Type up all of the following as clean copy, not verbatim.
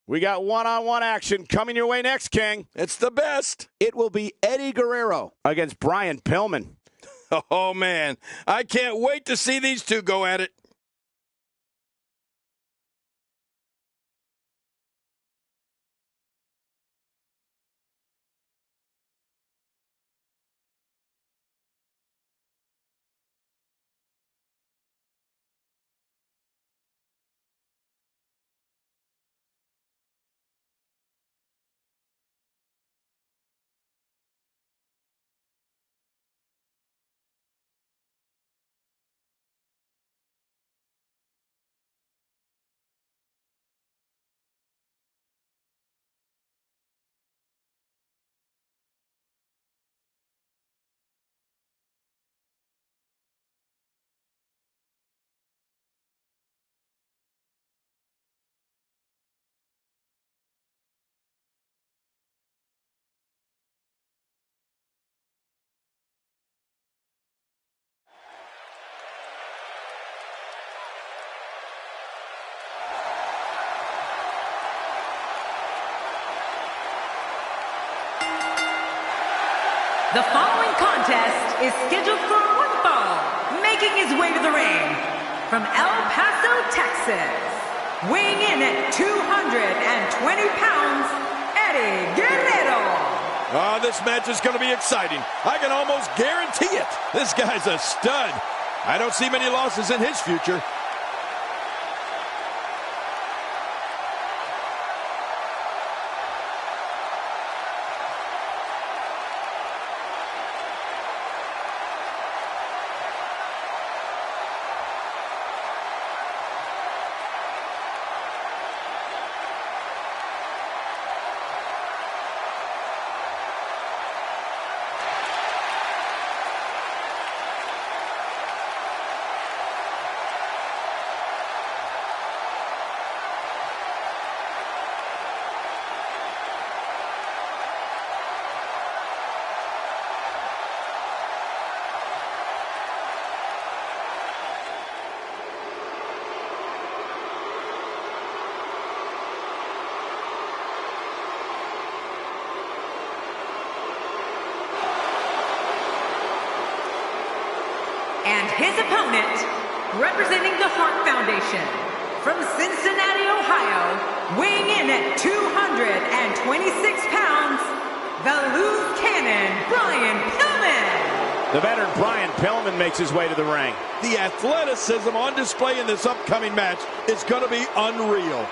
We got one-on-one action coming your way next, King. It's the best. It will be Eddie Guerrero against Brian Pillman. Oh, man. I can't wait to see these two go at it. The following contest is scheduled for one fall, making his way to the ring from El Paso, Texas, weighing in at 220 pounds, Eddie Guerrero. Oh, this match is going to be exciting. I can almost guarantee it. This guy's a stud. I don't see many losses in his future. And his opponent, representing the Heart Foundation, from Cincinnati, Ohio, weighing in at 226 pounds, the loose cannon, Brian Pillman. The veteran Brian Pillman makes his way to the ring. The athleticism on display in this upcoming match is going to be unreal.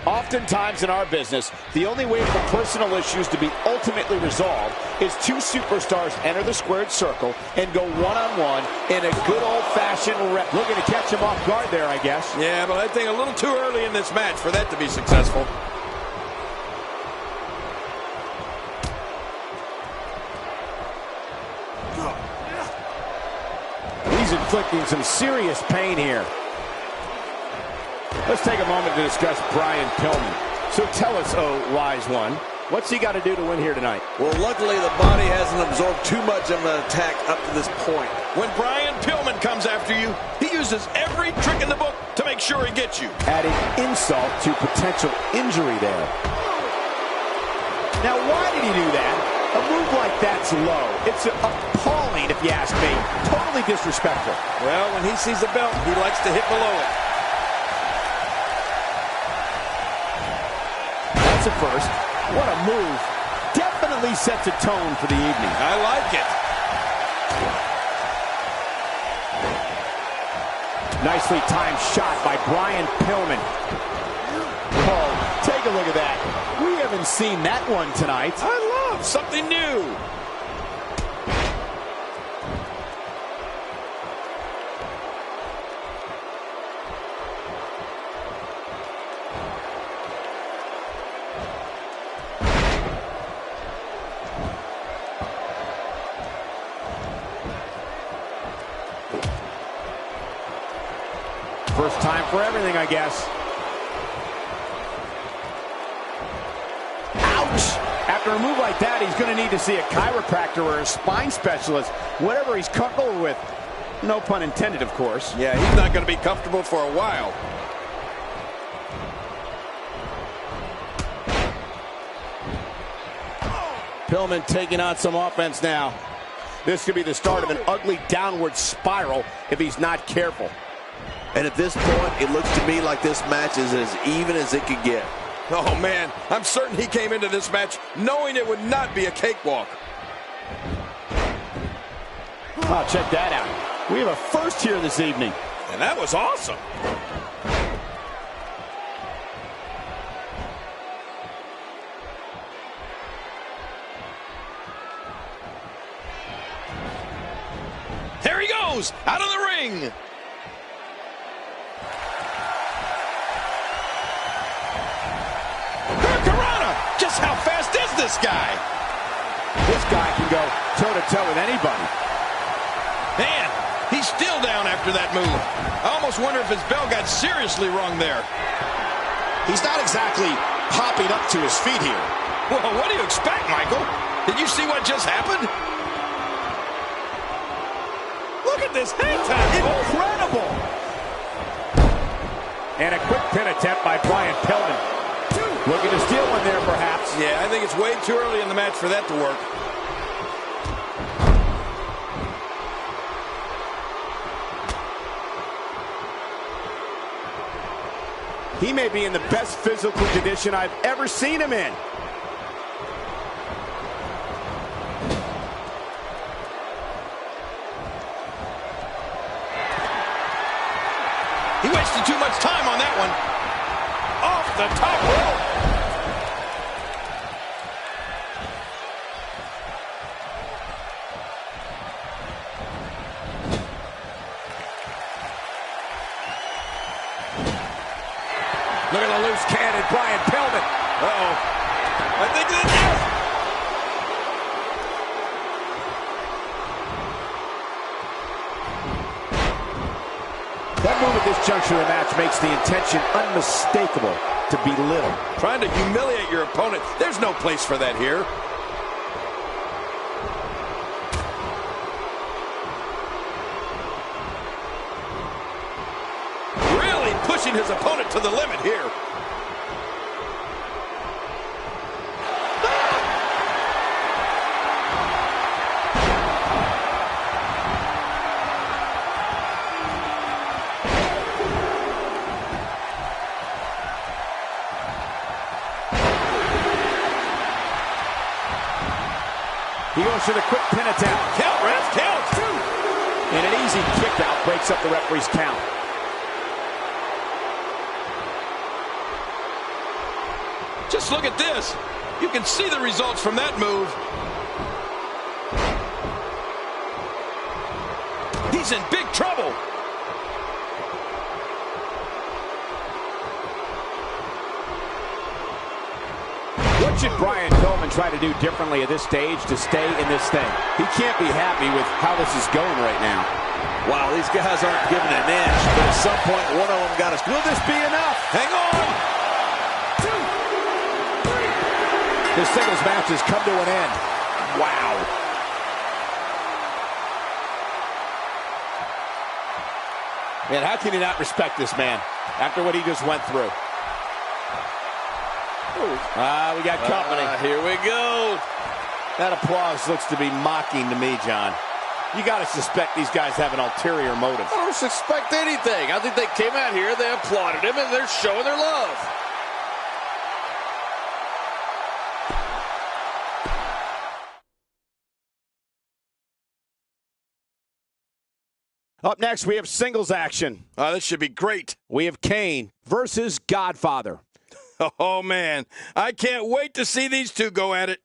Oftentimes in our business, the only way for personal issues to be ultimately resolved is two superstars enter the squared circle and go one-on-one in a good old-fashioned rep. Looking to catch him off guard there, I guess. Yeah, but I think a little too early in this match for that to be successful. He's inflicting some serious pain here. Let's take a moment to discuss Brian Pillman. So tell us, oh, wise one, what's he got to do to win here tonight? Well, luckily the body hasn't absorbed too much of an attack up to this point. When Brian Pillman comes after you, he uses every trick in the book to make sure he gets you. Adding insult to potential injury there. Now, why did he do that? A move like that's low. It's appalling, if you ask me. Totally disrespectful. Well, when he sees the belt, he likes to hit below it. That's a first. What a move. Definitely sets a tone for the evening. I like it. Nicely timed shot by Brian Pillman. Oh, take a look at that. We haven't seen that one tonight. I love something new. First time for everything, I guess. Ouch! After a move like that, he's going to need to see a chiropractor or a spine specialist, whatever he's comfortable with. No pun intended, of course. Yeah, he's not going to be comfortable for a while. Pillman taking on some offense now. This could be the start of an ugly downward spiral if he's not careful. And at this point, it looks to me like this match is as even as it could get. Oh, man, I'm certain he came into this match knowing it would not be a cakewalk. Oh, check that out. We have a first here this evening. And that was awesome. There he goes, out of the ring. Just how fast is this guy? This guy can go toe-to-toe with anybody. Man, he's still down after that move. I almost wonder if his bell got seriously wrong there. He's not exactly popping up to his feet here. Well, what do you expect, Michael? Did you see what just happened? Look at this hang time. Incredible! And a quick pin attempt by Brian Pillman. Looking to steal one there, perhaps. Yeah, I think it's way too early in the match for that to work. He may be in the best physical condition I've ever seen him in. He wasted too much time on that one. Off the top rope. Look at the loose cannon, Brian Pillman. Uh-oh. I think that's it. That move at this juncture of the match makes the intention unmistakable to belittle. Trying to humiliate your opponent. There's no place for that here. Really pushing his opponent to the limit here. He goes for the quick pin attempt. Count, ref, count. And an easy kick out breaks up the referee's count. Just look at this. You can see the results from that move. He's in big trouble. What should Brian Pillman try to do differently at this stage to stay in this thing? He can't be happy with how this is going right now. Wow, these guys aren't giving an inch, but at some point, one of them got to... Will this be enough? Hang on. This singles match has come to an end. Wow. Man, how can you not respect this man after what he just went through? We got company. Here we go. That applause looks to be mocking to me, John. You got to suspect these guys have an ulterior motive. I don't suspect anything. I think they came out here, they applauded him, and they're showing their love. Up next, we have singles action. This should be great. We have Kane versus Godfather. Oh, man. I can't wait to see these two go at it.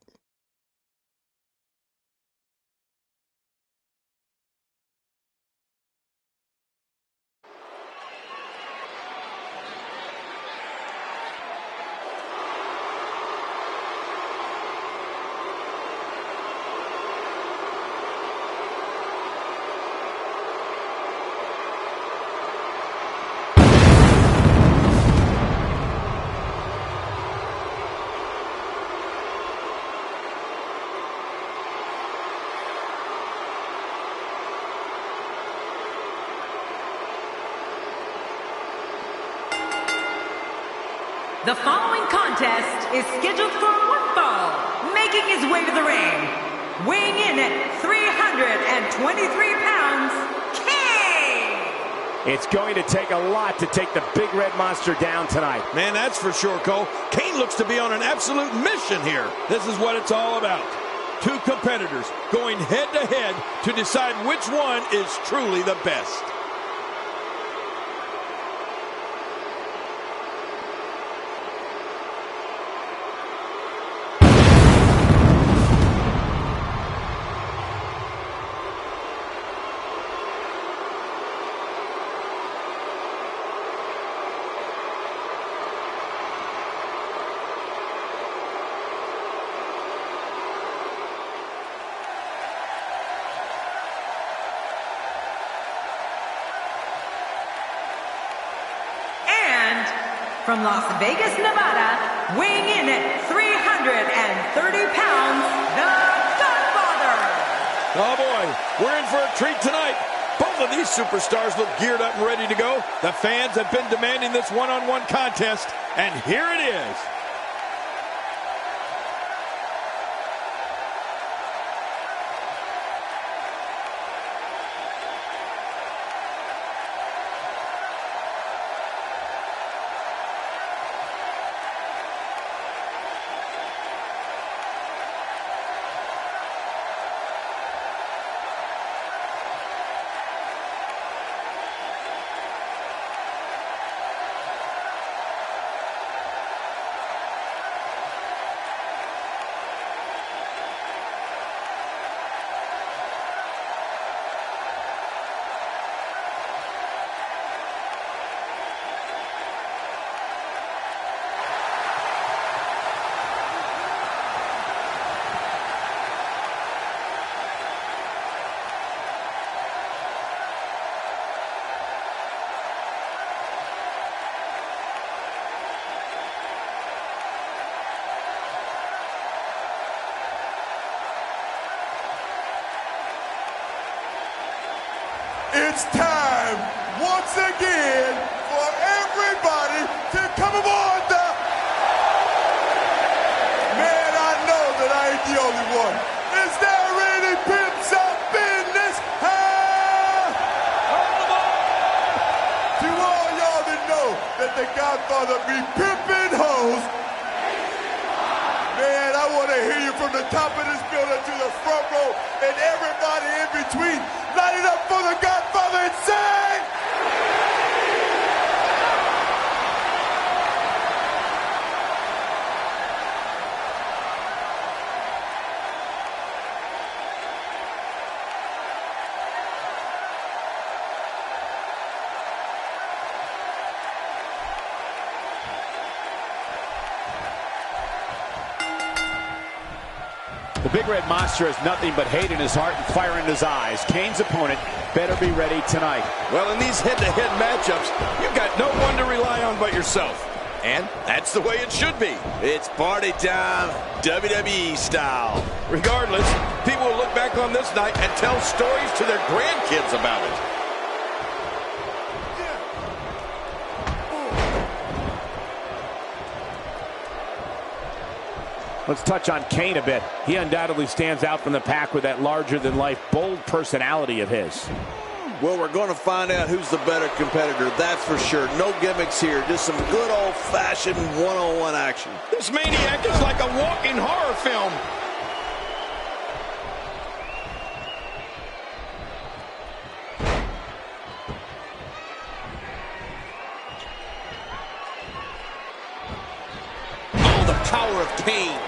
The following contest is scheduled for one fall, making his way to the ring, weighing in at 323 pounds, Kane! It's going to take a lot to take the big red monster down tonight. Man, that's for sure, Cole. Kane looks to be on an absolute mission here. This is what it's all about. Two competitors going head-to-head to decide which one is truly the best. From Las Vegas, Nevada, weighing in at 330 pounds, the Godfather! Oh boy, we're in for a treat tonight. Both of these superstars look geared up and ready to go. The fans have been demanding this one-on-one contest, and here it is. It's time, once again, for everybody to come aboard the... Man, I know that I ain't the only one. Is there any pimps up in this house? To all y'all that know that the Godfather be pimping hoes, man, I want to hear you from the top of this building to the front row and everybody in between. Light it up for the Godfather and say... The big red monster has nothing but hate in his heart and fire in his eyes. Kane's opponent better be ready tonight. Well, in these head-to-head matchups, you've got no one to rely on but yourself. And that's the way it should be. It's party time, WWE style. Regardless, people will look back on this night and tell stories to their grandkids about it. Let's touch on Kane a bit. He undoubtedly stands out from the pack with that larger-than-life, bold personality of his. Well, we're going to find out who's the better competitor, that's for sure. No gimmicks here, just some good old-fashioned one-on-one action. This maniac is like a walking horror film. Oh, the power of Kane.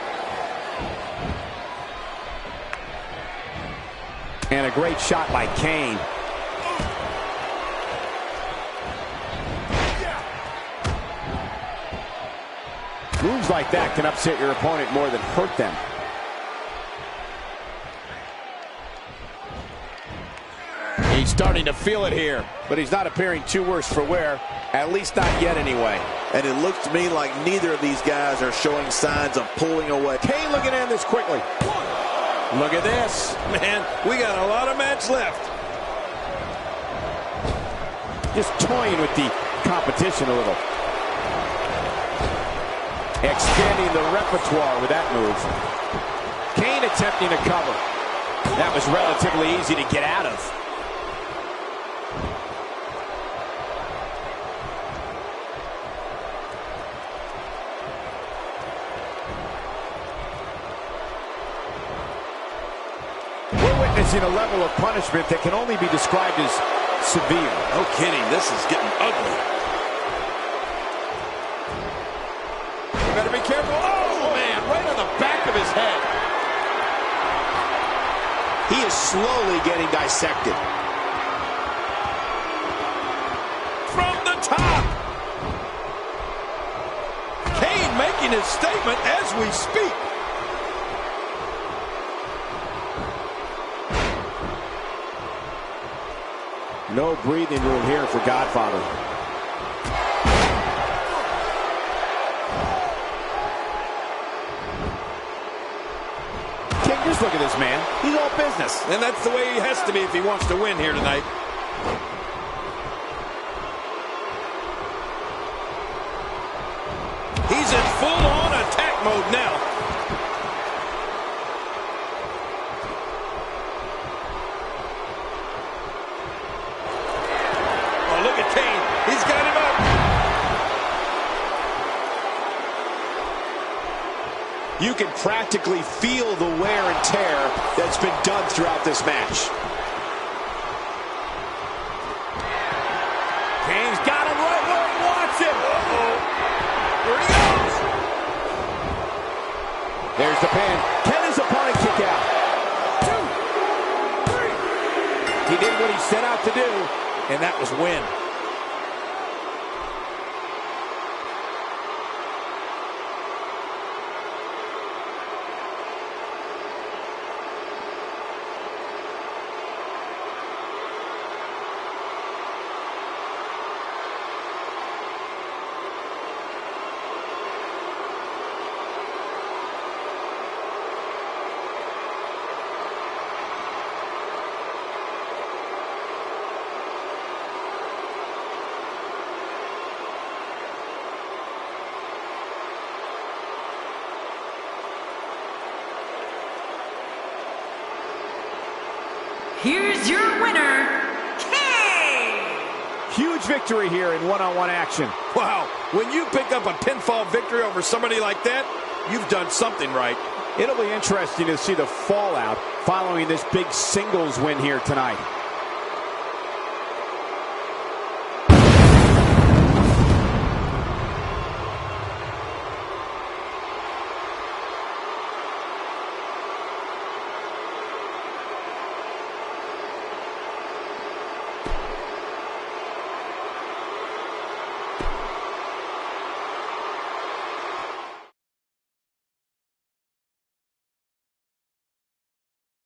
And a great shot by Kane. Moves like that can upset your opponent more than hurt them. He's starting to feel it here, but he's not appearing too worse for wear, at least not yet anyway. And it looks to me like neither of these guys are showing signs of pulling away. Kane looking at this quickly. Look at this. Man, we got a lot of match left. Just toying with the competition a little. Expanding the repertoire with that move. Kane attempting to cover. That was relatively easy to get out of. We're witnessing a level of punishment that can only be described as severe. No kidding, this is getting ugly. You better be careful. Oh, man, right on the back of his head. He is slowly getting dissected. From the top. Kane making his statement as we speak. No breathing room here for Godfather. King, just look at this man. He's all business. And that's the way he has to be if he wants to win here tonight. He's in full-on attack mode now. Oh, look at Kane. He's got him up. You can practically feel the wear and tear that's been done throughout this match. Kane's got him right where he wants him. Uh-oh. Here he goes. There's the pin. Can his opponent kick out? 2, 3. He did what he set out to do, and that was win. Here's your winner, Kane! Huge victory here in one-on-one action. Wow, when you pick up a pinfall victory over somebody like that, you've done something right. It'll be interesting to see the fallout following this big singles win here tonight.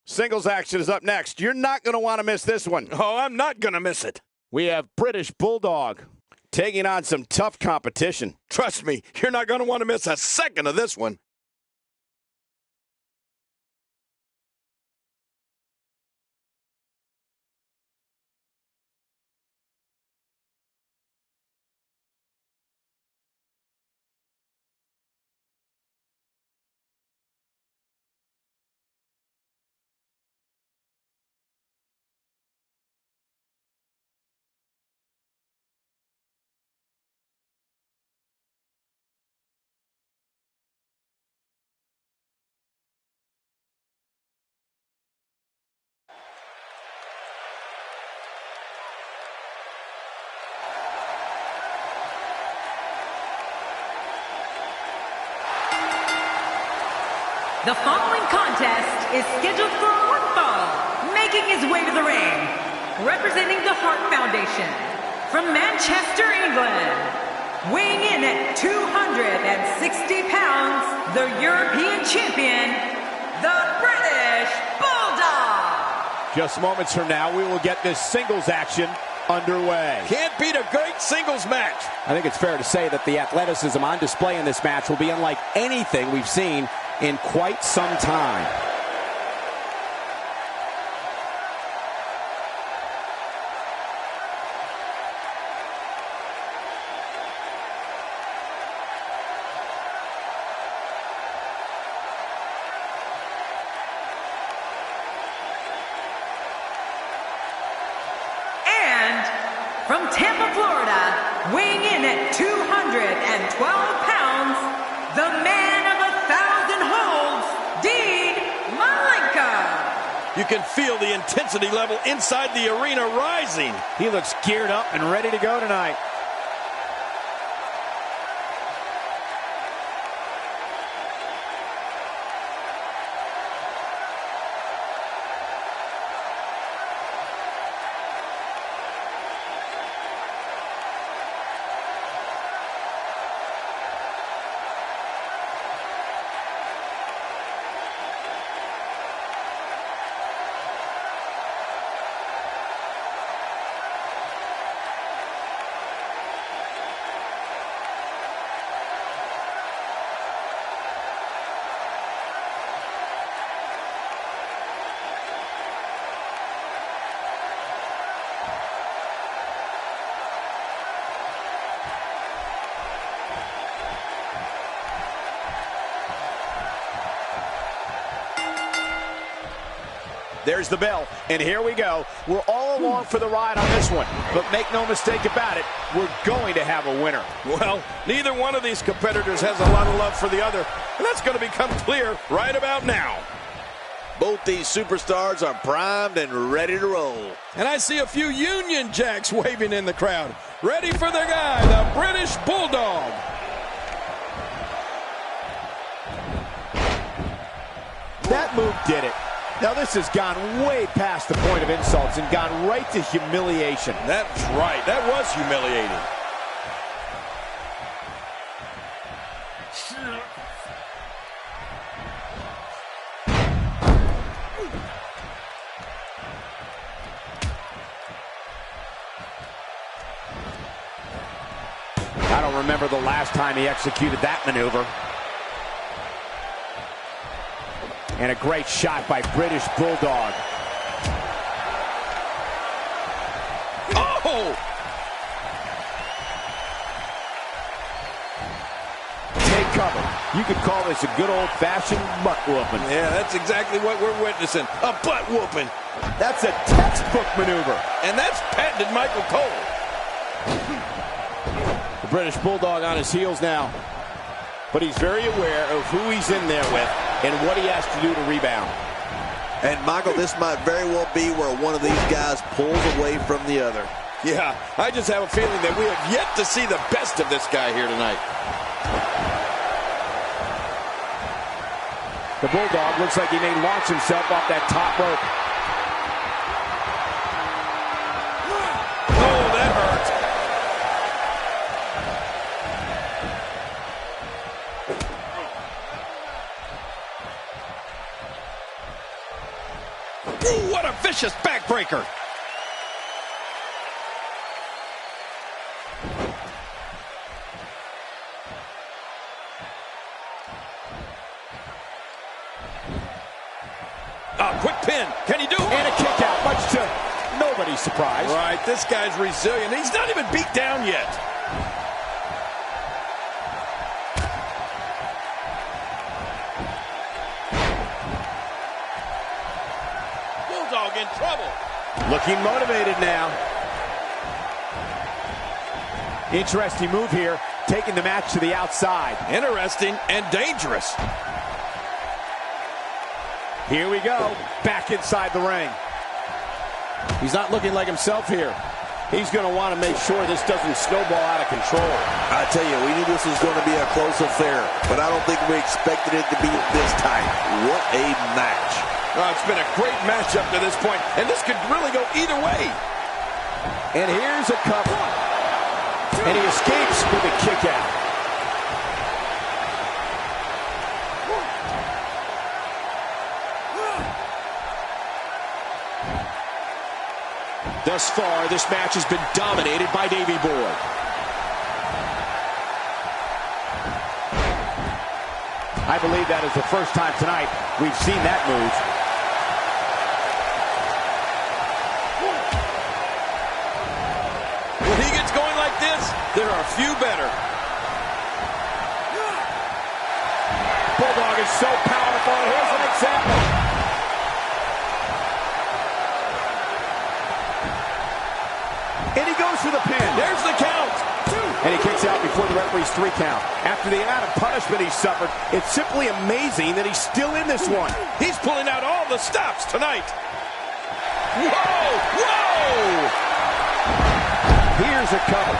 Singles action is up next. You're not going to want to miss this one. Oh, I'm not going to miss it. We have British Bulldog taking on some tough competition. Trust me, you're not going to want to miss a second of this one. The following contest is scheduled for one fall, making his way to the ring, representing the Heart Foundation, from Manchester, England, weighing in at 260 pounds, the European champion, the British Bulldog. Just moments from now, we will get this singles action underway. Can't beat a great singles match. I think it's fair to say that the athleticism on display in this match will be unlike anything we've seen in quite some time. Tampa, Florida, weighing in at 212 pounds, the man of 1,000 holds, Dean Malenko. You can feel the intensity level inside the arena rising. He looks geared up and ready to go tonight. There's the bell, and here we go. We're all along for the ride on this one, but make no mistake about it, we're going to have a winner. Well, neither one of these competitors has a lot of love for the other, and that's going to become clear right about now. Both these superstars are primed and ready to roll. And I see a few Union Jacks waving in the crowd. Ready for the guy, the British Bulldog. That move did it. Now this has gone way past the point of insults and gone right to humiliation. That's right. That was humiliating. I don't remember the last time he executed that maneuver. And a great shot by British Bulldog. Oh! Take cover. You could call this a good old-fashioned butt whooping. Yeah, that's exactly what we're witnessing. A butt whooping. That's a textbook maneuver. And that's patented Michael Cole. The British Bulldog on his heels now. But he's very aware of who he's in there with and what he has to do to rebound. And Michael, this might very well be where one of these guys pulls away from the other. Yeah, I just have a feeling that we have yet to see the best of this guy here tonight. The Bulldog looks like he may launch himself off that top rope. Oh, that hurt. Ooh, what a vicious backbreaker. Quick pin. Can he do it? And a kick out, much to nobody's surprise. Right, this guy's resilient. He's not even beat down yet. Bulldog in trouble. Looking motivated now. Interesting move here, taking the match to the outside. Interesting and dangerous. Here we go, back inside the ring. He's not looking like himself here. He's going to want to make sure this doesn't snowball out of control. I tell you, we knew this was going to be a close affair, but I don't think we expected it to be this tight. What a match. It's been a great match up to this point, and this could really go either way. And here's a cover. And he escapes with a kick out. Thus far, this match has been dominated by Davey Boy. I believe that is the first time tonight we've seen that move. When he gets going like this, there are a few better. Bulldog is so powerful. Here's an example. And he goes for the pin. referee's 3 count. After the amount of punishment he's suffered, it's simply amazing that he's still in this one. He's pulling out all the stops tonight. Whoa! Whoa! Here's a cover.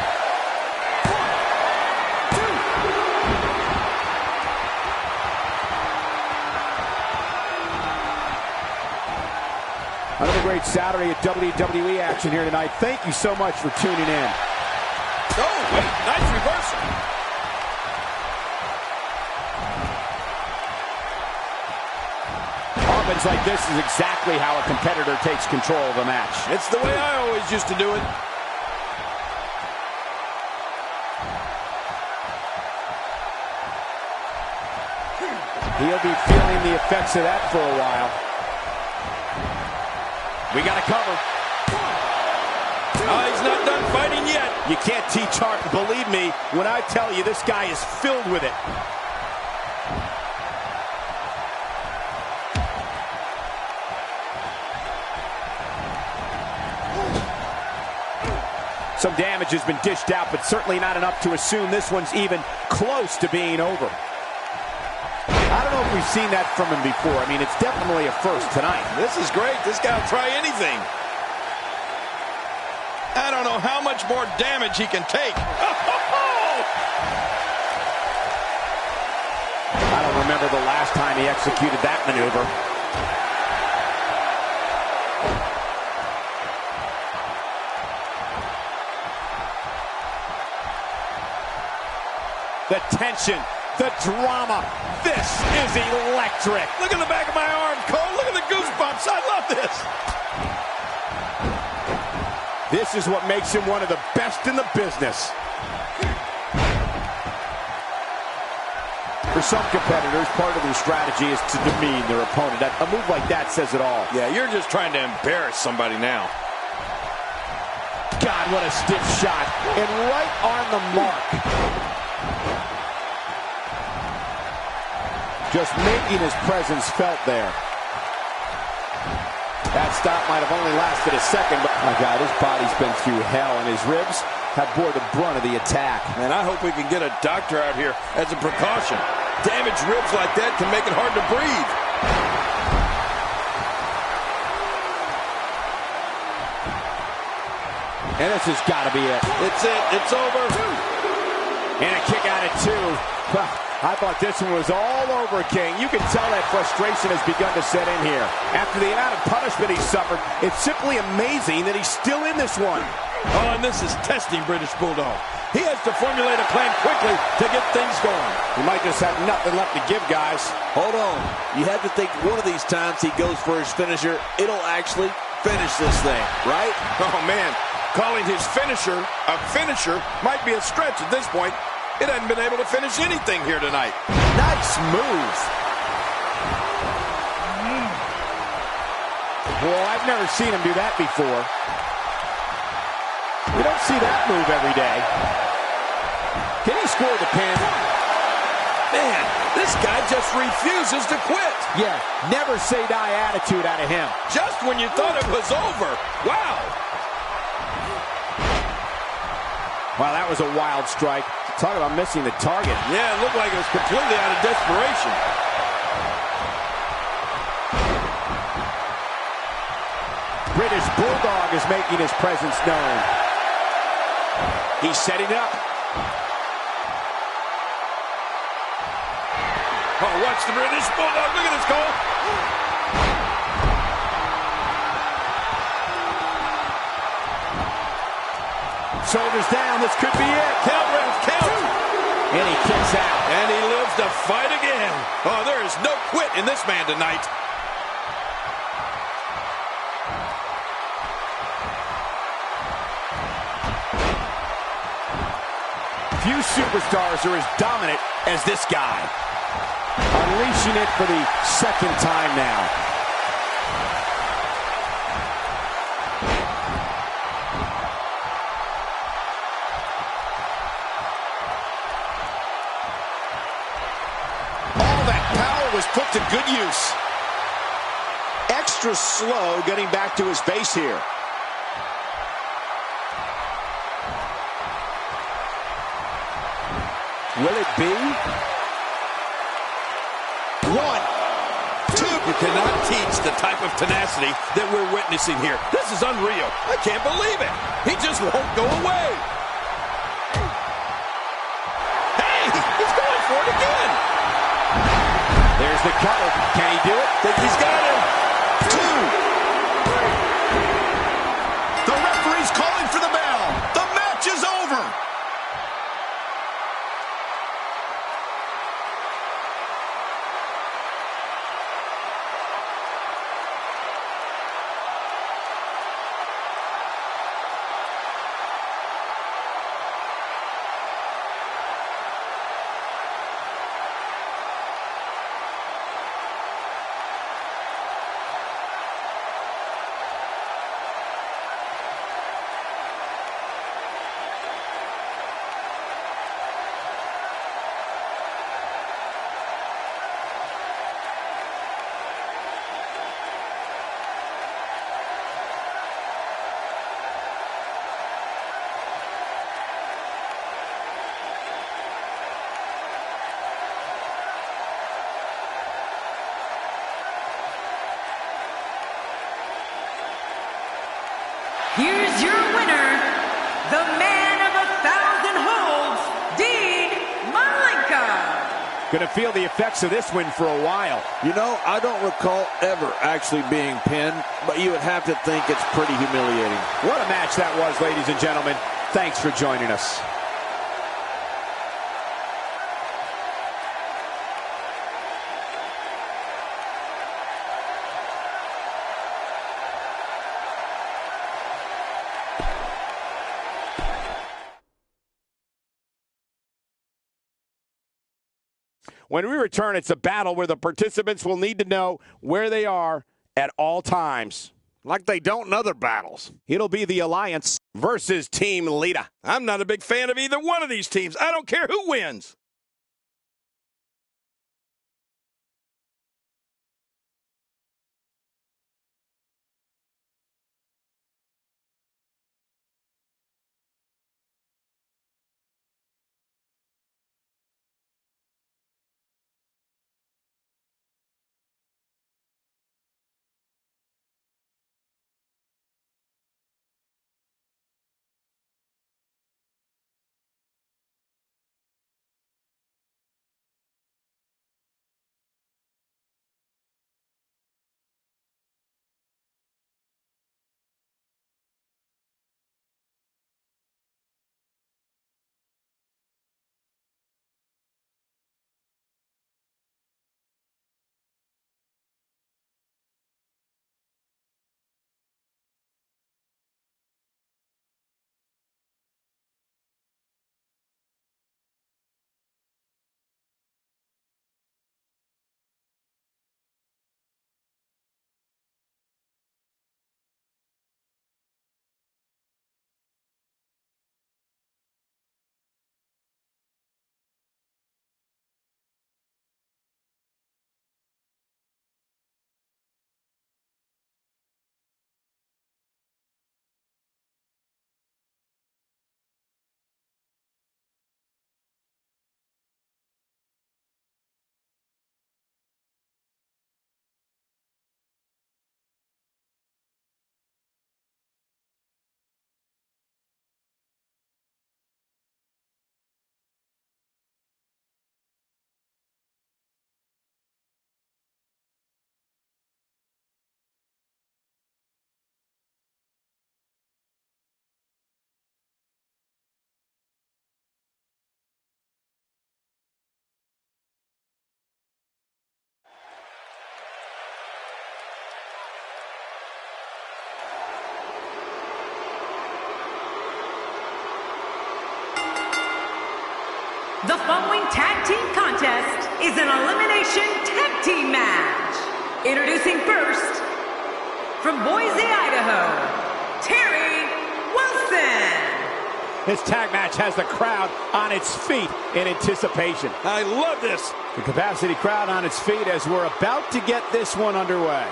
1, 2. Another great Saturday of WWE action here tonight. Thank you so much for tuning in. Oh, wait, nice reversal. Offense like this is exactly how a competitor takes control of a match. It's the way I always used to do it. He'll be feeling the effects of that for a while. We got a cover. Oh, he's not done fighting yet. You can't teach heart. Believe me when I tell you this guy is filled with it. Some damage has been dished out, but certainly not enough to assume this one's even close to being over. I don't know if we've seen that from him before. I mean, it's definitely a first tonight. This is great. This guy will try anything. I don't know how much more damage he can take. I don't remember the last time he executed that maneuver. The tension, the drama. This is electric. Look at the back of my arm, Cole. Look at the goosebumps. I love this. This is what makes him one of the best in the business. For some competitors, part of their strategy is to demean their opponent. A move like that says it all. Yeah, you're just trying to embarrass somebody now. God, what a stiff shot. And right on the mark. Just making his presence felt there. That stop might have only lasted a second, but my God, his body's been through hell, and his ribs have bore the brunt of the attack. Man, I hope we can get a doctor out here as a precaution. Damaged ribs like that can make it hard to breathe. And this has got to be it. It's it. It's over. And a kick out at 2. I thought this one was all over, King. You can tell that frustration has begun to set in here. After the amount of punishment he suffered, it's simply amazing that he's still in this one. Oh, and this is testing British Bulldog. He has to formulate a plan quickly to get things going. He might just have nothing left to give, guys. Hold on. You have to think one of these times he goes for his finisher, it'll actually finish this thing, right? Oh, man. Calling his finisher a finisher might be a stretch at this point. It hasn't been able to finish anything here tonight. Nice move. Well, I've never seen him do that before. You don't see that move every day. Can he score the pin? Man, this guy just refuses to quit. Yeah, never say die attitude out of him. Just when you thought it was over. Wow. Wow, that was a wild strike. Talk about missing the target. Yeah, it looked like it was completely out of desperation. British Bulldog is making his presence known. He's setting up. Oh, watch the British Bulldog. Look at this goal. Shoulders down. This could be it. Count, Ralph, count. And he kicks out. And he lives to fight again. Oh, there is no quit in this man tonight. Few superstars are as dominant as this guy. Unleashing it for the second time now. All that power was put to good use. Extra slow getting back to his base here. Will it be? 1, 2. You cannot teach the type of tenacity that we're witnessing here. This is unreal. I can't believe it. He just won't go away. Hey, he's going for it again. There's the cover. Can he do it? Think he's got him. 2. The referee's calling for the bell. The match is over. Here's your winner, the man of 1,000 holds, Dean Malenko. Going to feel the effects of this win for a while. You know, I don't recall ever actually being pinned, but you would have to think it's pretty humiliating. What a match that was, ladies and gentlemen. Thanks for joining us. When we return, it's a battle where the participants will need to know where they are at all times. Like they don't in other battles. It'll be the Alliance versus Team Lita. I'm not a big fan of either one of these teams. I don't care who wins. The following tag team contest is an elimination tag team match. Introducing first, from Boise, Idaho, Terry Wilson. This tag match has the crowd on its feet in anticipation. I love this. The capacity crowd on its feet as we're about to get this one underway.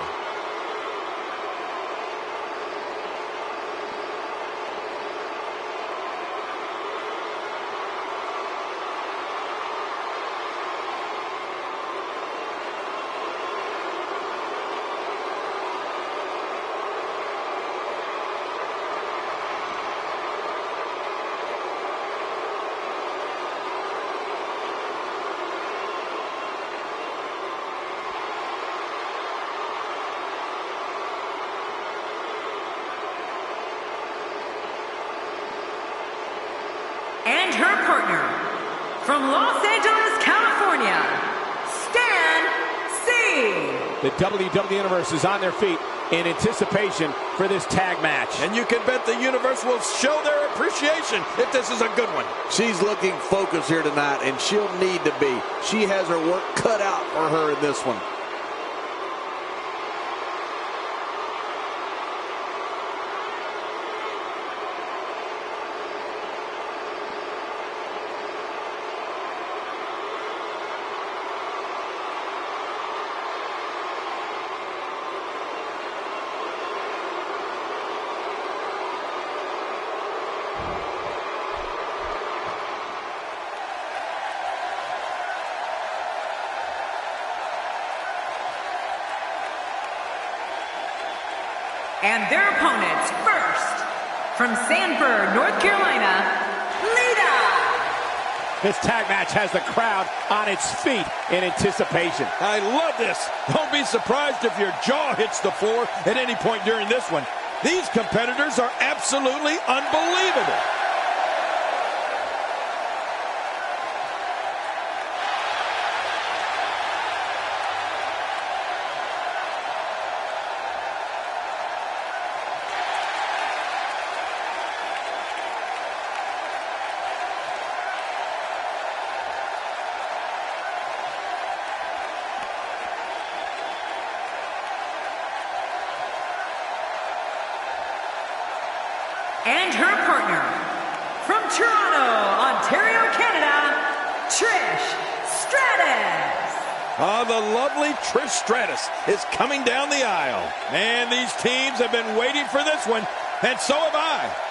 from Los Angeles, California, Stan C. The WWE Universe is on their feet in anticipation for this tag match. And you can bet the Universe will show their appreciation if this is a good one. She's looking focused here tonight, and she'll need to be. She has her work cut out for her in this one. And their opponents, first, from Sanford, North Carolina, Lita. This tag match has the crowd on its feet in anticipation. I love this. Don't be surprised if your jaw hits the floor at any point during this one. These competitors are absolutely unbelievable. And her partner, from Toronto, Ontario, Canada, Trish Stratus. The lovely Trish Stratus is coming down the aisle. And these teams have been waiting for this one, and so have I.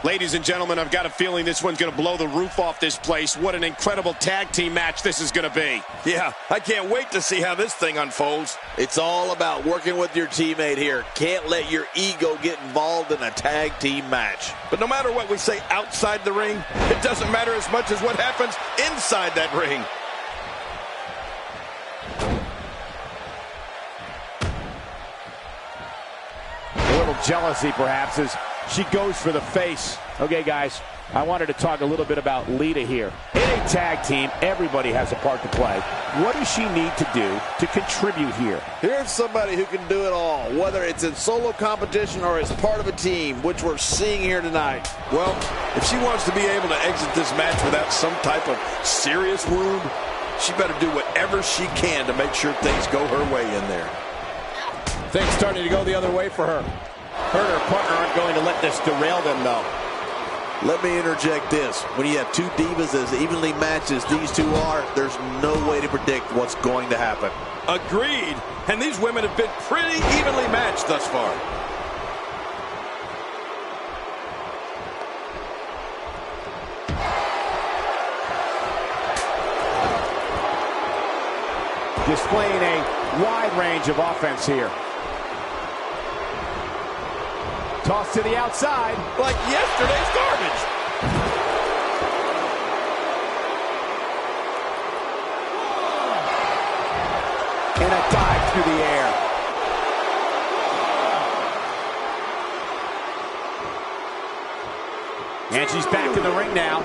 Ladies and gentlemen, I've got a feeling this one's going to blow the roof off this place. What an incredible tag team match this is going to be. Yeah, I can't wait to see how this thing unfolds. It's all about working with your teammate here. Can't let your ego get involved in a tag team match. But no matter what we say outside the ring, it doesn't matter as much as what happens inside that ring. A little jealousy, perhaps, as she goes for the face. Okay, guys, I wanted to talk a little bit about Lita here. In a tag team, everybody has a part to play. What does she need to do to contribute here? Here's somebody who can do it all, whether it's in solo competition or as part of a team, which we're seeing here tonight. Well, if she wants to be able to exit this match without some type of serious wound, she better do whatever she can to make sure things go her way in there. Things starting to go the other way for her. Her and her partner aren't going to let this derail them, though. Let me interject this. When you have two divas as evenly matched as these two are, there's no way to predict what's going to happen. Agreed. And these women have been pretty evenly matched thus far. Displaying a wide range of offense here. Toss to the outside. Like yesterday's garbage. And a dive through the air. And she's back in the ring now.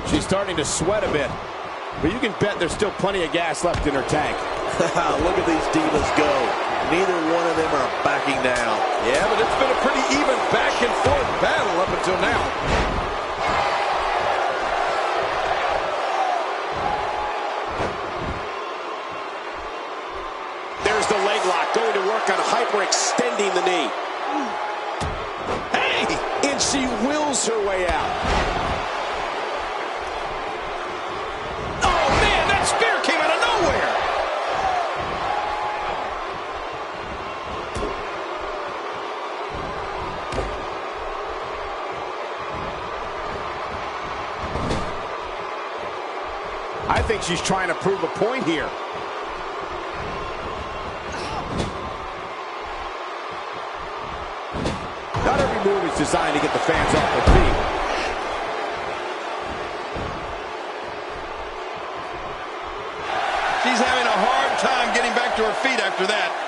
She's starting to sweat a bit. But you can bet there's still plenty of gas left in her tank. Look at these divas go. Neither one of them are backing down. Yeah, but it's been a pretty even back and forth battle up until now. There's the leg lock, going to work on hyperextending the knee. Hey! And she wills her way out. Oh, man, that spear came out of nowhere. think she's trying to prove a point here. Not every move is designed to get the fans off their feet. She's having a hard time getting back to her feet after that.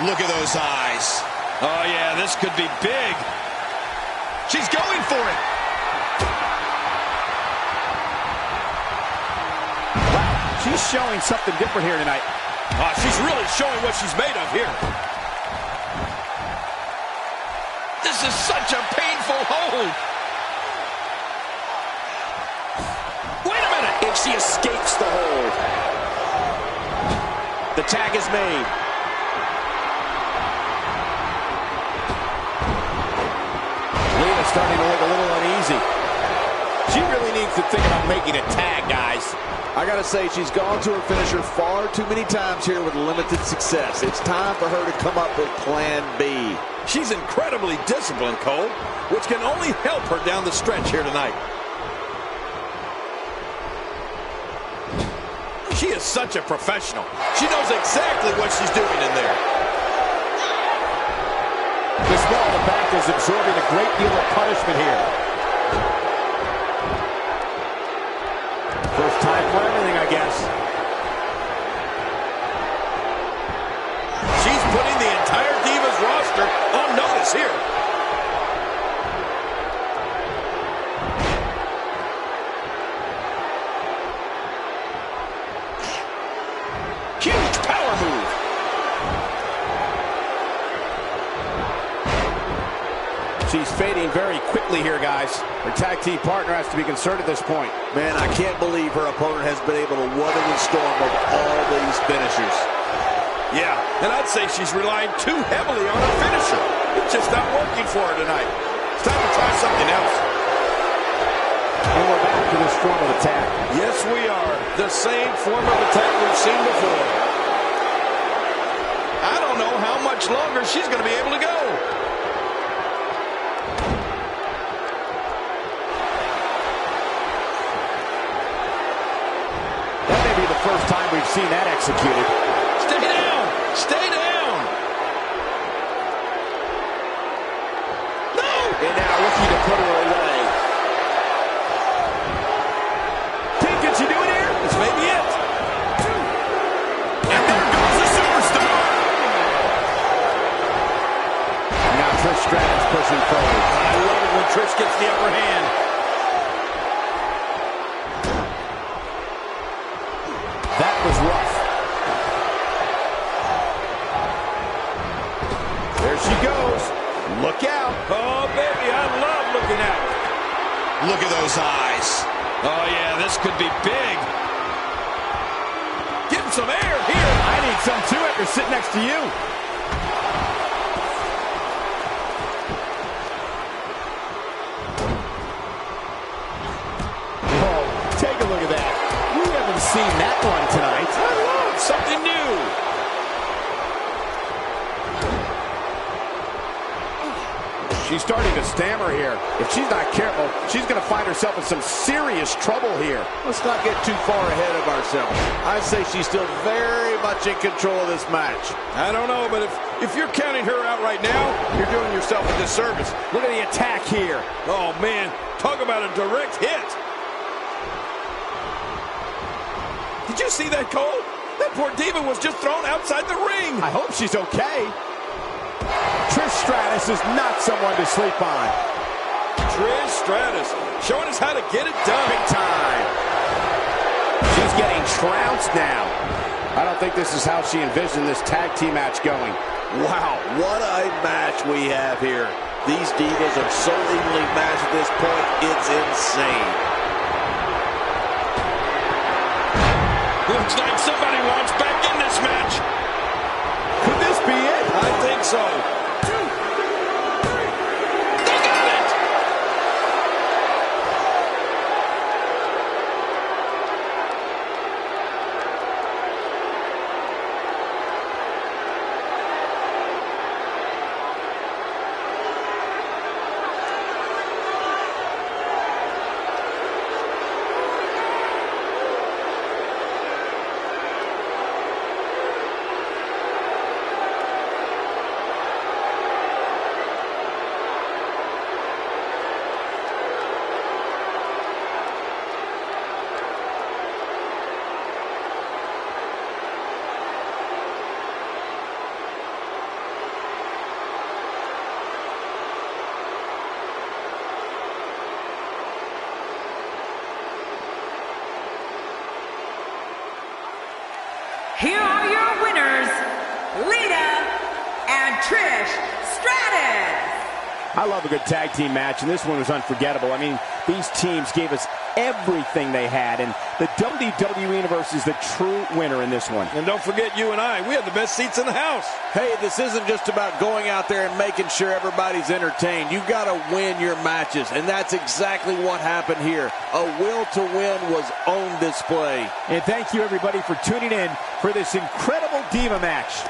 Look at those eyes. Oh, yeah, this could be big. She's going for it. Wow, she's showing something different here tonight. She's really showing what she's made of here. This is such a painful hold. Wait a minute. And she escapes the hold. The tag is made. Starting to look a little uneasy. She really needs to think about making a tag, guys. I gotta say, she's gone to her finisher far too many times here with limited success. It's time for her to come up with plan B. She's incredibly disciplined, Cole, which can only help her down the stretch here tonight. She is such a professional. She knows exactly what she's doing in there. The small of the back is absorbing a great deal of punishment here. First time for everything, I guess. She's putting the entire Divas roster on notice here. Huge power move. She's fading very quickly here, guys. Her tag team partner has to be concerned at this point. Man, I can't believe her opponent has been able to weather the storm of all these finishers. Yeah, and I'd say she's relying too heavily on her finisher. It's just not working for her tonight. It's time to try something else. And we're back to this form of attack. Yes, we are. The same form of attack we've seen before. I don't know how much longer she's going to be able to go. First time we've seen that executed. Stay down! Stay down! No! And now looking to put her away. Can she do it here? This may be it. And there goes the superstar. Now Trish Stratus pushing forward. I love it when Trish gets the upper hand. That was rough. There she goes. Look out. Oh, baby, I love looking out. Look at those eyes. Oh, yeah, this could be big. Getting some air here. I need some too after sitting next to you. Whoa, take a look at that. We haven't seen that one tonight. I love something new. She's starting to stammer here. If she's not careful, she's going to find herself in some serious trouble here. Let's not get too far ahead of ourselves. I say she's still very much in control of this match. I don't know, but if you're counting her out right now, you're doing yourself a disservice. Look at the attack here. Oh, man, talk about a direct hit. Did you see that, Cole? That poor diva was just thrown outside the ring. I hope she's okay. Trish Stratus is not someone to sleep on. Trish Stratus showing us how to get it done. Big time. She's getting trounced now. I don't think this is how she envisioned this tag team match going. Wow, what a match we have here. These divas are so evenly matched at this point, it's insane. Looks like somebody wants back in this match. Could this be it? I think so. 2, 3. They got it! Lita and Trish Stratus. I love a good tag team match, and this one was unforgettable. I mean, these teams gave us everything they had, and the WWE Universe is the true winner in this one. And don't forget you and I, we have the best seats in the house. Hey, this isn't just about going out there and making sure everybody's entertained. You got to win your matches, and that's exactly what happened here. A will to win was on display. And thank you, everybody, for tuning in for this incredible Diva match.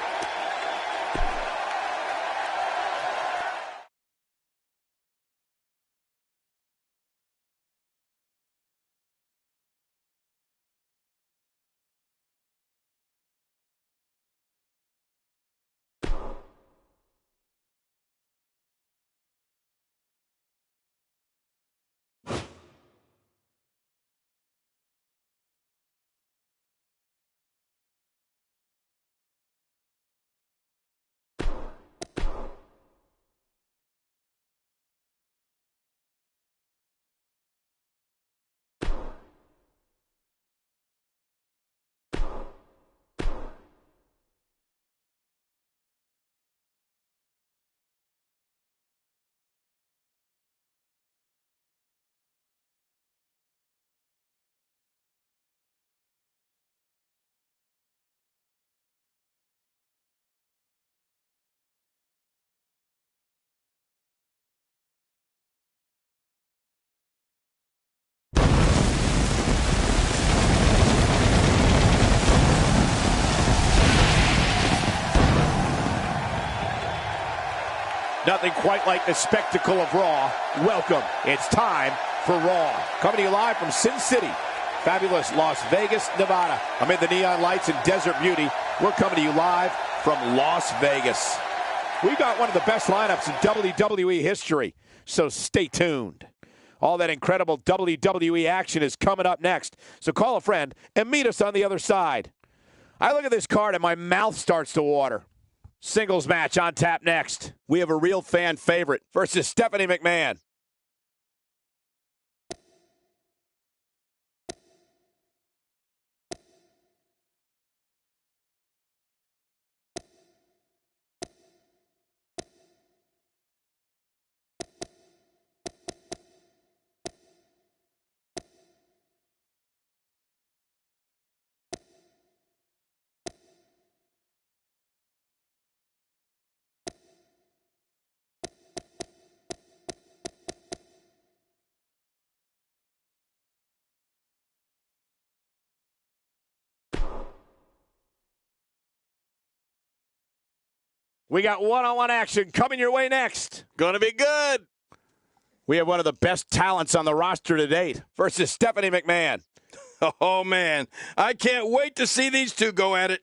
Nothing quite like the spectacle of Raw. Welcome. It's time for Raw. Coming to you live from Sin City, fabulous Las Vegas, Nevada. Amid the neon lights and desert beauty, we're coming to you live from Las Vegas. We got one of the best lineups in WWE history, so stay tuned. All that incredible WWE action is coming up next, so call a friend and meet us on the other side. I look at this card and my mouth starts to water. Singles match on tap next. We have a real fan favorite versus Stephanie McMahon. We got one-on-one action coming your way next. Gonna be good. We have one of the best talents on the roster to date versus Stephanie McMahon. Oh, man. I can't wait to see these two go at it.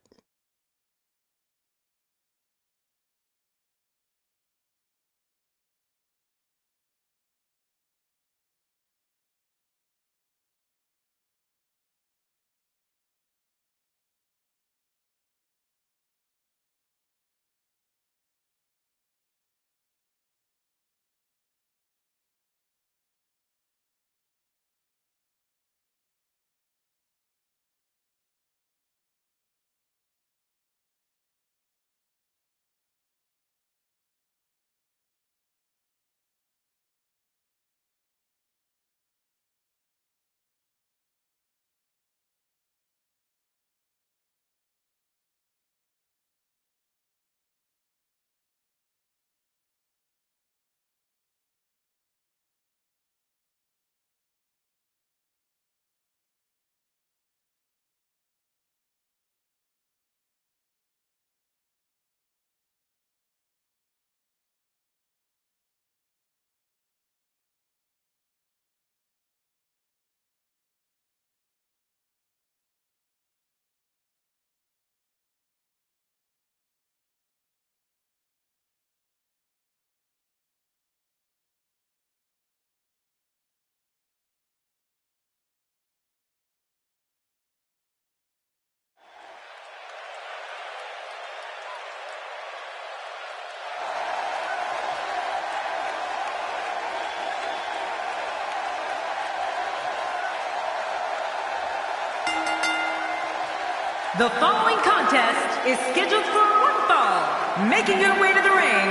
The following contest is scheduled for one fall. fall, making her way to the ring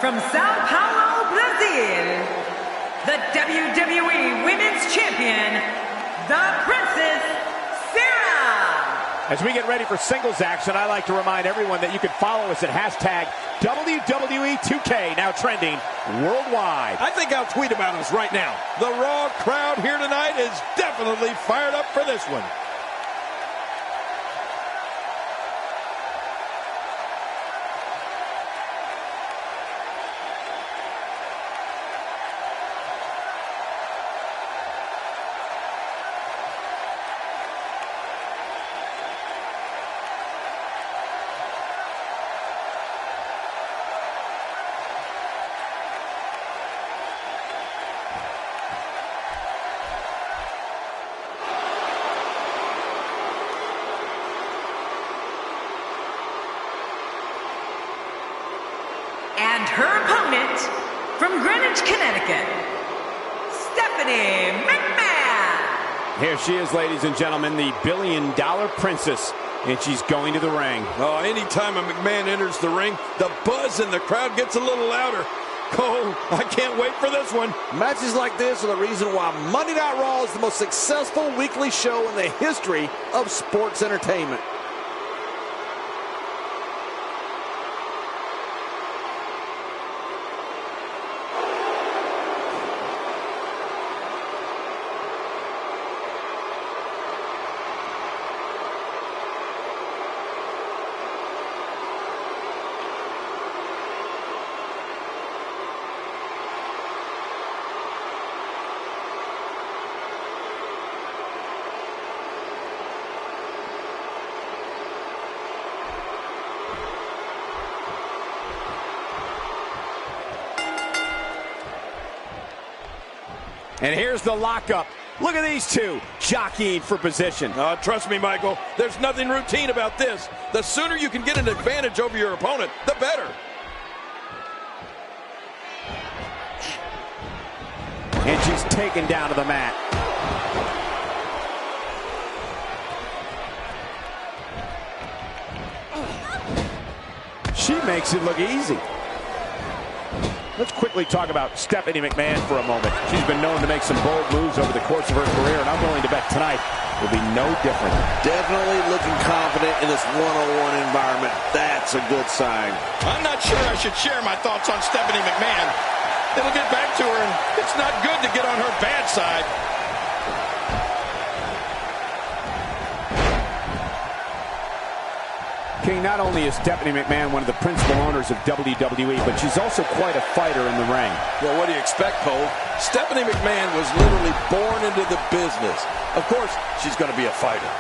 from Sao Paulo, Brazil, the WWE Women's Champion, the Princess Sarah. As we get ready for singles action, I like to remind everyone that you can follow us at hashtag WWE2K, now trending worldwide. I think I'll tweet about us right now. The Raw crowd here tonight is definitely fired up for this one. And her opponent, from Greenwich, Connecticut, Stephanie McMahon. Here she is, ladies and gentlemen, the billion-dollar princess, and she's going to the ring. Oh, anytime a McMahon enters the ring, the buzz in the crowd gets a little louder. Cole, I can't wait for this one. Matches like this are the reason why Monday Night Raw is the most successful weekly show in the history of sports entertainment. And here's the lockup. Look at these two jockeying for position. Trust me, Michael, there's nothing routine about this. The sooner you can get an advantage over your opponent, the better. And she's taken down to the mat. She makes it look easy. Let's quickly talk about Stephanie McMahon for a moment. She's been known to make some bold moves over the course of her career, and I'm willing to bet tonight will be no different. Definitely looking confident in this one-on-one environment. That's a good sign. I'm not sure I should share my thoughts on Stephanie McMahon. It'll get back to her, and it's not good to get on her bad side. King, not only is Stephanie McMahon one of the principal owners of WWE, but she's also quite a fighter in the ring. Well, what do you expect, Cole? Stephanie McMahon was literally born into the business. Of course, she's going to be a fighter.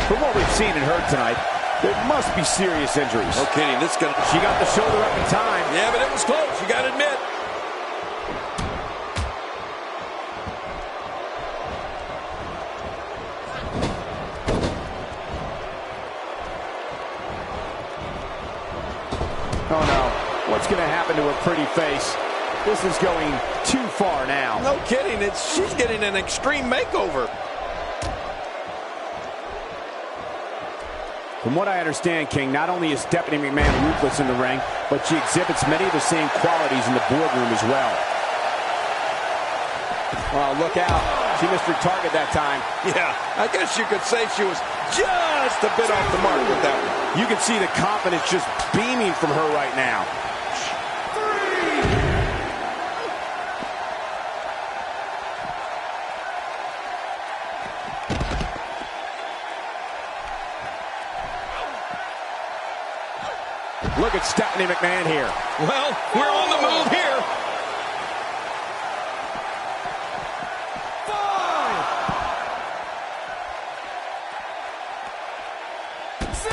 From what we've seen and heard tonight, there must be serious injuries. No kidding. She got the shoulder up in time. Yeah, but it was close, you got to admit. Oh no, what's going to happen to her pretty face? This is going too far now. No kidding, she's getting an extreme makeover. From what I understand, King, not only is Stephanie McMahon ruthless in the ring, but she exhibits many of the same qualities in the boardroom as well. Well, look out. She missed her target that time. Yeah, I guess you could say she was just a bit off the mark with that one. You can see the confidence just beaming from her right now. Look at Stephanie McMahon here. Well, we're on the move here.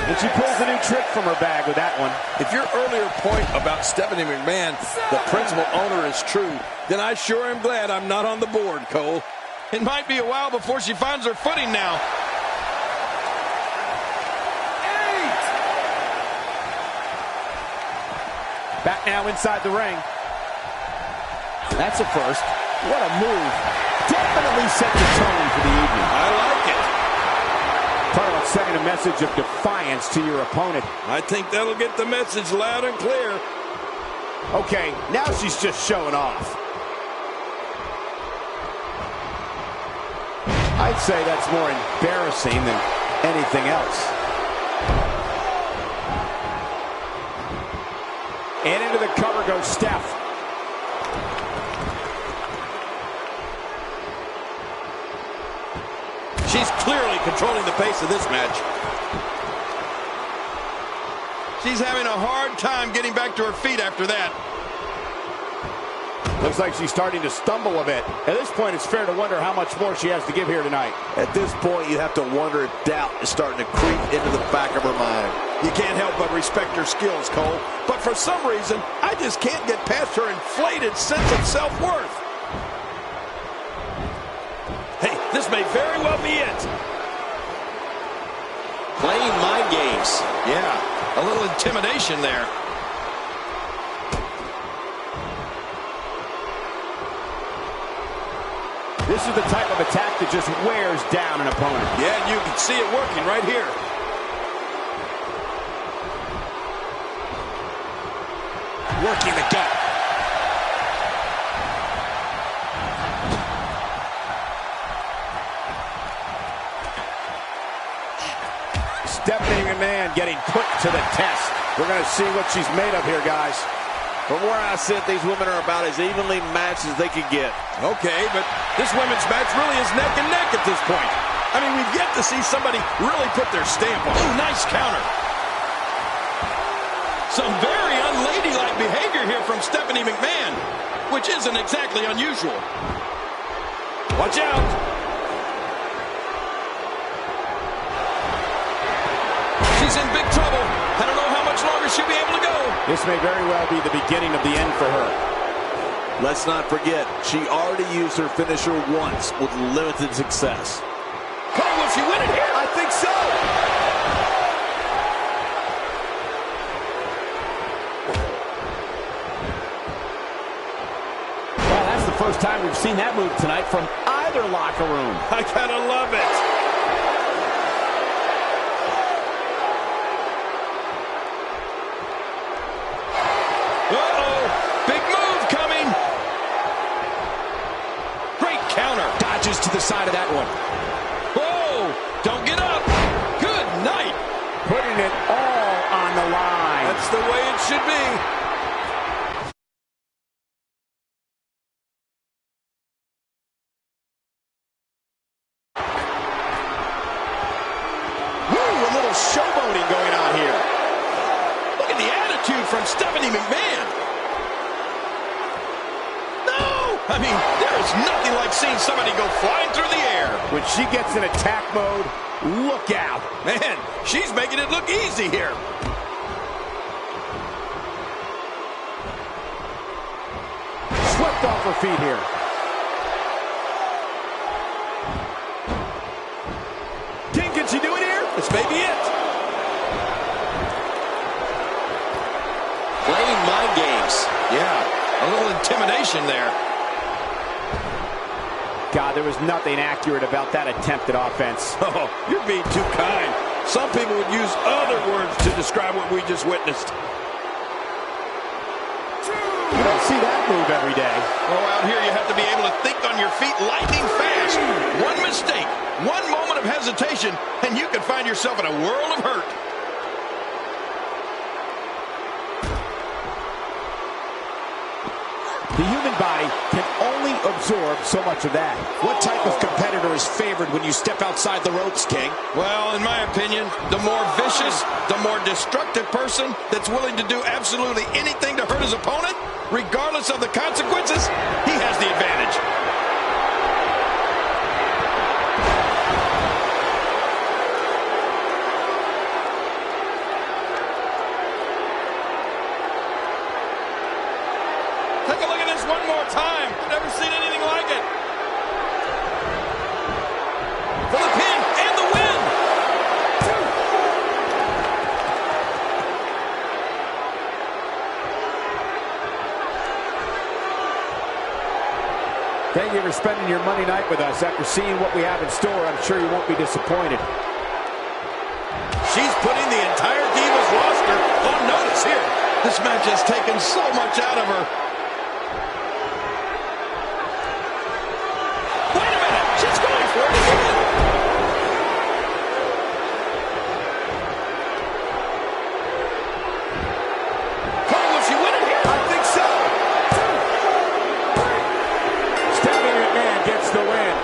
And she pulls a new trick from her bag with that one. If your earlier point about Stephanie McMahon, the principal owner, is true, then I sure am glad I'm not on the board, Cole. It might be a while before she finds her footing now. 8. Back now inside the ring. That's a first. What a move. Definitely set the tone for the evening. I like it. Talk about sending a message message of defiance to your opponent. I think that'll get the message loud and clear. Okay, now she's just showing off. I'd say that's more embarrassing than anything else. And into the cover goes Steph. She's clearly controlling the pace of this match. She's having a hard time getting back to her feet after that. Looks like she's starting to stumble a bit. At this point, it's fair to wonder how much more she has to give here tonight. At this point, you have to wonder if doubt is starting to creep into the back of her mind. You can't help but respect her skills, Cole. But for some reason, I just can't get past her inflated sense of self-worth. Hey, this may very well be it. Playing mind games. Yeah, a little intimidation there. This is the type of attack that just wears down an opponent. Yeah, and you can see it working right here. Working the gut. Stephanie McMahon getting put to the test. We're going to see what she's made of here, guys. From where I sit, these women are about as evenly matched as they could get. Okay, but this women's match really is neck and neck at this point. I mean, we've yet to see somebody really put their stamp on. Ooh, nice counter. Some very unladylike behavior here from Stephanie McMahon, which isn't exactly unusual. Watch out. She's in big trouble. I don't know how much longer she'll be able to go. This may very well be the beginning of the end for her. Let's not forget, she already used her finisher once with limited success. Cole, will she win it here? I think so. Well, that's the first time we've seen that move tonight from either locker room. I gotta love it. Uh-oh, big move coming. Great counter. Dodges to the side of that one. Whoa, don't get up. Good night. Putting it all on the line. That's the way it should be. Woo, a little showboating going on here. Look at the attitude from Stephanie McMahon. No! I mean, there is nothing like seeing somebody go flying through the air. When she gets in attack mode, look out. Man, she's making it look easy here. Swept off her feet here. Can she do it here? This may be it. Playing mind games. Yeah, a little intimidation there. God, there was nothing accurate about that attempted offense. Oh, you're being too kind. Some people would use other words to describe what we just witnessed. You don't see that move every day. Oh, out here you have to be able to think on your feet lightning fast. One mistake, one moment of hesitation, and you can find yourself in a world of hurt. The human body can only absorb so much of that. What type of competitor is favored when you step outside the ropes, King? Well, in my opinion, the more vicious, the more destructive person that's willing to do absolutely anything to hurt his opponent, regardless of the consequences, he has the advantage. Take a look at this one more time. I've never seen anything like it. For the pin and the win. Thank you for spending your Monday night with us. After seeing what we have in store, I'm sure you won't be disappointed. She's putting the entire Divas roster on notice here. This match has taken so much out of her. Wait a minute. She's going for it again. Cole, will she win it here? I think so. 2, 3. Stephanie McMahon gets the win.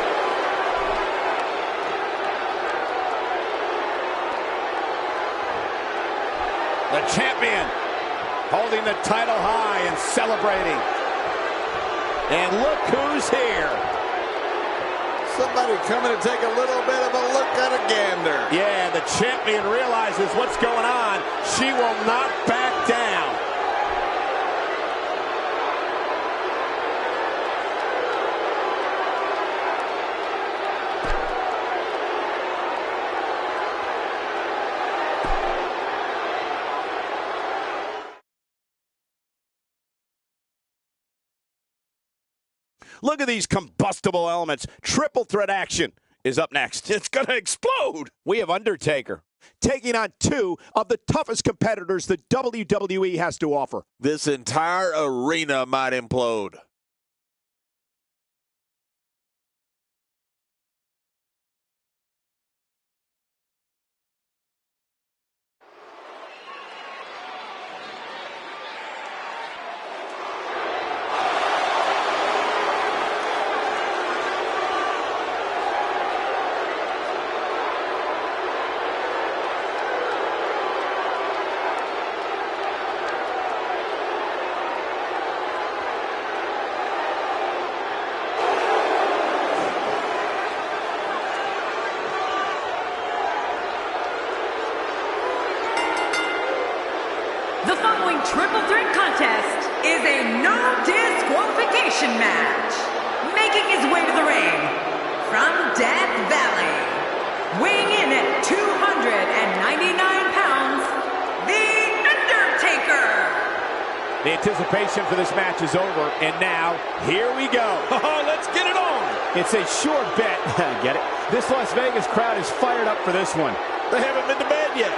The champion holding the title high and celebrating. And look who's here. Somebody coming to take a little bit of a look at a gander. Yeah, the champion realizes what's going on. She will not back down. Look at these combustible elements. Triple threat action is up next. It's going to explode. We have Undertaker taking on 2 of the toughest competitors the WWE has to offer. This entire arena might implode. The following triple threat contest is a no disqualification match. Making his way to the ring from Death Valley, weighing in at 299 pounds, The Undertaker. The anticipation for this match is over, and now, here we go. Oh, let's get it on. It's a sure bet. Get it? This Las Vegas crowd is fired up for this one. They haven't been to bed yet.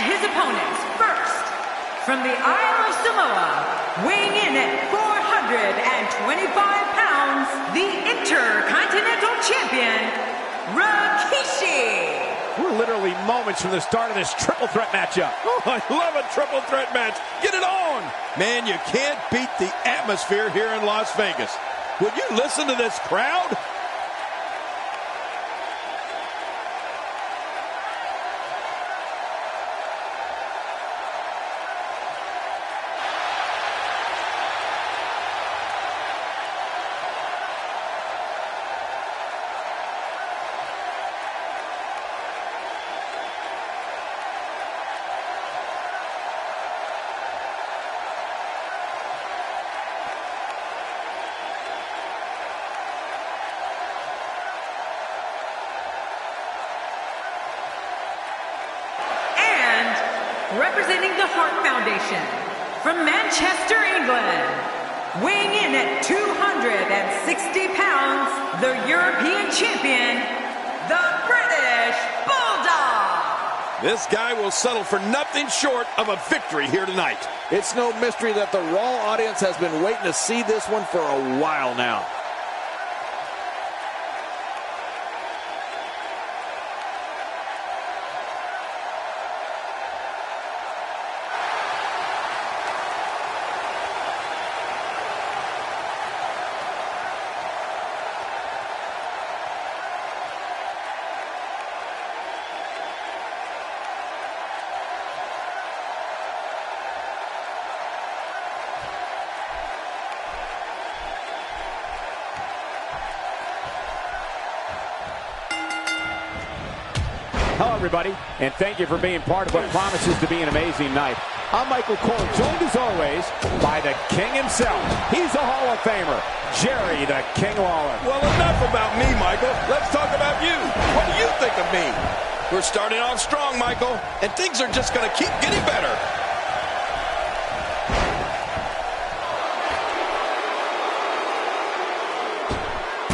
His opponents, first, from the Isle of Samoa, weighing in at 425 pounds, the Intercontinental Champion, Rikishi. We're literally moments from the start of this triple threat matchup. Oh, I love a triple threat match. Get it on. Man, you can't beat the atmosphere here in Las Vegas. Would you listen to this crowd? Representing the Heart Foundation, from Manchester, England, weighing in at 260 pounds, the European champion, the British Bulldog. This guy will settle for nothing short of a victory here tonight. It's no mystery that the Raw audience has been waiting to see this one for a while now. Hello, everybody, and thank you for being part of what promises to be an amazing night. I'm Michael Cole, joined as always by the King himself. He's a Hall of Famer, Jerry the King Lawler. Well, enough about me, Michael. Let's talk about you. What do you think of me? We're starting off strong, Michael, and things are just going to keep getting better.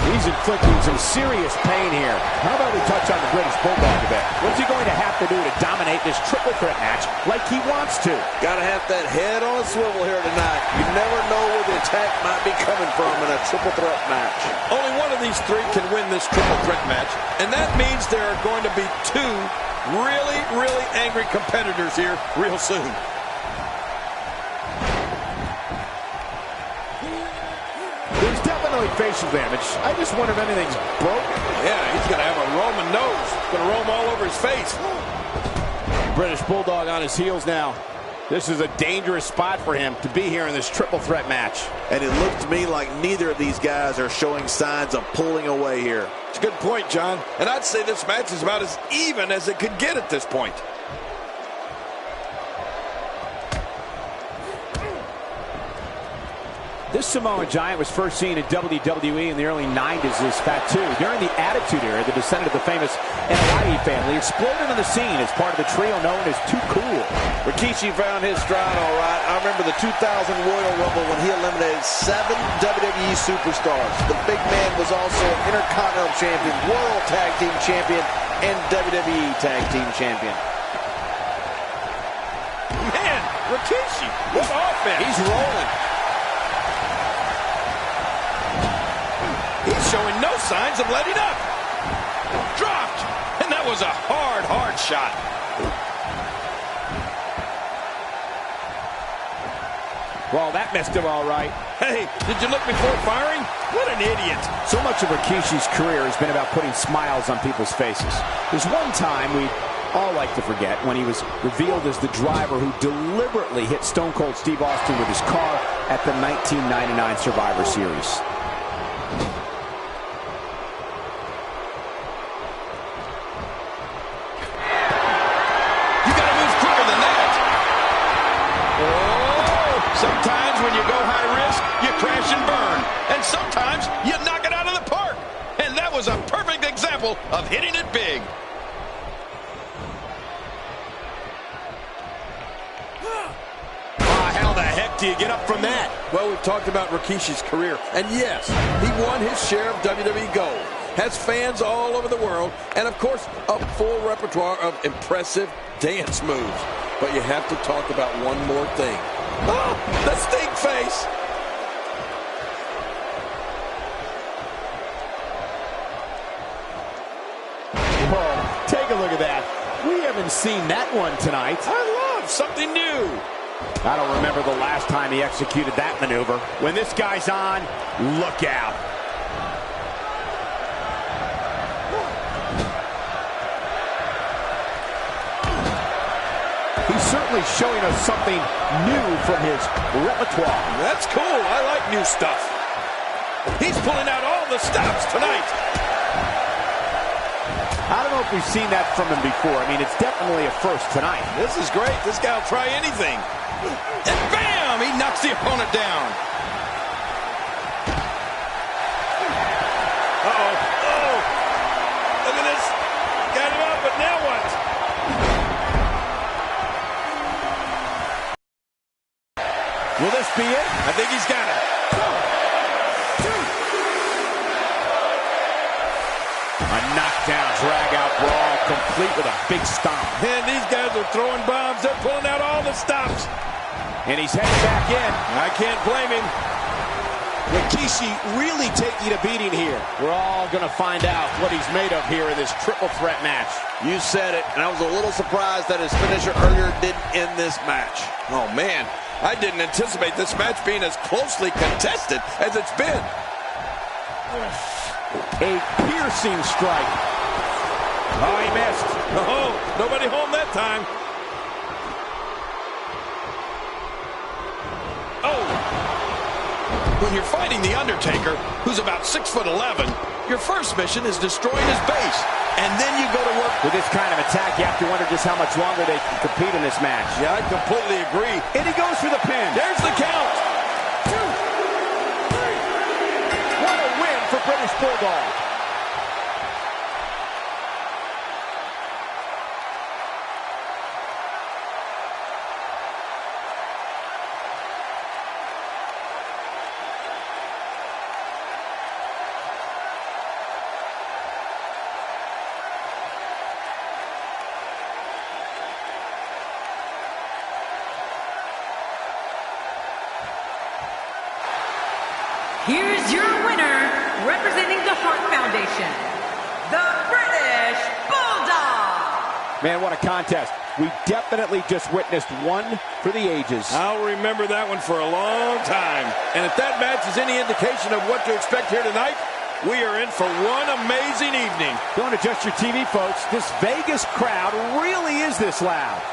He's inflicting some serious pain here. How about we touch on the British Bulldog a bit? What's he going to have to do to dominate this triple threat match like he wants to? Got to have that head on a swivel here tonight. You never know where the attack might be coming from in a triple threat match. Only one of these three can win this triple threat match, and that means there are going to be two really, really angry competitors here real soon. There's definitely facial damage. I just wonder if anything's broken. Yeah, he's going to have a Roman nose. It's going to roam all over his face. British Bulldog on his heels now. This is a dangerous spot for him to be here in this triple threat match. And it looks to me like neither of these guys are showing signs of pulling away here. It's a good point, John. And I'd say this match is about as even as it could get at this point. This Samoan Giant was first seen in WWE in the early 90s as Fatu. During the Attitude Era, the descendant of the famous Anarchists family exploded on the scene as part of the trio known as Too Cool. Rikishi found his stride all right. I remember the 2000 Royal Rumble when he eliminated 7 WWE superstars. The big man was also an Intercontinental Champion, World Tag Team Champion, and WWE Tag Team Champion. Man, Rikishi, what offense. He's rolling. He's showing no signs of letting up. Dropped. And that was a hard shot. Well, that messed him all right. Hey, did you look before firing? What an idiot. So much of Rikishi's career has been about putting smiles on people's faces. There's one time we all like to forget when he was revealed as the driver who deliberately hit Stone Cold Steve Austin with his car at the 1999 Survivor Series. Sometimes when you go high risk, you crash and burn. And sometimes you knock it out of the park. And that was a perfect example of hitting it big. How the heck do you get up from that? Well, we've talked about Rikishi's career. And yes, he won his share of WWE gold. Has fans all over the world. And of course, a full repertoire of impressive dance moves. But you have to talk about one more thing. Oh, the stink face. Whoa, take a look at that. We haven't seen that one tonight. I love something new. I don't remember the last time he executed that maneuver. When this guy's on, look out. He's certainly showing us something new from his repertoire. That's cool. I like new stuff. He's pulling out all the stops tonight. I don't know if we've seen that from him before. I mean, it's definitely a first tonight. This is great. This guy will try anything. And bam! He knocks the opponent down. Uh-oh. Oh! Look at this. Got him up, but now what? Will this be it? I think he's got it. A knockdown, drag-out brawl, complete with a big stomp. Man, these guys are throwing bombs. They're pulling out all the stops. And he's heading back in. I can't blame him. Rikishi really taking a beating here. We're all going to find out what he's made of here in this triple threat match. You said it, and I was a little surprised that his finisher earlier didn't end this match. Oh, man. I didn't anticipate this match being as closely contested as it's been. A piercing strike. Oh, he missed. Oh, nobody home that time. Oh. When you're fighting The Undertaker, who's about 6'11", your first mission is destroying his base. and then you go to work. With this kind of attack, you have to wonder just how much longer they can compete in this match. Yeah, I completely agree. And he goes for the pin. There's the count. 2, 3. What a win for British Bulldog. Here's your winner, representing the Hart Foundation, the British Bulldog. Man, what a contest. We definitely just witnessed one for the ages. I'll remember that one for a long time. And if that match is any indication of what to expect here tonight, we are in for one amazing evening. Don't adjust your TV, folks. This Vegas crowd really is this loud.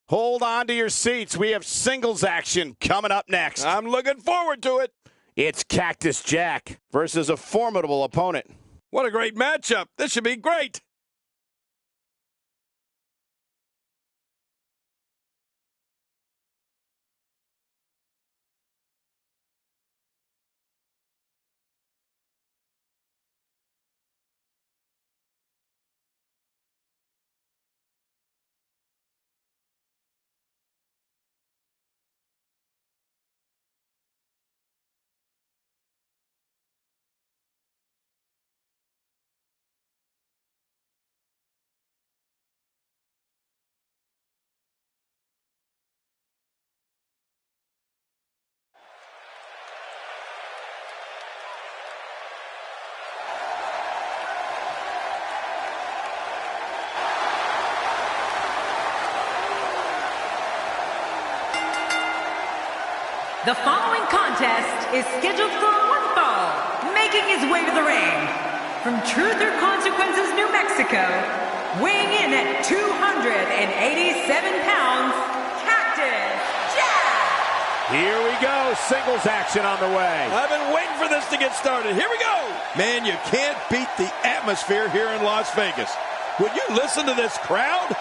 Hold on to your seats. We have singles action coming up next. I'm looking forward to it. It's Cactus Jack versus a formidable opponent. What a great matchup. This should be great. The following contest is scheduled for one fall, making his way to the ring. From Truth or Consequences, New Mexico, weighing in at 287 pounds, Cactus Jack. Here we go. Singles action on the way. I've been waiting for this to get started. Here we go. Man, you can't beat the atmosphere here in Las Vegas. Would you listen to this crowd?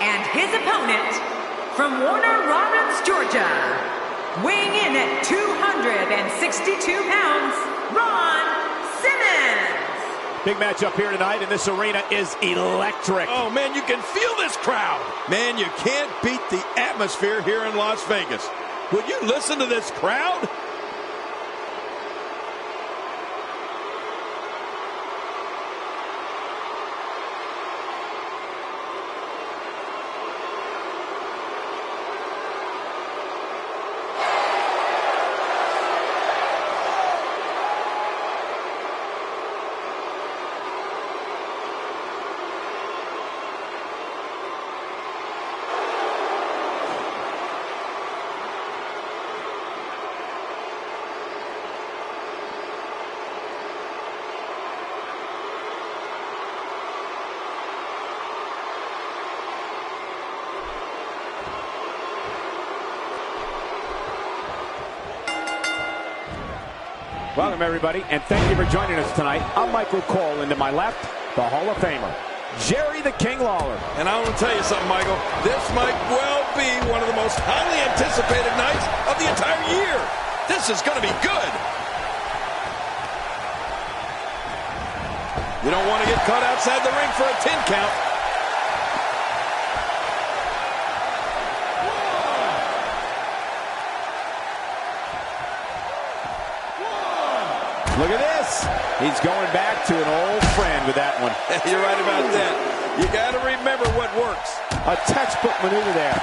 And his opponent, from Warner Robins, Georgia, weighing in at 262 pounds, Ron Simmons. Big match up here tonight, and this arena is electric. Oh, man, you can feel this crowd. Man, you can't beat the atmosphere here in Las Vegas. Would you listen to this crowd? Welcome, everybody, and thank you for joining us tonight. I'm Michael Cole, and to my left, the Hall of Famer, Jerry the King Lawler. And I want to tell you something, Michael. This might well be one of the most highly anticipated nights of the entire year. This is going to be good. You don't want to get caught outside the ring for a 10 count. Look at this. He's going back to an old friend with that one. You're right about that. You got to remember what works. A textbook maneuver there.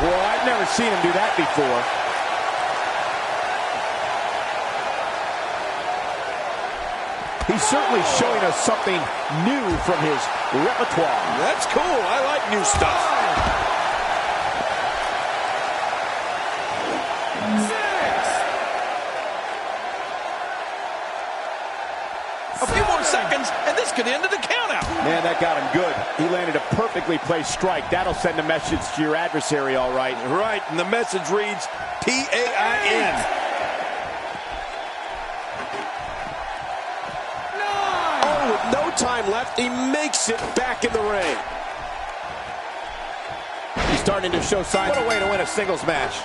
Well, I've never seen him do that before. He's certainly showing us something new from his repertoire. That's cool. I like new stuff. A few more seconds, and this could end in a countout. Man, that got him good. He landed a perfectly placed strike. That'll send a message to your adversary, all right. Right, and the message reads PAIN. Oh, with no time left, he makes it back in the ring. He's starting to show signs. What a way to win a singles match.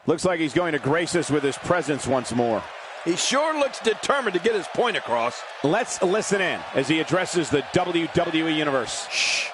Looks like he's going to grace us with his presence once more. He sure looks determined to get his point across. Let's listen in as he addresses the WWE Universe. Shh.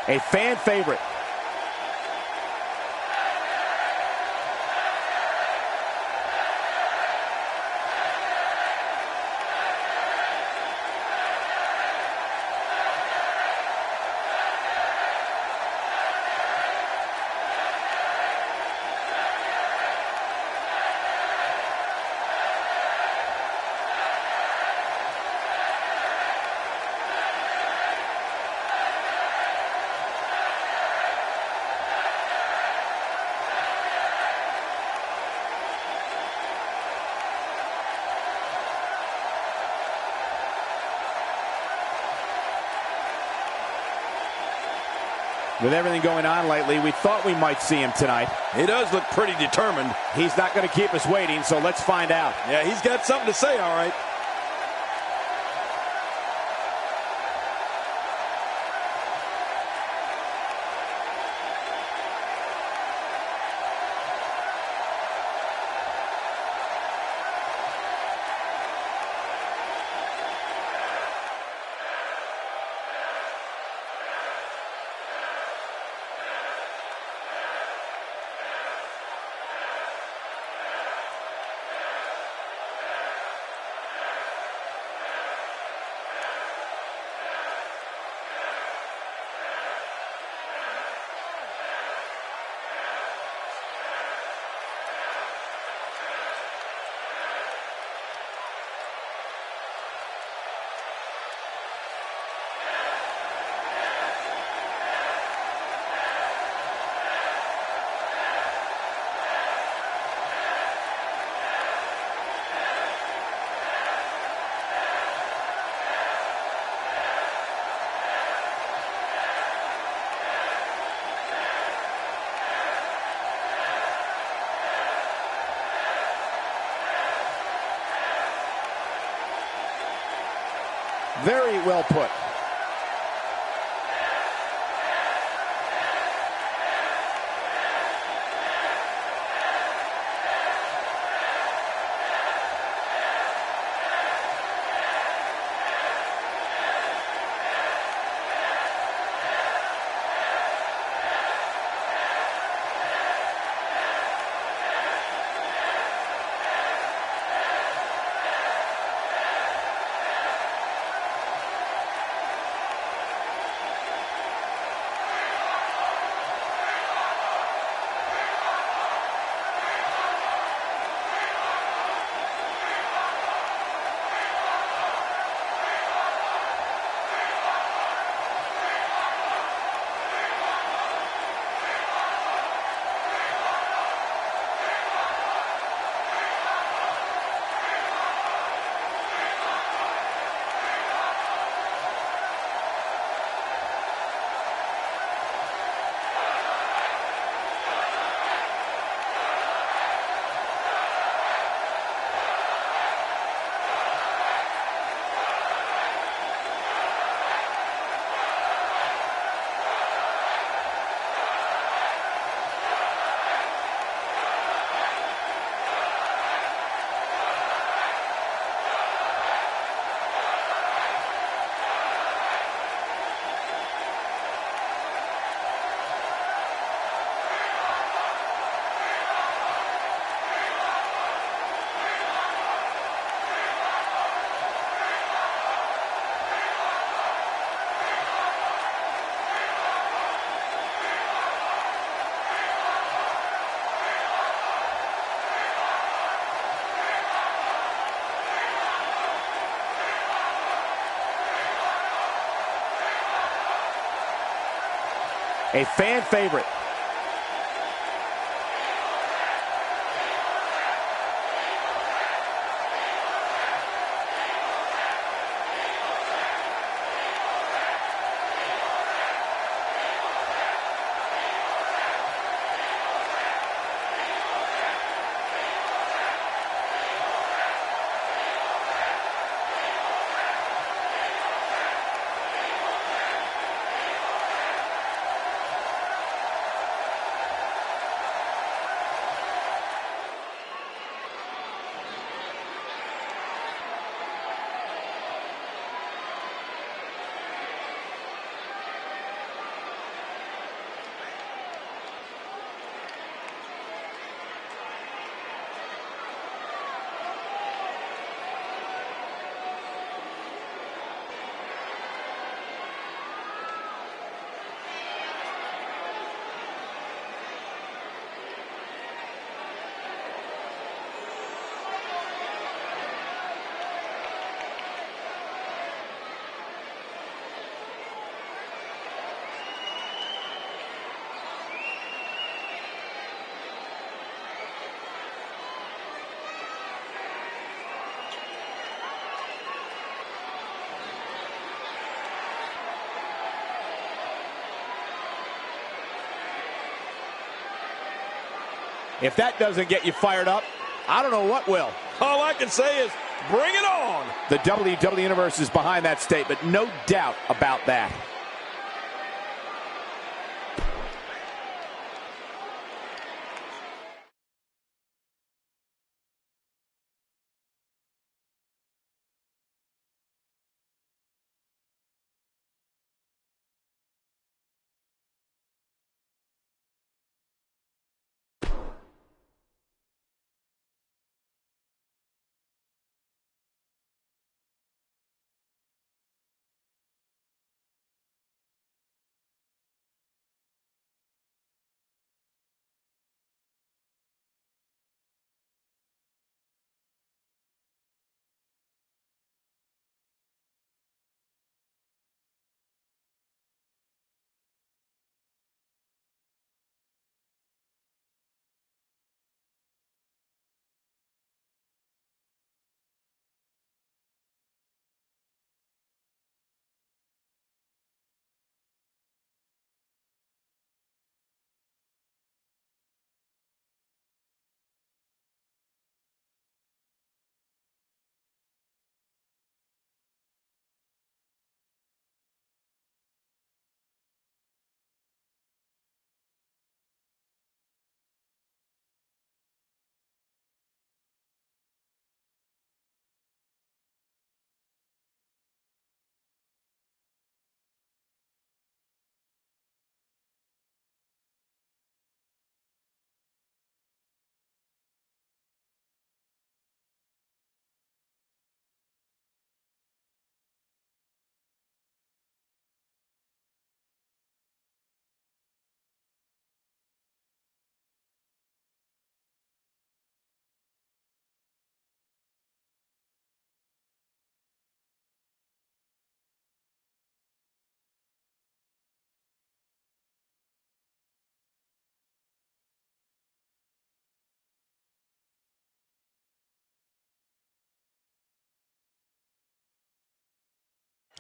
A fan favorite. With everything going on lately, we thought we might see him tonight. He does look pretty determined. He's not going to keep us waiting, so let's find out. Yeah, he's got something to say, all right. Very well put. A fan favorite. If that doesn't get you fired up, I don't know what will. All I can say is, bring it on! The WWE Universe is behind that statement, no doubt about that.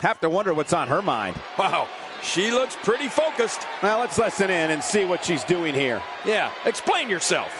Have to wonder what's on her mind. Wow, she looks pretty focused. Now let's listen in and see what she's doing here. Yeah, explain yourself.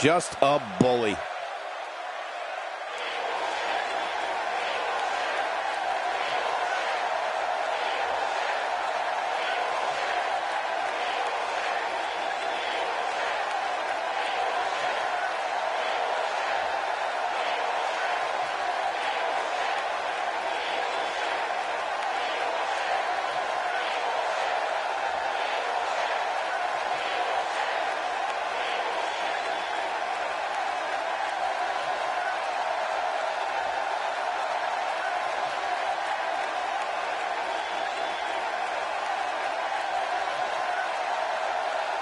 Just a bully.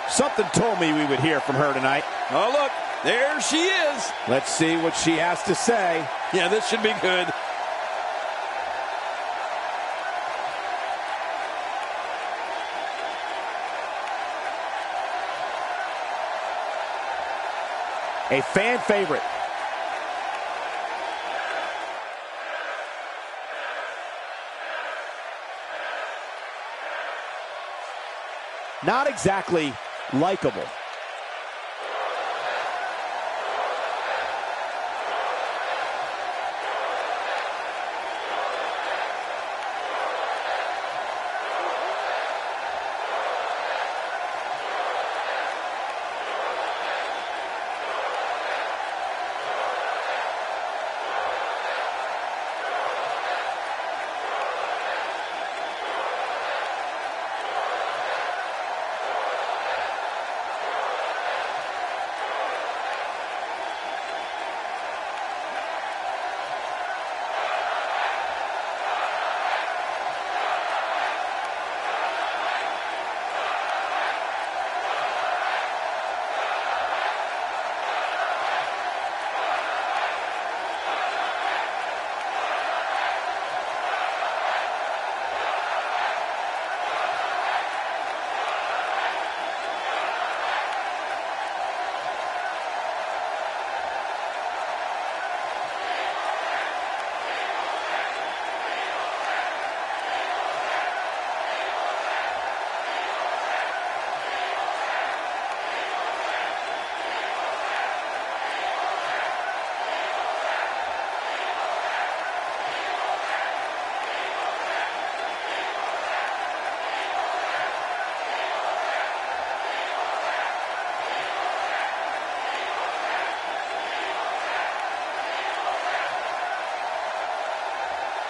Something told me we would hear from her tonight. Oh, look, there she is. Let's see what she has to say. Yeah, this should be good. A fan favorite. Not exactly likable.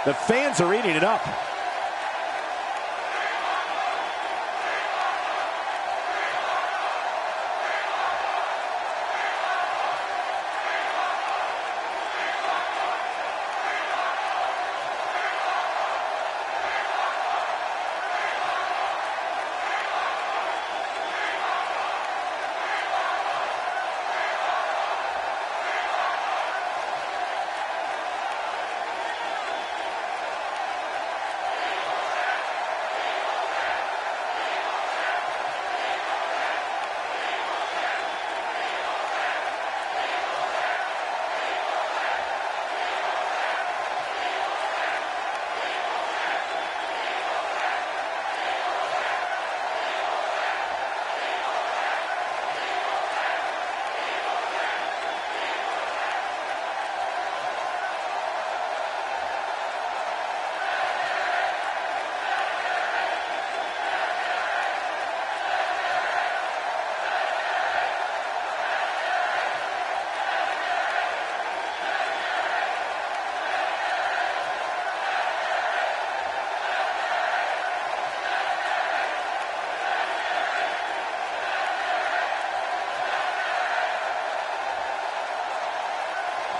The fans are eating it up.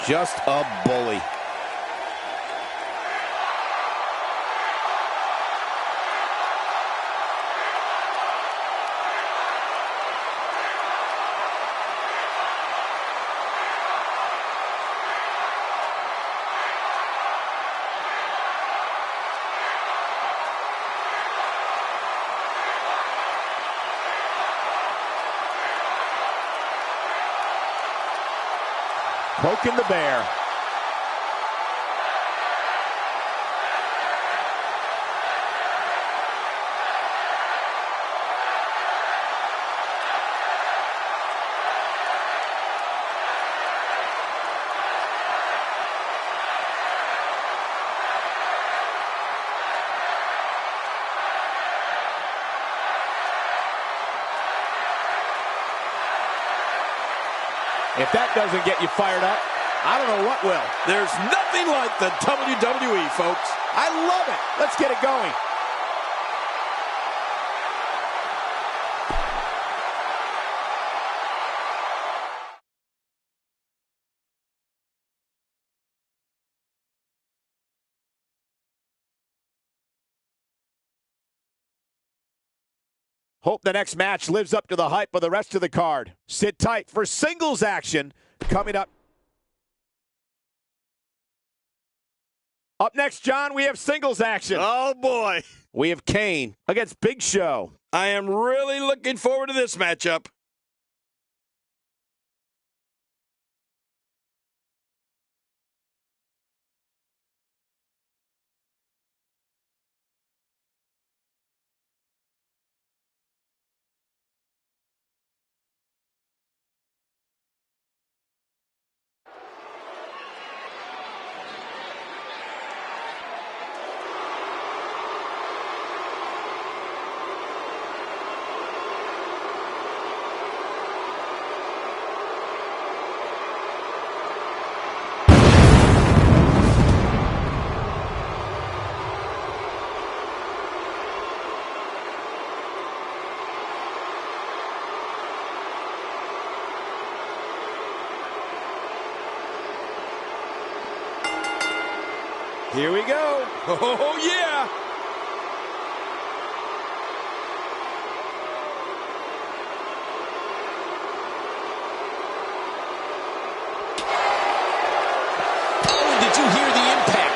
Just a bully. Poking the bear. If that doesn't get you fired up, I don't know what will. There's nothing like the WWE, folks. I love it. Let's get it going. Hope the next match lives up to the hype of the rest of the card. Sit tight for singles action coming up. Up next, John, we have singles action. Oh, boy. We have Kane against Big Show. I am really looking forward to this matchup. Here we go. Oh, yeah. Oh, did you hear the impact?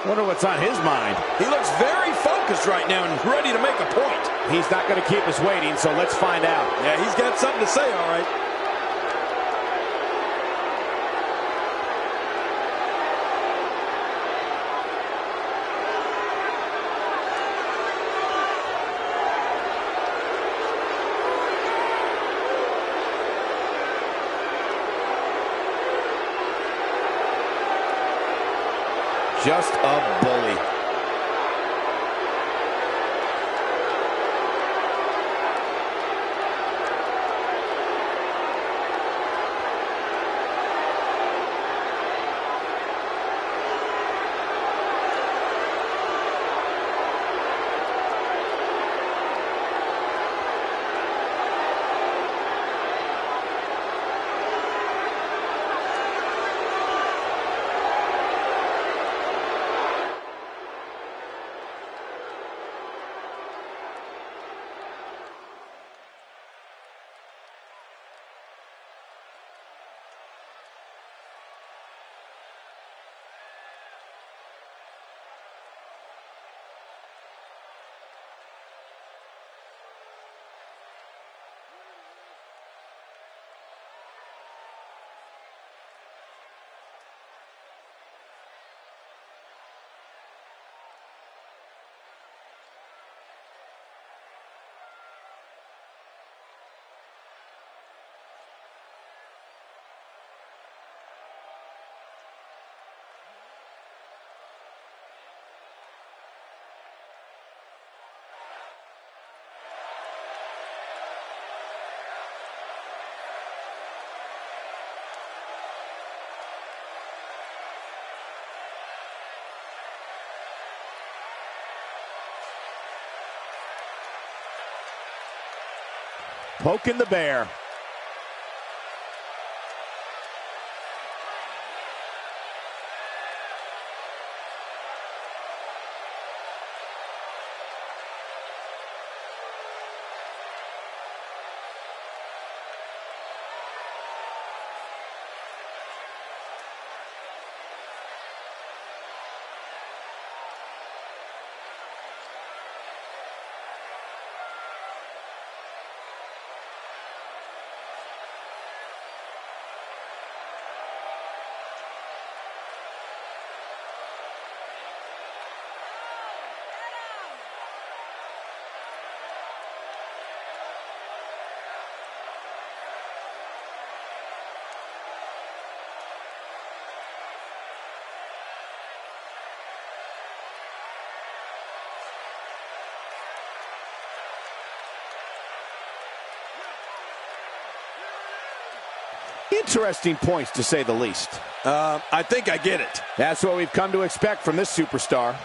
Wonder what's on his mind. He looks very focused. focused right now and ready to make a point. He's not going to keep us waiting, so let's find out. Yeah, he's got something to say, all right. Just a bully. Poking the bear. Interesting points, to say the least. I think I get it. That's what we've come to expect from this superstar.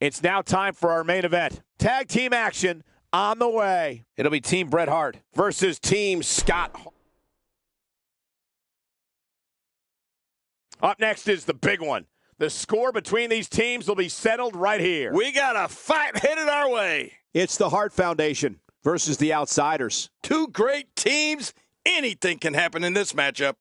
It's now time for our main event. Tag team action on the way. It'll be Team Bret Hart versus Team Scott. Up next is the big one. The score between these teams will be settled right here. We got a fight headed our way. It's the Hart Foundation versus the Outsiders. Two great teams. Anything can happen in this matchup.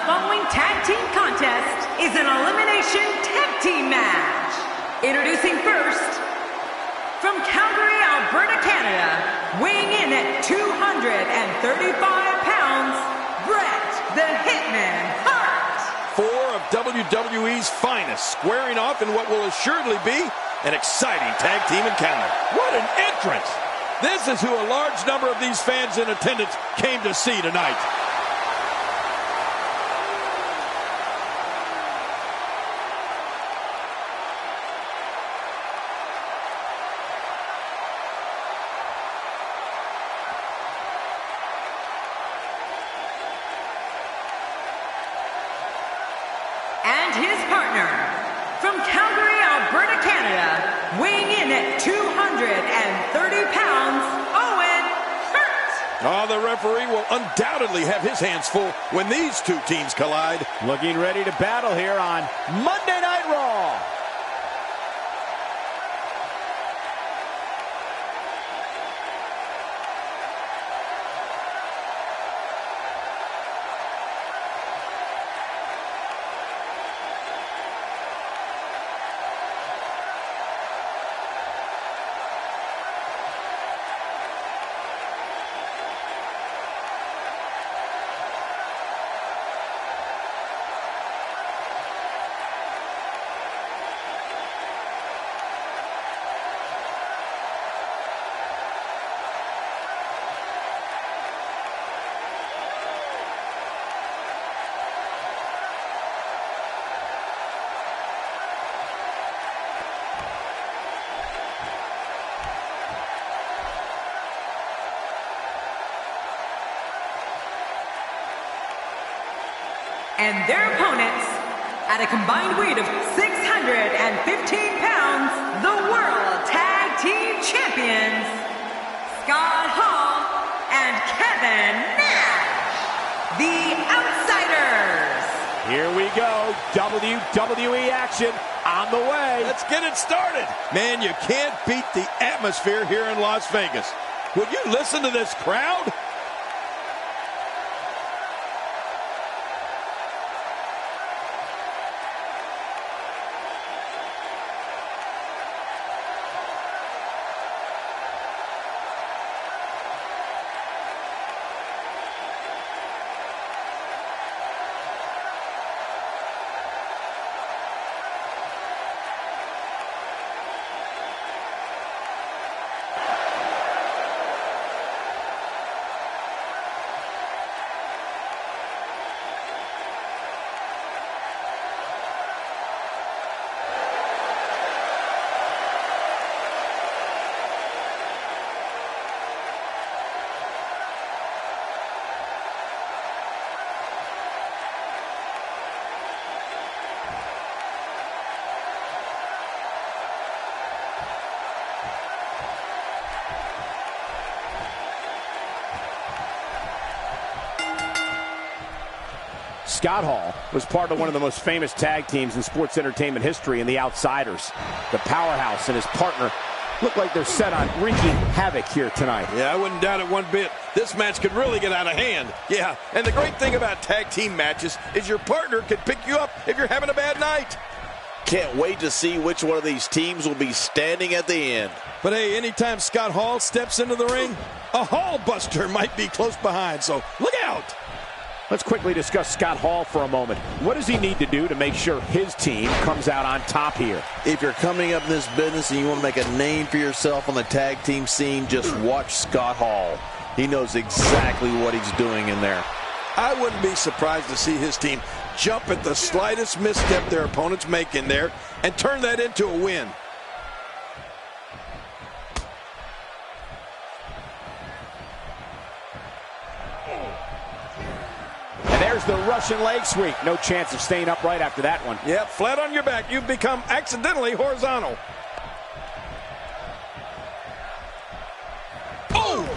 The following tag team contest is an elimination tag team match. Introducing first, from Calgary, Alberta, Canada, weighing in at 235 pounds, Bret the Hitman Hart. Four of WWE's finest squaring off in what will assuredly be an exciting tag team encounter. What an entrance! This is who a large number of these fans in attendance came to see tonight. And his partner, from Calgary, Alberta, Canada, weighing in at 230 pounds, Owen Hart. Oh, the referee will undoubtedly have his hands full when these two teams collide. Looking ready to battle here on Monday Night Raw. And their opponents, at a combined weight of 615 pounds, the World Tag Team Champions, Scott Hall and Kevin Nash, the Outsiders. Here we go, WWE action on the way. Let's get it started. Man, you can't beat the atmosphere here in Las Vegas. Would you listen to this crowd? Scott Hall was part of one of the most famous tag teams in sports entertainment history in the Outsiders. The Powerhouse and his partner look like they're set on wreaking havoc here tonight. Yeah, I wouldn't doubt it one bit. This match could really get out of hand. Yeah, and the great thing about tag team matches is your partner can pick you up if you're having a bad night. Can't wait to see which one of these teams will be standing at the end. But hey, anytime Scott Hall steps into the ring, a Hall Buster might be close behind, so look out. Let's quickly discuss Scott Hall for a moment. What does he need to do to make sure his team comes out on top here? If you're coming up in this business and you want to make a name for yourself on the tag team scene, just watch Scott Hall. He knows exactly what he's doing in there. I wouldn't be surprised to see his team jump at the slightest misstep their opponents make in there and turn that into a win. There's the Russian leg sweep. No chance of staying upright after that one. Yep, flat on your back. You've become accidentally horizontal. Oh!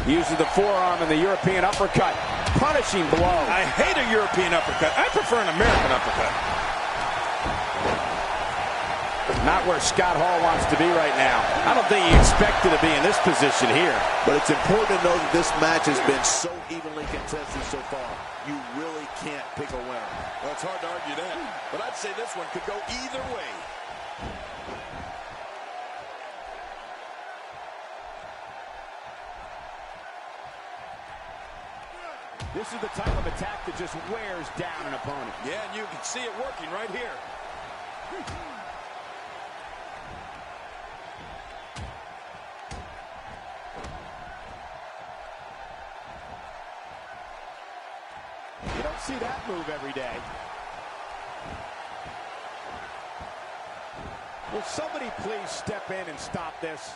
Uses the forearm and the European uppercut. Punishing blow. I hate a European uppercut. I prefer an American uppercut. Not where Scott Hall wants to be right now. I don't think he expected to be in this position here. But it's important to know that this match has been so evenly contested so far. You really can't pick a winner. Well, it's hard to argue that. But I'd say this one could go either way. This is the type of attack that just wears down an opponent. Yeah, and you can see it working right here. You don't see that move every day. Will somebody please step in and stop this?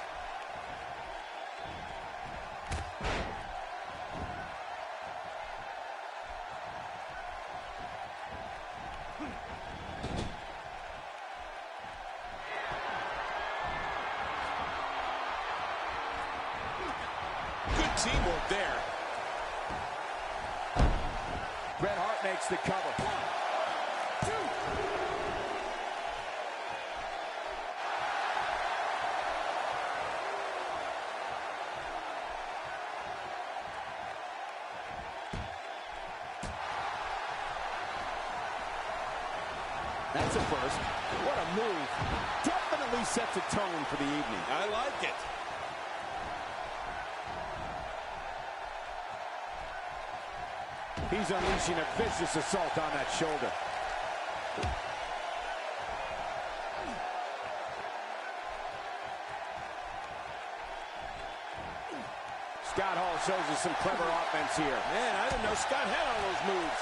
Good teamwork there. Bret Hart makes the cover. 1, 2. That's a first. What a move. Definitely sets a tone for the evening. I like it. He's unleashing a vicious assault on that shoulder. Scott Hall shows us some clever offense here. Man, I didn't know Scott had all those moves.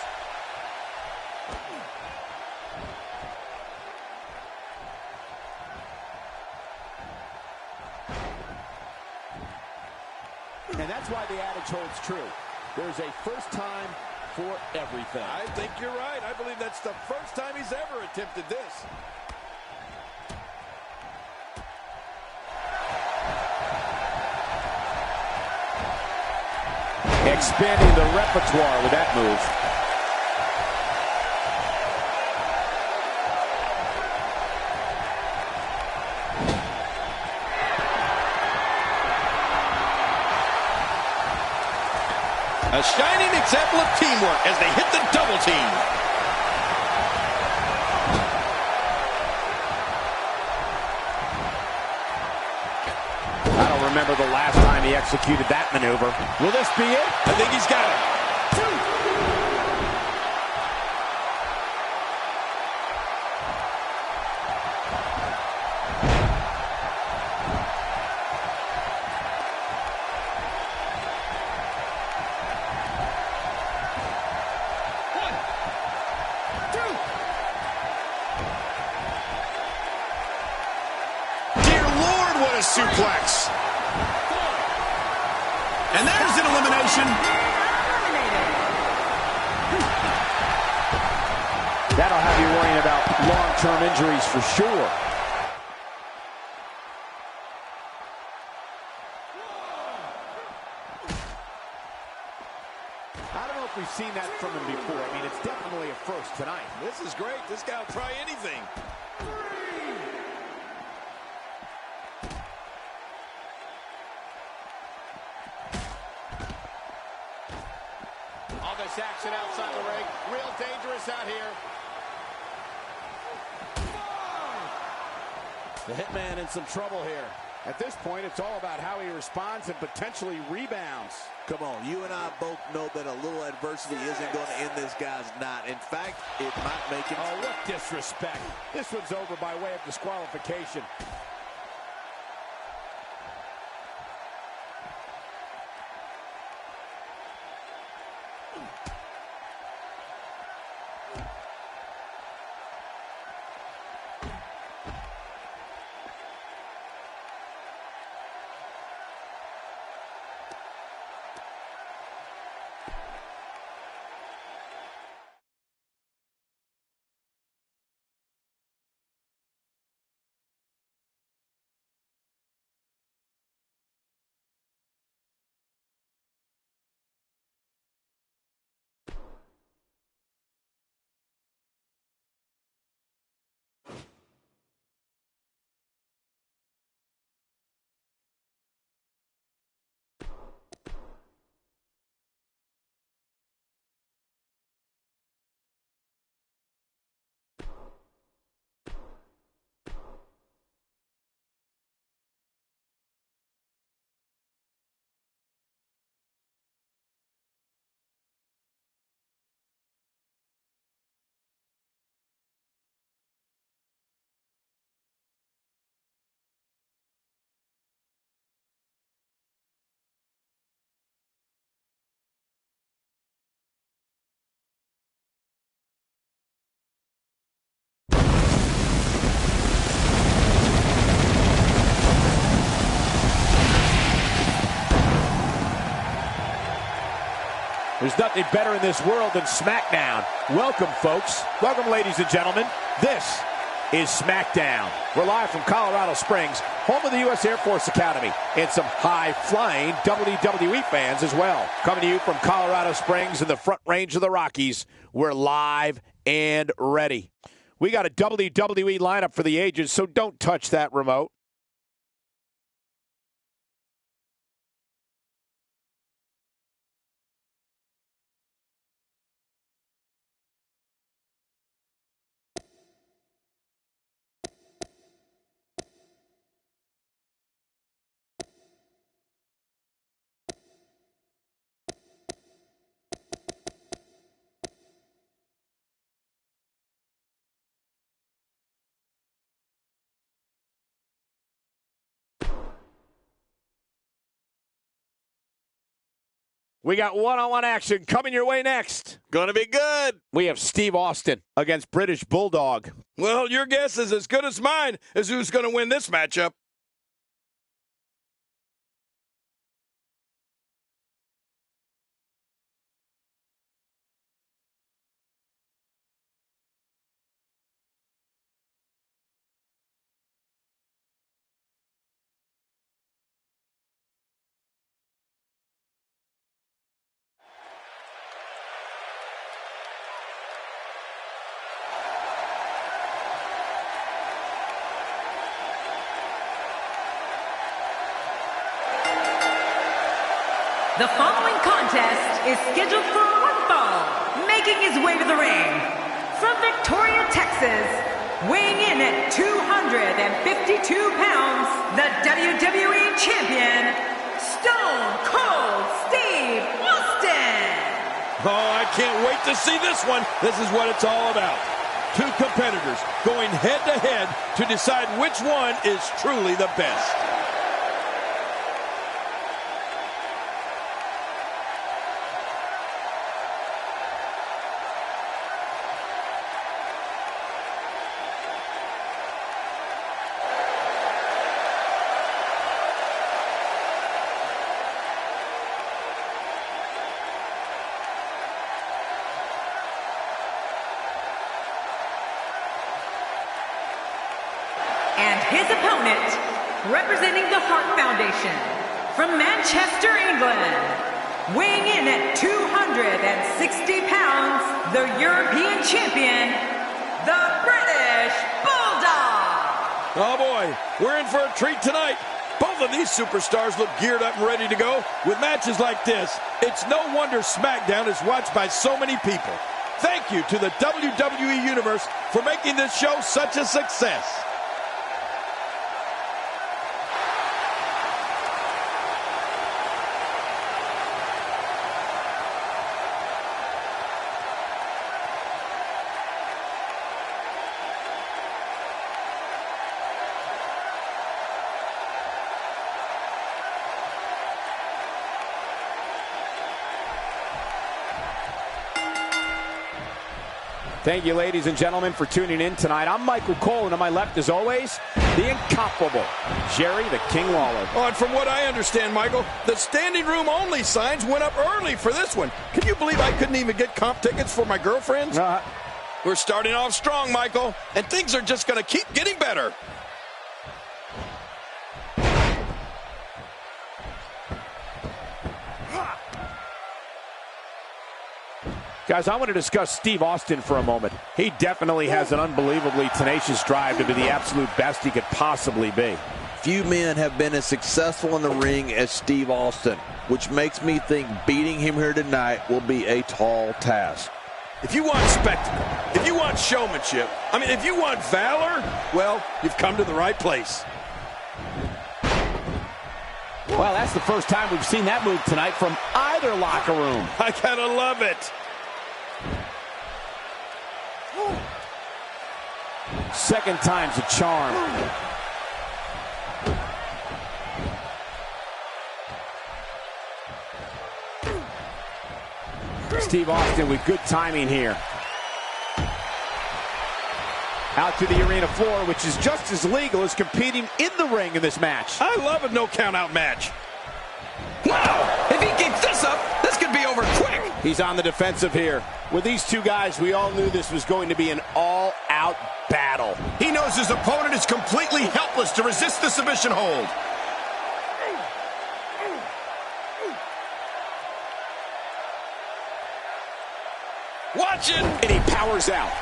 And that's why the adage holds true. There's a first time for everything. I think you're right. I believe that's the first time he's ever attempted this. Expanding the repertoire with that move. A shining example of teamwork as they hit the double team. I don't remember the last time he executed that maneuver. Will this be it? I think he's got it. 2. Suplex. And there's an elimination. That'll have you worrying about long-term injuries for sure. I don't know if we've seen that from him before. I mean, it's definitely a first tonight. This is great. This guy will try anything. All this action outside the ring. Real dangerous out here. The Hitman in some trouble here. At this point, it's all about how he responds and potentially rebounds. Come on, you and I both know that a little adversity isn't going to end this guy's night. In fact, it might make him... Oh, what disrespect. This one's over by way of disqualification. There's nothing better in this world than SmackDown. Welcome, folks. Welcome, ladies and gentlemen. This is SmackDown. We're live from Colorado Springs, home of the U.S. Air Force Academy, and some high-flying WWE fans as well. Coming to you from Colorado Springs in the Front Range of the Rockies. We're live and ready. We got a WWE lineup for the ages, so don't touch that remote. We got one-on-one action coming your way next. Gonna be good. We have Steve Austin against British Bulldog. Well, your guess is as good as mine as who's going to win this matchup. The following contest is scheduled for one fall. Making his way to the ring from Victoria, Texas, weighing in at 252 pounds, the WWE Champion, Stone Cold Steve Austin. Oh, I can't wait to see this one. This is what it's all about. Two competitors going head-to-head to decide which one is truly the best. And his opponent, representing the Heart Foundation, from Manchester, England, weighing in at 260 pounds, the European Champion, the British Bulldog. Oh boy, we're in for a treat tonight. Both of these superstars look geared up and ready to go. With matches like this, it's no wonder SmackDown is watched by so many people. Thank you to the WWE Universe for making this show such a success. Thank you, ladies and gentlemen, for tuning in tonight. I'm Michael Cole, and on my left, as always, the incomparable Jerry the King Lawler. Oh, and from what I understand, Michael, the standing room only signs went up early for this one. Can you believe I couldn't even get comp tickets for my girlfriends? We're starting off strong, Michael, and things are just going to keep getting better. Guys, I want to discuss Steve Austin for a moment. He definitely has an unbelievably tenacious drive to be the absolute best he could possibly be. Few men have been as successful in the ring as Steve Austin, which makes me think beating him here tonight will be a tall task. If you want spectacle, if you want showmanship, if you want valor, well, you've come to the right place. Well, that's the first time we've seen that move tonight from either locker room. I gotta love it. Second time's a charm. Steve Austin with good timing here. Out to the arena floor, which is just as legal as competing in the ring in this match. I love a no count out match. Wow! If he keeps this up, this could be over quick. He's on the defensive here. With these two guys, we all knew this was going to be an all-out battle. He knows his opponent is completely helpless to resist the submission hold. Watch it! And he powers out.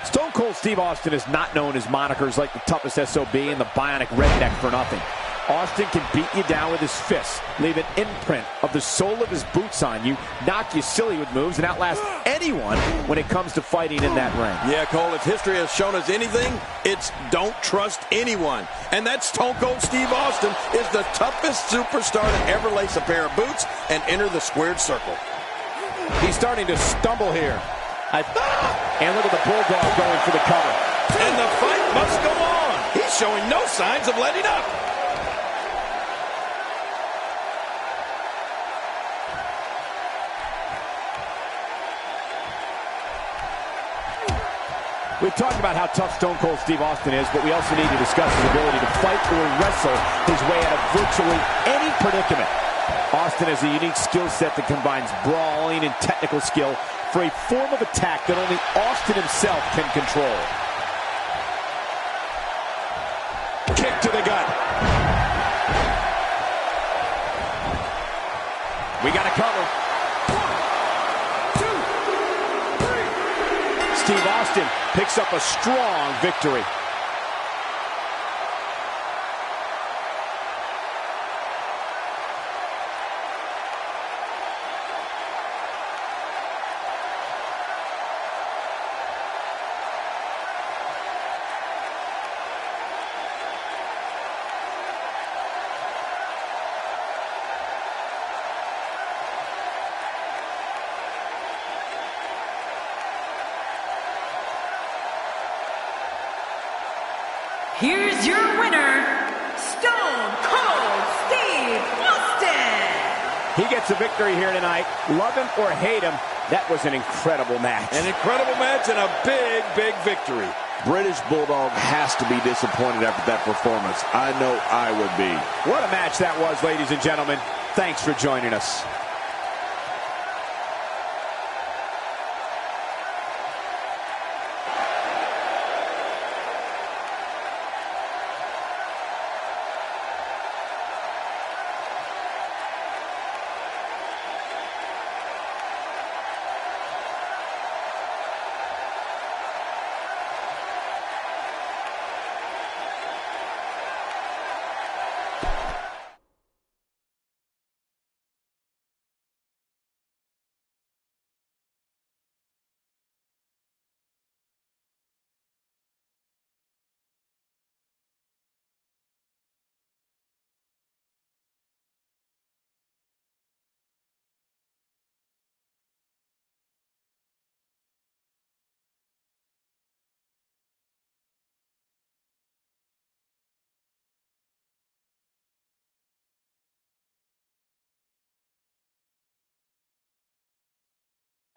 Stone Cold Steve Austin is not known as monikers like the toughest SOB and the bionic redneck for nothing. Austin can beat you down with his fists, leave an imprint of the sole of his boots on you, knock you silly with moves, and outlast anyone when it comes to fighting in that ring. Yeah, Cole, if history has shown us anything, it's don't trust anyone. And that Stone Cold Steve Austin is the toughest superstar to ever lace a pair of boots and enter the squared circle. He's starting to stumble here. And look at the Bulldog going for the cover. And the fight must go on. He's showing no signs of letting up. We've talked about how tough Stone Cold Steve Austin is, but we also need to discuss his ability to fight or wrestle his way out of virtually any predicament. Austin has a unique skill set that combines brawling and technical skill for a form of attack that only Austin himself can control. Kick to the gut. We got a cover. 1, 2, 3. Steve Austin picks up a strong victory. Here's your winner, Stone Cold Steve Austin. He gets a victory here tonight. Love him or hate him, that was an incredible match. An incredible match and a big, big victory. British Bulldog has to be disappointed after that performance. I know I would be. What a match that was, ladies and gentlemen. Thanks for joining us.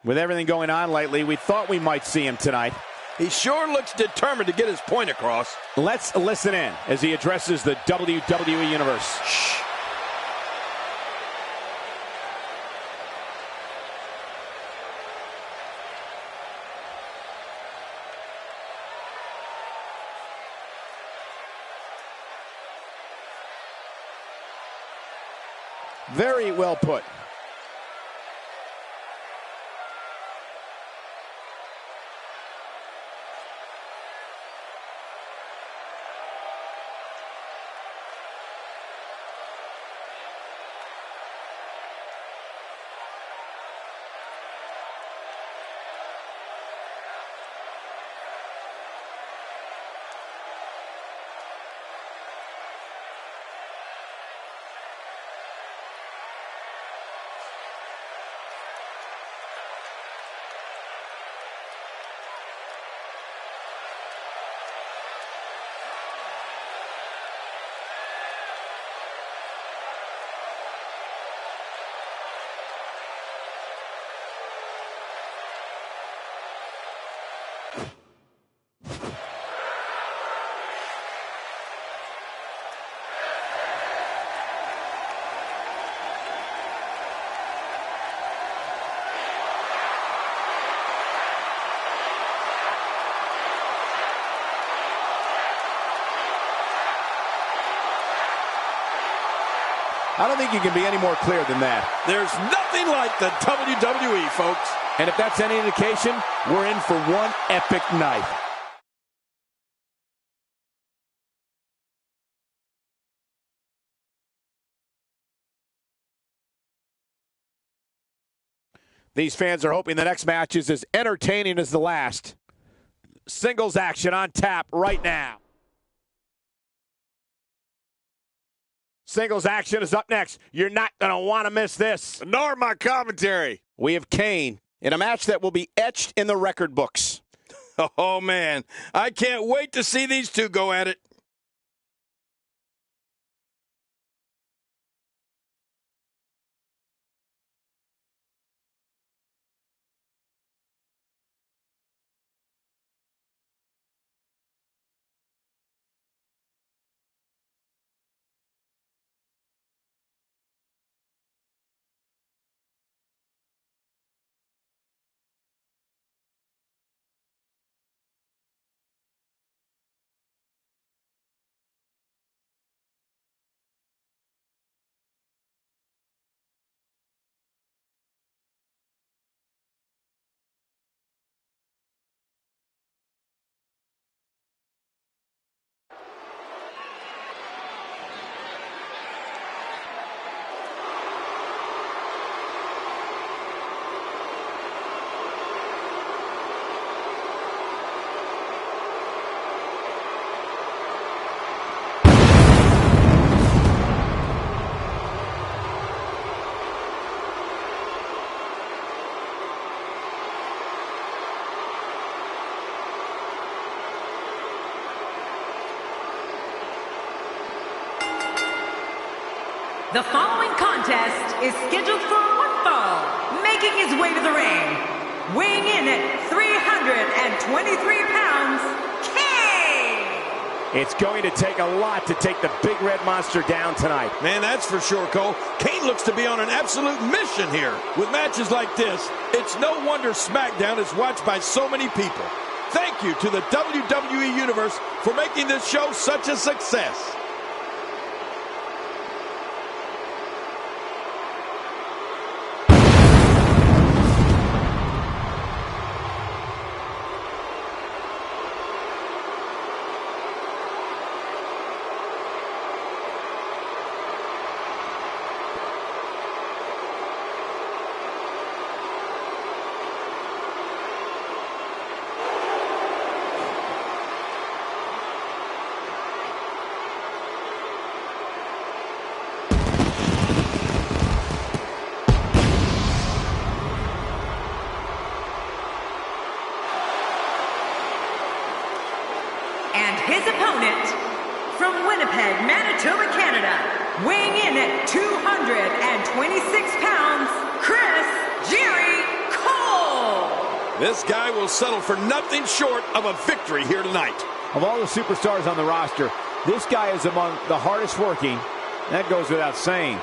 With everything going on lately, we thought we might see him tonight. He sure looks determined to get his point across. Let's listen in as he addresses the WWE Universe. Shh. Very well put. I don't think you can be any more clear than that. There's nothing like the WWE, folks. And if that's any indication, we're in for one epic night. These fans are hoping the next match is as entertaining as the last. Singles action on tap right now. Singles action is up next. You're not going to want to miss this. Nor my commentary. We have Kane in a match that will be etched in the record books. Oh, man. I can't wait to see these two go at it. The following contest is scheduled for one fall, making his way to the ring, weighing in at 323 pounds, Kane! It's going to take a lot to take the big red monster down tonight. Man, that's for sure, Cole. Kane looks to be on an absolute mission here. With matches like this, it's no wonder SmackDown is watched by so many people. Thank you to the WWE Universe for making this show such a success. And his opponent, from Winnipeg, Manitoba, Canada, weighing in at 226 pounds, Jerry Cole. This guy will settle for nothing short of a victory here tonight. Of all the superstars on the roster, this guy is among the hardest working. That goes without saying.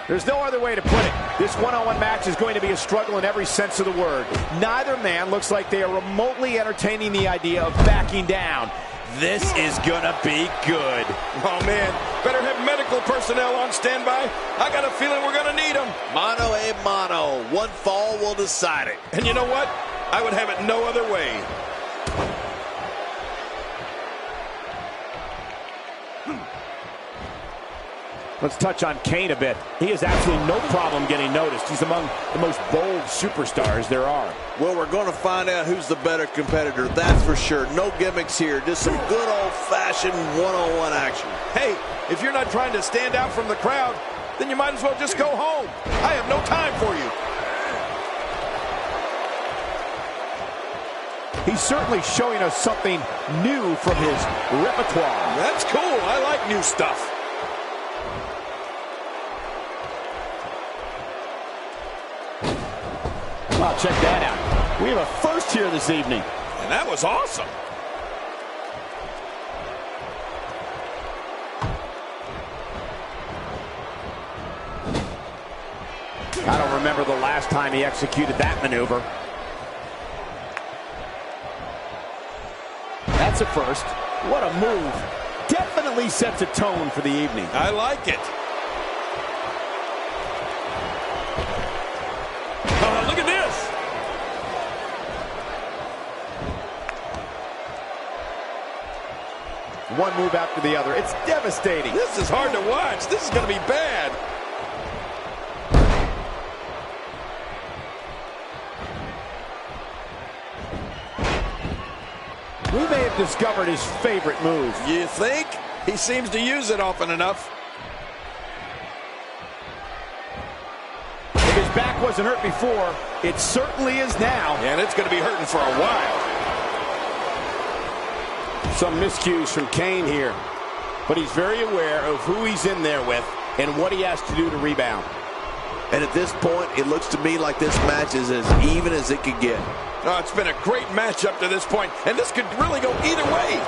There's no other way to put it. This one-on-one match is going to be a struggle in every sense of the word. Neither man looks like they are remotely entertaining the idea of backing down. This is gonna be good. Oh, man. Better have medical personnel on standby. I got a feeling we're gonna need them. Mano a mano. One fall will decide it. And you know what? I would have it no other way. Let's touch on Kane a bit. He has absolutely no problem getting noticed. He's among the most bold superstars there are. Well, we're going to find out who's the better competitor, that's for sure. No gimmicks here, just some good old-fashioned one-on-one action. Hey, if you're not trying to stand out from the crowd, then you might as well just go home. I have no time for you. He's certainly showing us something new from his repertoire. That's cool. I like new stuff. Wow, check that out. We have a first here this evening. And that was awesome. I don't remember the last time he executed that maneuver. That's a first. What a move. Definitely sets a tone for the evening. I like it. Oh, look at this. One move after the other. It's devastating. This is hard to watch. This is going to be bad. We may have discovered his favorite move. You think? He seems to use it often enough. If his back wasn't hurt before, it certainly is now. And it's going to be hurting for a while. Some miscues from Kane here, but he's very aware of who he's in there with and what he has to do to rebound. And at this point, it looks to me like this match is as even as it could get. Oh, it's been a great match up to this point, and this could really go either way.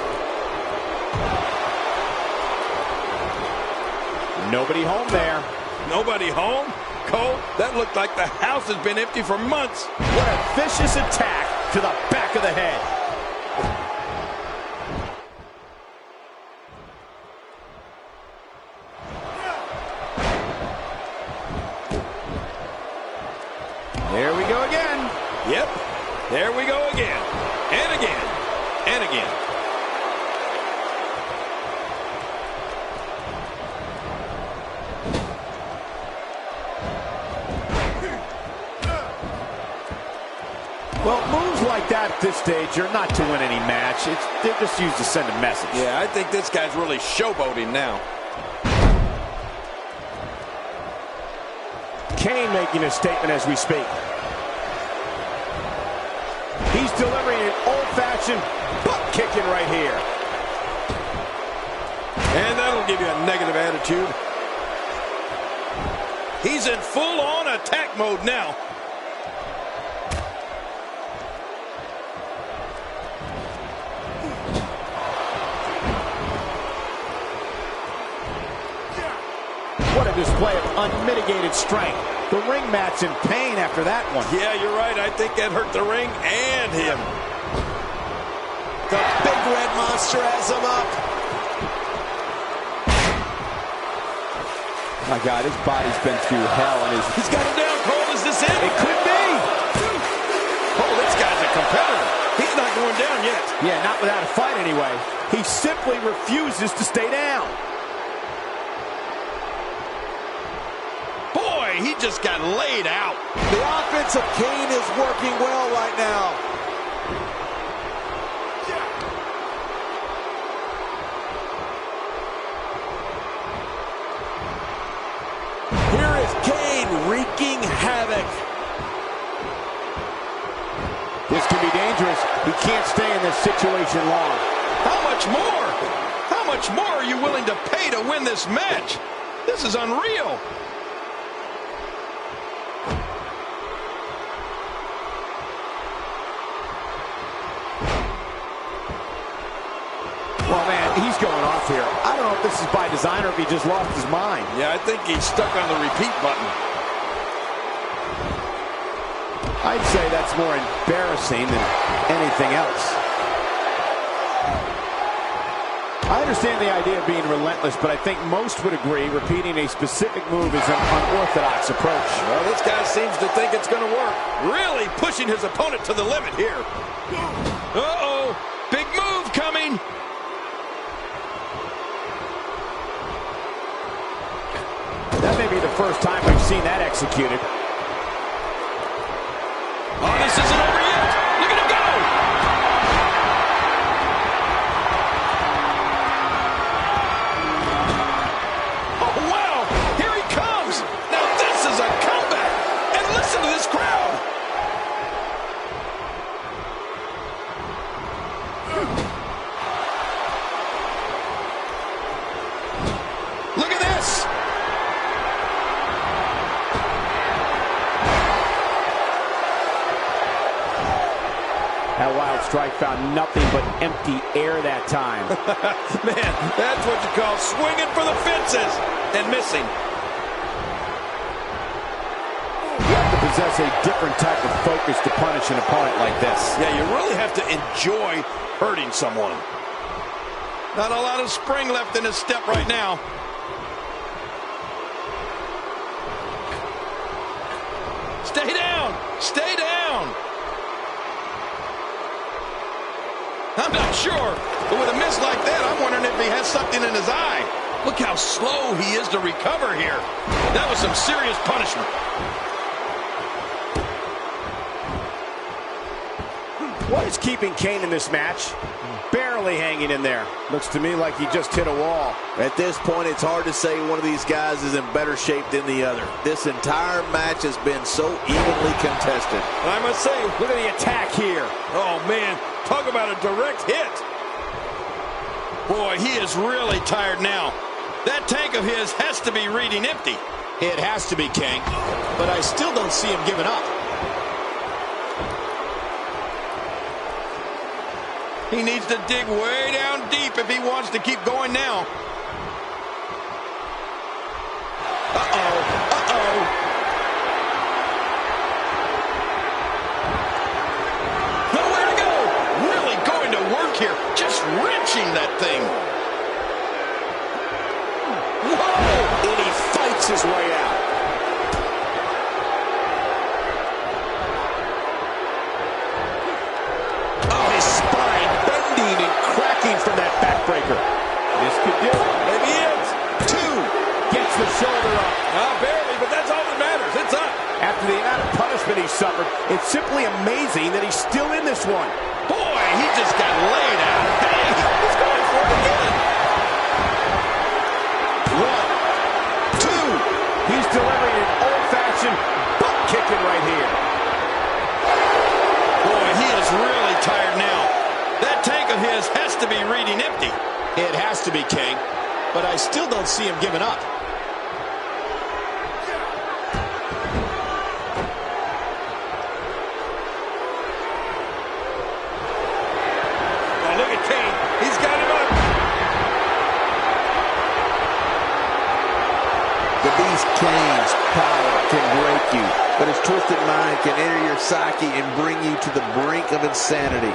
Nobody home there. Nobody home? Cole, that looked like the house has been empty for months. What a vicious attack to the back of the head. There we go again. Yep, there we go again. And again. And again. Well, moves like that at this stage are not to win any match. They're just used to send a message. Yeah, I think this guy's really showboating now. Kane making a statement as we speak. He's delivering an old-fashioned butt kicking right here. And that'll give you a negative attitude. He's in full-on attack mode now. What a display of unmitigated strength. The ring mat's in pain after that one. Yeah, you're right. I think that hurt the ring and him. The big red monster has him up. My God, his body's been through hell. And he's got him down, Cole. Is this it? It could be. Oh, this guy's a competitor. He's not going down yet. Yeah, not without a fight anyway. He simply refuses to stay down. He just got laid out. The offense of Kane is working well right now. Here is Kane wreaking havoc. This can be dangerous. He can't stay in this situation long. How much more? How much more are you willing to pay to win this match? This is unreal. Well, man, he's going off here. I don't know if this is by design or if he just lost his mind. Yeah, I think he's stuck on the repeat button. I'd say that's more embarrassing than anything else. I understand the idea of being relentless, but I think most would agree repeating a specific move is an unorthodox approach. Well, this guy seems to think it's going to work. Really pushing his opponent to the limit here. Uh-oh, big move coming. first time we've seen that executed. Oh, this isn't over yet. Look at him go. Oh, wow. Here he comes. Now this is a comeback. And listen to this crowd. Look at this. That wild strike found nothing but empty air that time. Man, that's what you call swinging for the fences and missing. You have to possess a different type of focus to punish an opponent like this. Yeah, you really have to enjoy hurting someone. Not a lot of spring left in his step right now. Stay down! Stay down! I'm not sure, but with a miss like that, I'm wondering if he has something in his eye. Look how slow he is to recover here. That was some serious punishment. What is keeping Kane in this match? Barely hanging in there. Looks to me like he just hit a wall. At this point, it's hard to say one of these guys is in better shape than the other. This entire match has been so evenly contested. And I must say, Look at the attack here. oh man, talk about a direct hit. Boy, he is really tired now. That tank of his has to be reading empty. It has to be, King, but I still don't see him giving up. He needs to dig way down deep if he wants to keep going now. Uh-oh, uh-oh. Nowhere to go. Really going to work here. Just wrenching that thing. Whoa! And he fights his way out. Oh, his spine bending and cracking from that backbreaker. This could do it. Maybe he is. Two. Gets the shoulder up. Barely, but that's all that matters. It's up. After the amount of punishment he suffered, it's simply amazing that he's still in this one. Boy, he just got laid out. Hey, he's going for it again. One, two. He's delivering an old-fashioned butt kicking right here. Boy, he is really tired now. That tank of his has to be reading empty. It has to be, King, but I still don't see him giving up. Oh, look at Kane. He's got him up. The Beast Kane's power can break you, but his twisted mind can enter your psyche and bring you to the brink of insanity.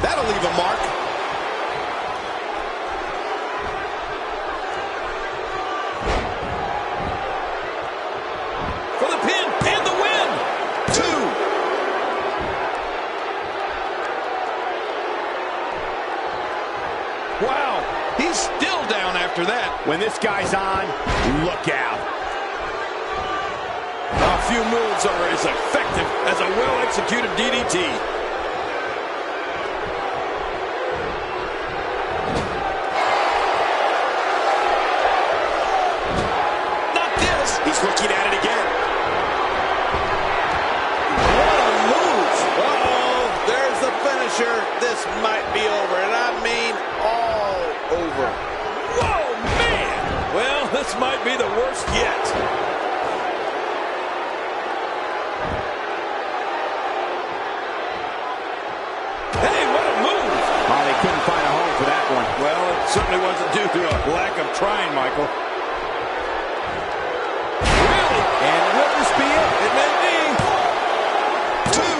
That'll leave a mark. For the pin and the win. Two. Wow, he's still down after that. When this guy's on, look out. A few moves are as effective as a well-executed DDT. He's looking at it again. What a move. Uh-oh, there's the finisher. This might be over, and I mean all over. Whoa, man! Well, this might be the worst yet. Hey, what a move! Oh, they couldn't find a home for that one. Well, it certainly wasn't due to a lack of trying, Michael. And will this be it? It may be. Two.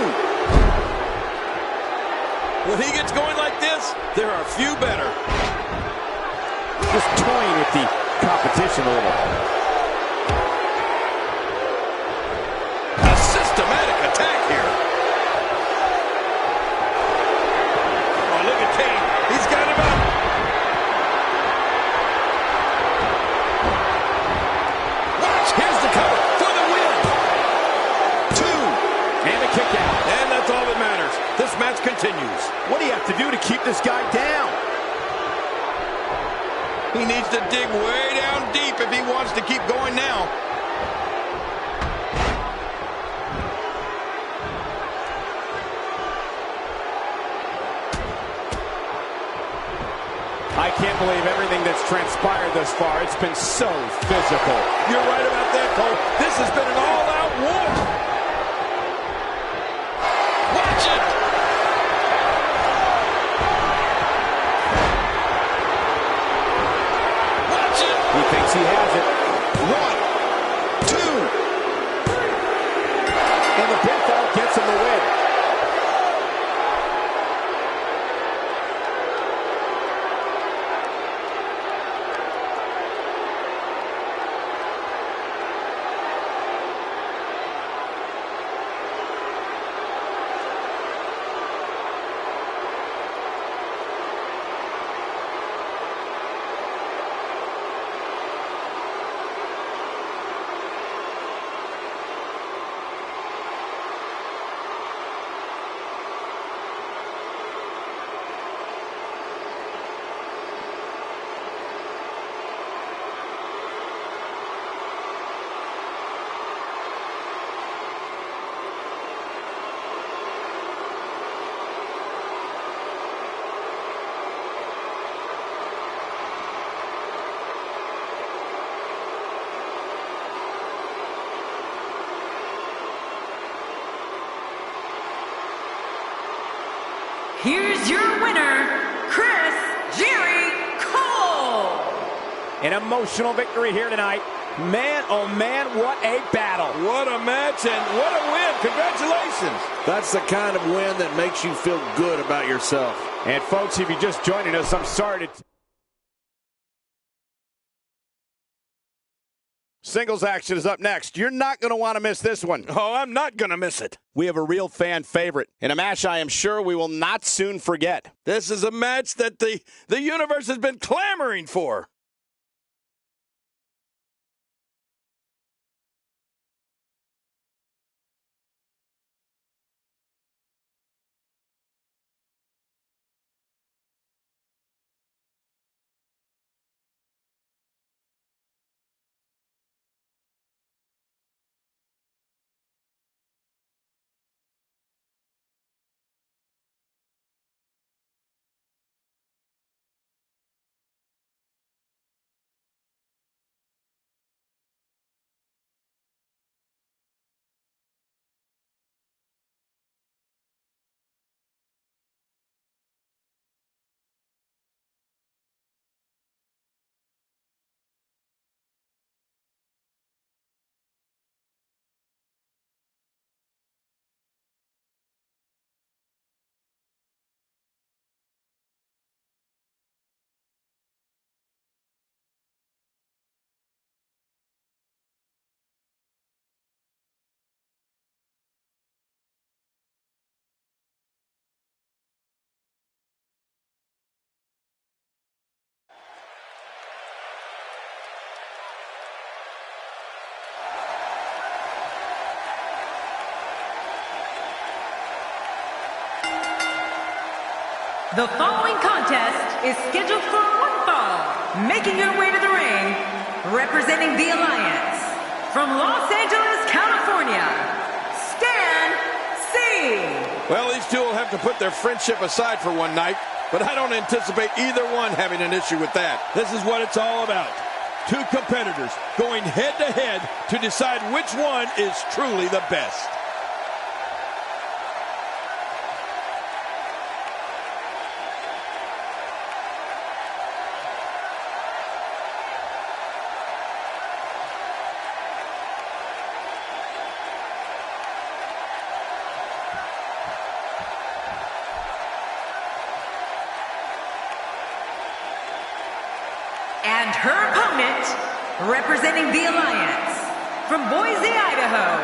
When he gets going like this, there are few better. Just toying with the competition a little. A this guy down. He needs to dig way down deep if he wants to keep going now. I can't believe everything that's transpired thus far. It's been so physical. You're right about that, Cole. This has been an all-out war. Watch it! Watch it! He thinks he has it. 1, 2. And the pinfall gets him the win. Here's your winner, Jerry Cole. An emotional victory here tonight. Man, oh man, what a battle. What a match and what a win. Congratulations. That's the kind of win that makes you feel good about yourself. And folks, if you're just joining us, I'm sorry to... Singles action is up next. You're not going to want to miss this one. Oh, I'm not going to miss it. We have a real fan favorite in a match I am sure we will not soon forget. This is a match that the universe has been clamoring for. The following contest is scheduled for one fall. Making your way to the ring, representing the Alliance, from Los Angeles, California, Stan C. Well, these two will have to put their friendship aside for one night, but I don't anticipate either one having an issue with that. This is what it's all about. Two competitors going head-to-head to decide which one is truly the best. And her opponent, representing the Alliance, from Boise, Idaho,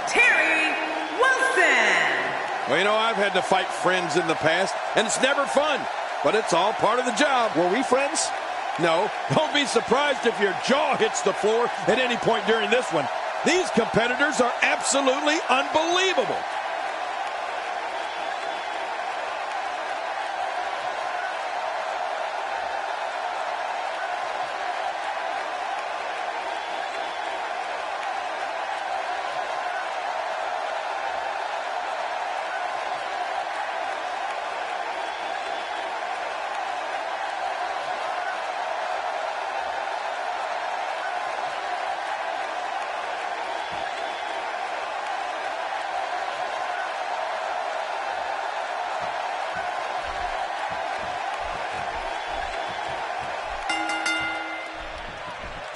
Terry Wilson. Well, you know, I've had to fight friends in the past, and it's never fun, but it's all part of the job. Were we friends? No, don't be surprised if your jaw hits the floor at any point during this one. These competitors are absolutely unbelievable.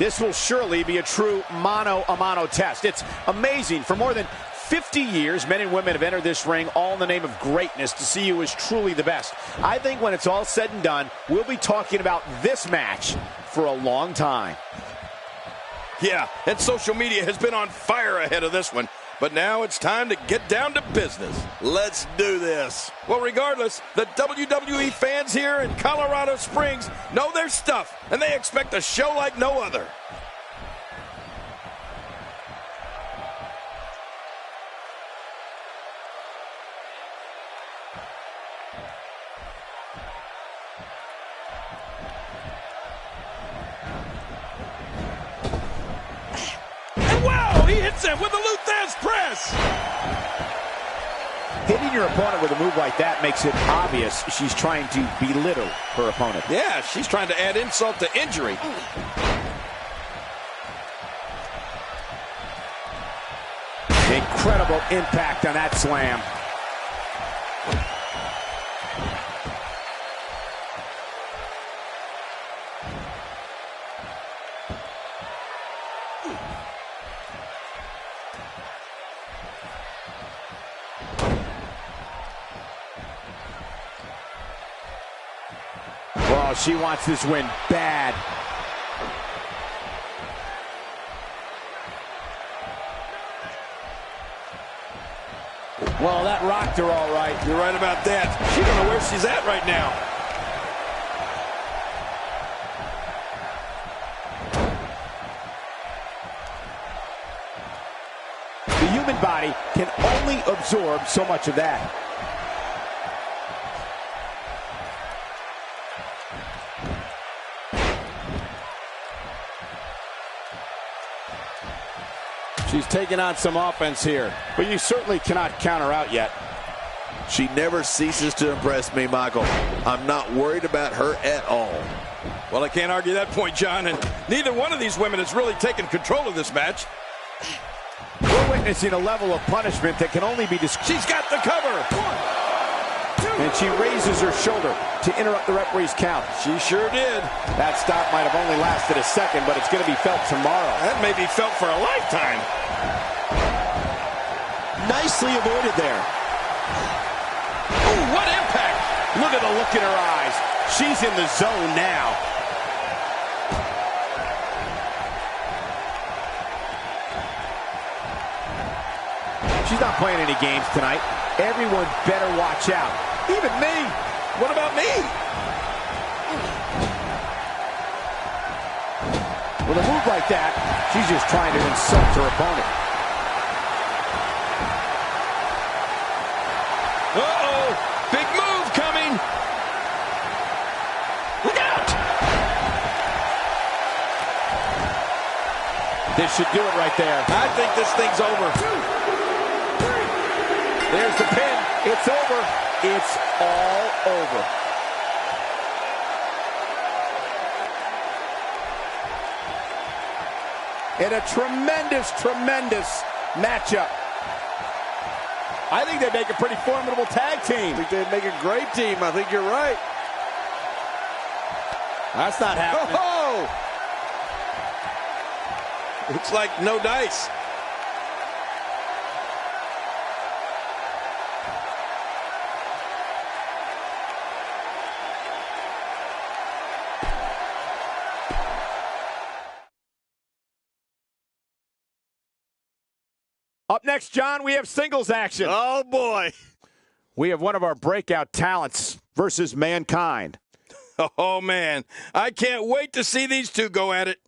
This will surely be a true mano-a-mano test. It's amazing. For more than 50 years, men and women have entered this ring all in the name of greatness to see who is truly the best. I think when it's all said and done, we'll be talking about this match for a long time. Yeah, and social media has been on fire ahead of this one. But now it's time to get down to business. Let's do this. Well, regardless, the WWE fans here in Colorado Springs know their stuff, and they expect a show like no other. He hits him with the Luthez press. Hitting your opponent with a move like that makes it obvious she's trying to belittle her opponent. Yeah, she's trying to add insult to injury. Incredible impact on that slam. Well, she wants this win bad. Well, that rocked her all right. You're right about that. She don't know where she's at right now. The human body can only absorb so much of that. She's taking on some offense here, but you certainly cannot count her out yet. She never ceases to impress me, Michael. I'm not worried about her at all. Well, I can't argue that point, John, and neither one of these women has really taken control of this match. We're witnessing a level of punishment that can only be described. She's got the cover. 1, 2. And she raises her shoulder to interrupt the referee's count. She sure did. That stop might have only lasted a second, but it's going to be felt tomorrow. That may be felt for a lifetime. Nicely avoided there. Ooh, what impact! Look at the look in her eyes. She's in the zone now. She's not playing any games tonight. Everyone better watch out. Even me. What about me? With a move like that, she's just trying to insult her opponent. Uh-oh! Big move coming! Look out! This should do it right there. I think this thing's over. 2, 3. There's the pin. It's over. It's all over. And a tremendous, tremendous matchup. I think they make a pretty formidable tag team. I think they'd make a great team. I think you're right. That's not happening. Oh! Looks like no dice. Up next, John, we have singles action. Oh, boy. We have one of our breakout talents versus Mankind. Oh, man. I can't wait to see these two go at it.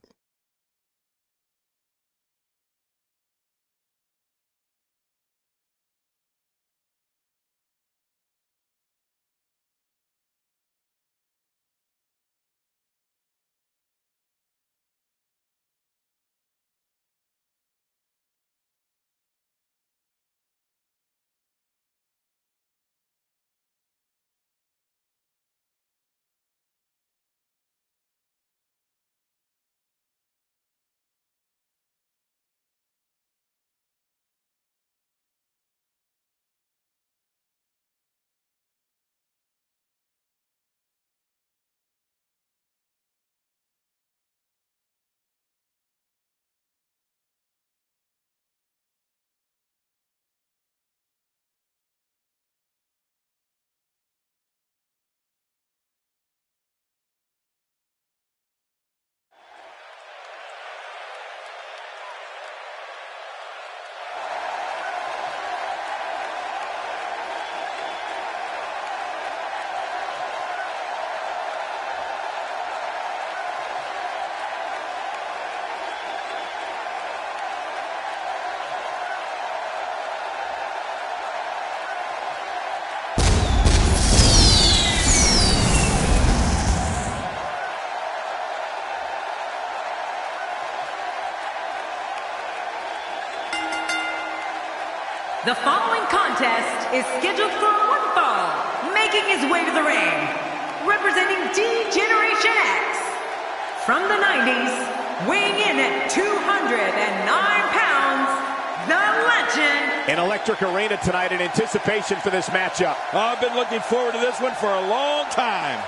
The following contest is scheduled for one fall, making his way to the ring, representing D-Generation X. From the 90s, weighing in at 209 pounds, the Legend. An electric arena tonight in anticipation for this matchup. I've been looking forward to this one for a long time.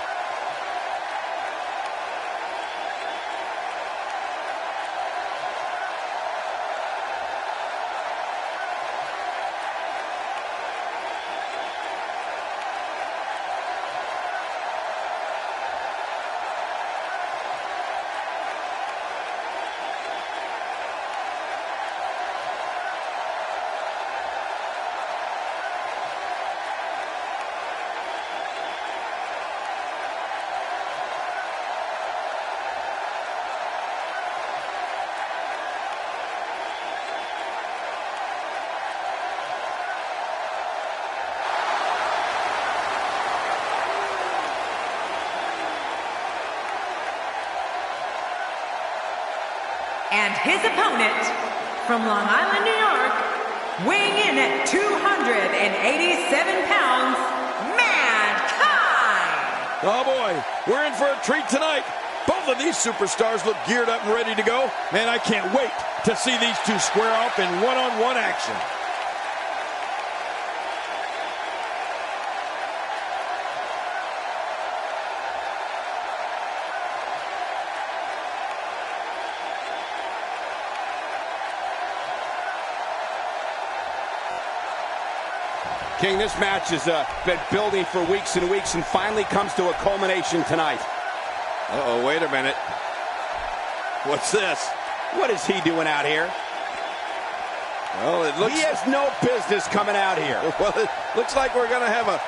And his opponent, from Long Island, New York, weighing in at 287 pounds, Mankind! Oh boy, we're in for a treat tonight. Both of these superstars look geared up and ready to go. Man, I can't wait to see these two square off in one-on-one action. King, this match has been building for weeks and weeks and finally comes to a culmination tonight. Uh-oh, wait a minute. What's this? What is he doing out here? Well, it looks... He has no business coming out here. Well, it looks like we're going to have a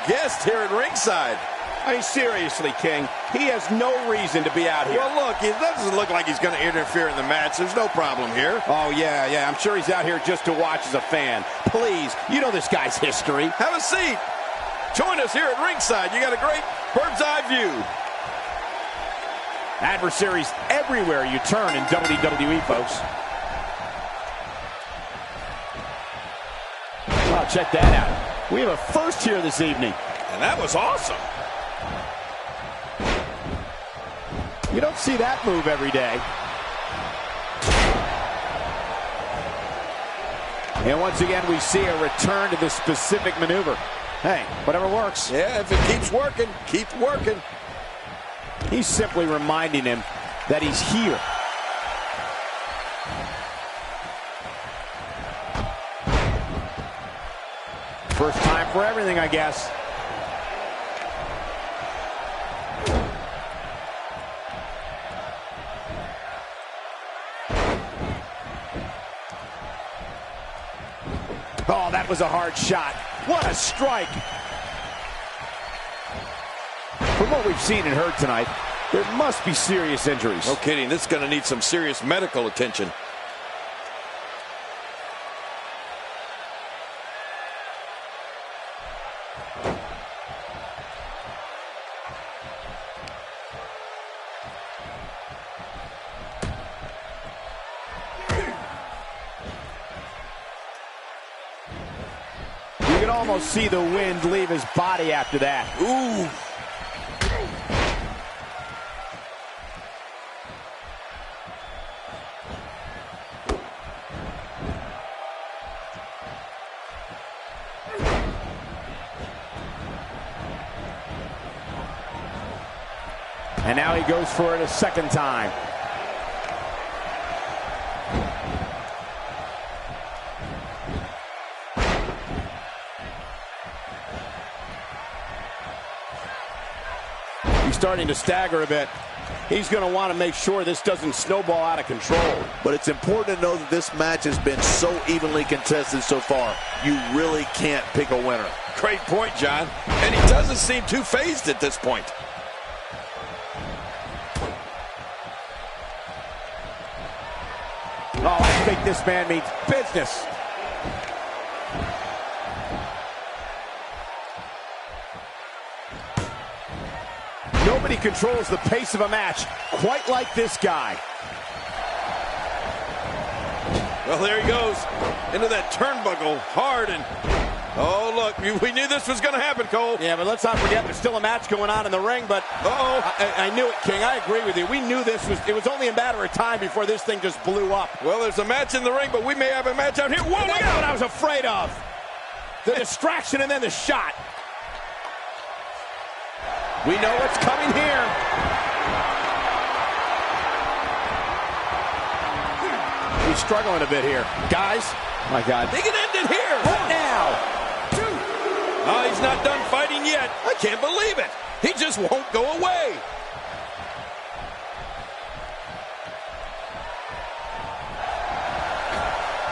guest here at ringside. I mean, seriously, King, he has no reason to be out here. Well, look, it doesn't look like he's going to interfere in the match. There's no problem here. Oh, yeah, I'm sure he's out here just to watch as a fan. Please, you know this guy's history. Have a seat. Join us here at ringside. You got a great bird's eye view. Adversaries everywhere you turn in WWE, folks. Wow, check that out. We have a first here this evening. And that was awesome. You don't see that move every day. And once again, we see a return to this specific maneuver. Hey, whatever works. Yeah, if it keeps working, keep working. He's simply reminding him that he's here. First time for everything, I guess. Oh, that was a hard shot. What a strike. From what we've seen and heard tonight, there must be serious injuries. No kidding. This is going to need some serious medical attention. You can almost see the wind leave his body after that. Ooh. And now he goes for it a second time. He's starting to stagger a bit. He's going to want to make sure this doesn't snowball out of control. But it's important to know that this match has been so evenly contested so far. You really can't pick a winner. Great point, John. And he doesn't seem too phased at this point. Oh, I think this man means business. Nobody controls the pace of a match quite like this guy. Well, there he goes into that turnbuckle hard, and oh, look, we knew this was going to happen, Cole. Yeah, but let's not forget there's still a match going on in the ring, but I knew it, King. I agree with you. We knew it was only a matter of time before this thing just blew up. Well, there's a match in the ring, but we may have a match out here. Whoa, look at what I was afraid of. The distraction and then the shot. We know what's coming here. He's struggling a bit here. Guys, my God. They can end it here. What now? Oh, he's not done fighting yet. I can't believe it. He just won't go away.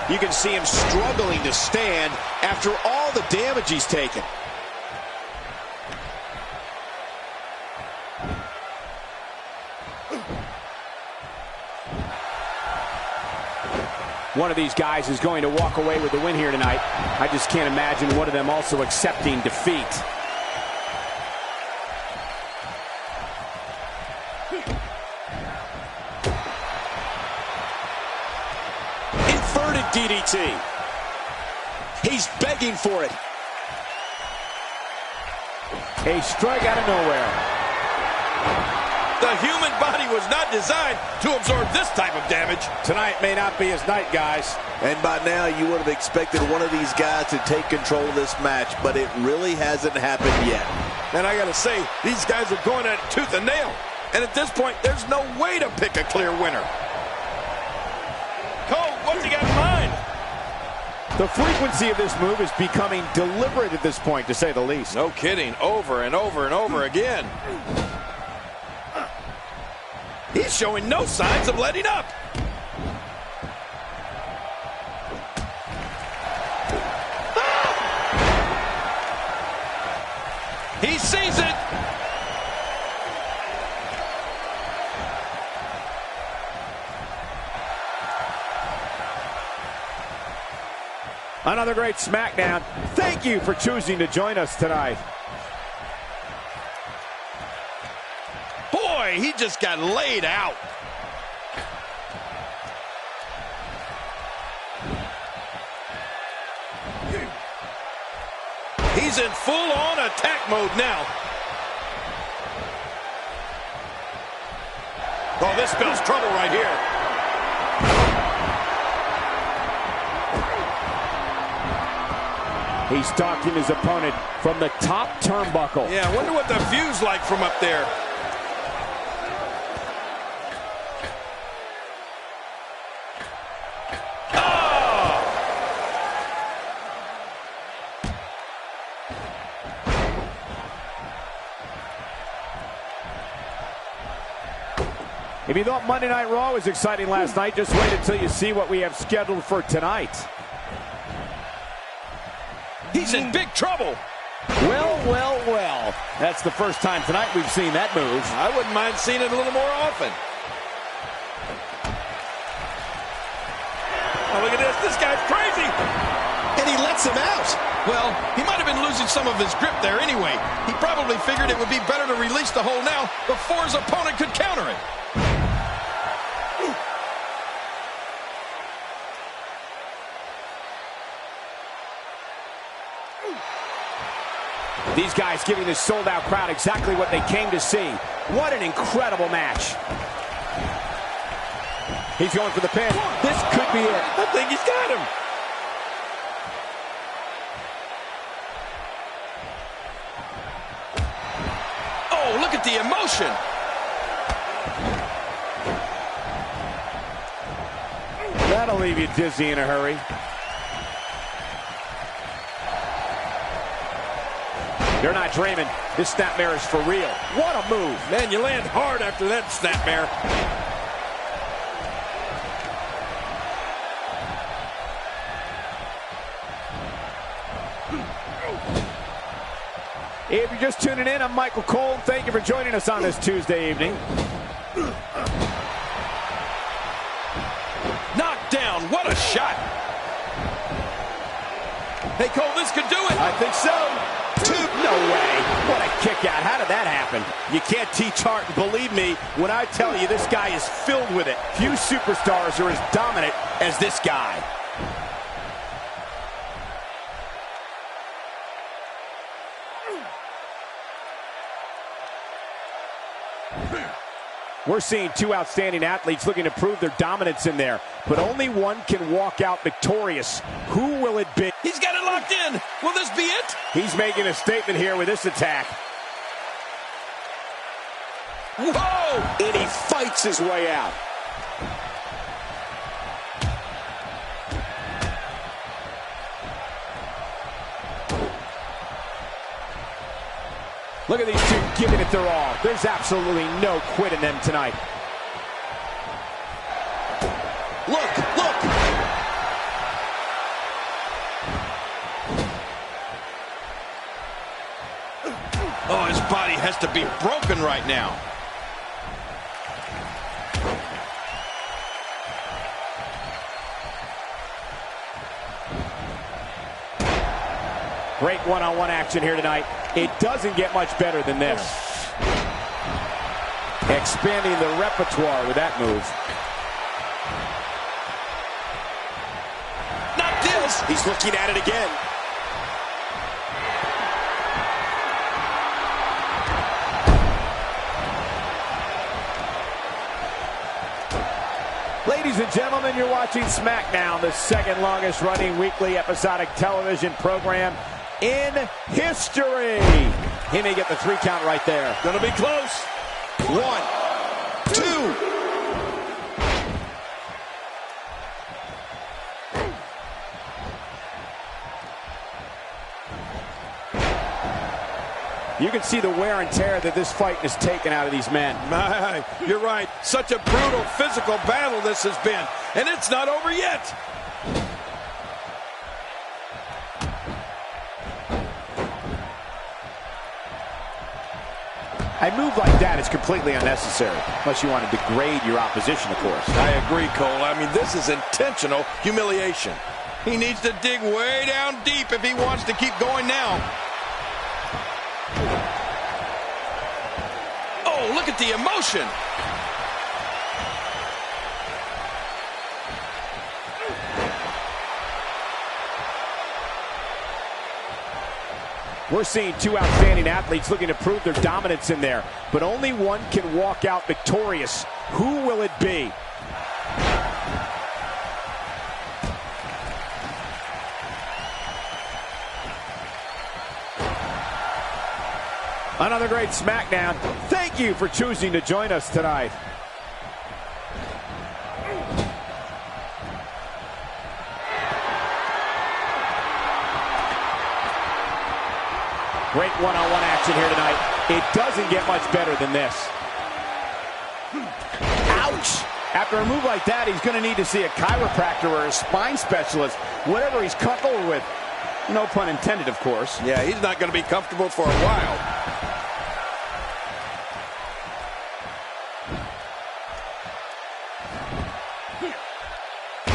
You can see him struggling to stand after all the damage he's taken. One of these guys is going to walk away with the win here tonight. I just can't imagine one of them also accepting defeat. Inverted DDT. He's begging for it. A strike out of nowhere. The human body was not designed to absorb this type of damage. Tonight may not be his night, guys. And by now, you would have expected one of these guys to take control of this match, but it really hasn't happened yet. And I got to say, these guys are going at it tooth and nail. And at this point, there's no way to pick a clear winner. Cole, what's he got in mind? The frequency of this move is becoming deliberate at this point, to say the least. No kidding. Over and over and over again. He's showing no signs of letting up. He sees it. Another great SmackDown. Thank you for choosing to join us tonight. Boy, he just got laid out. He's in full-on attack mode now. Oh, this spells trouble right here. He's stalking his opponent from the top turnbuckle. Yeah, I wonder what the view's like from up there. If you thought Monday Night Raw was exciting last night, just wait until you see what we have scheduled for tonight. He's in big trouble. Well, well, well. That's the first time tonight we've seen that move. I wouldn't mind seeing it a little more often. Oh, look at this. This guy's crazy. And he lets him out. Well, he might have been losing some of his grip there anyway. He probably figured it would be better to release the hold now before his opponent could counter it. These guys giving this sold-out crowd exactly what they came to see. What an incredible match. He's going for the pin. This could be it. I think he's got him. Oh, look at the emotion. That'll leave you dizzy in a hurry. They're not dreaming. This snapmare is for real. What a move. Man, you land hard after that snapmare. If you're just tuning in, I'm Michael Cole. Thank you for joining us on this Tuesday evening. Knocked down. What a shot. Hey, Cole, this could do it. I think so. 2. No way. What a kick out. How did that happen? You can't teach art, and believe me when I tell you this guy is filled with it. Few superstars are as dominant as this guy. We're seeing two outstanding athletes looking to prove their dominance in there, but only one can walk out victorious. Who will it be? He's got it locked in. Will this be it? He's making a statement here with this attack. Whoa! And he fights his way out. Look at these two giving it their all. There's absolutely no quit in them tonight. Look, look! Oh, his body has to be broken right now. Great one-on-one action here tonight. It doesn't get much better than this. Expanding the repertoire with that move. Not this! He's looking at it again. Ladies and gentlemen, you're watching SmackDown, the second longest running weekly episodic television program in history. He may get the 3 count right there. Gonna be close. 1, 2. You can see the wear and tear that this fight has taken out of these men. My, you're right. Such a brutal physical battle this has been. And it's not over yet. A move like that is completely unnecessary, unless you want to degrade your opposition, of course. I agree, Cole. I mean, this is intentional humiliation. He needs to dig way down deep if he wants to keep going now. Oh, look at the emotion. We're seeing two outstanding athletes looking to prove their dominance in there, but only one can walk out victorious. Who will it be? Another great SmackDown. Thank you for choosing to join us tonight. Great one-on-one action here tonight. It doesn't get much better than this. Ouch! After a move like that, he's going to need to see a chiropractor or a spine specialist, whatever he's comfortable with. No pun intended, of course. Yeah, he's not going to be comfortable for a while.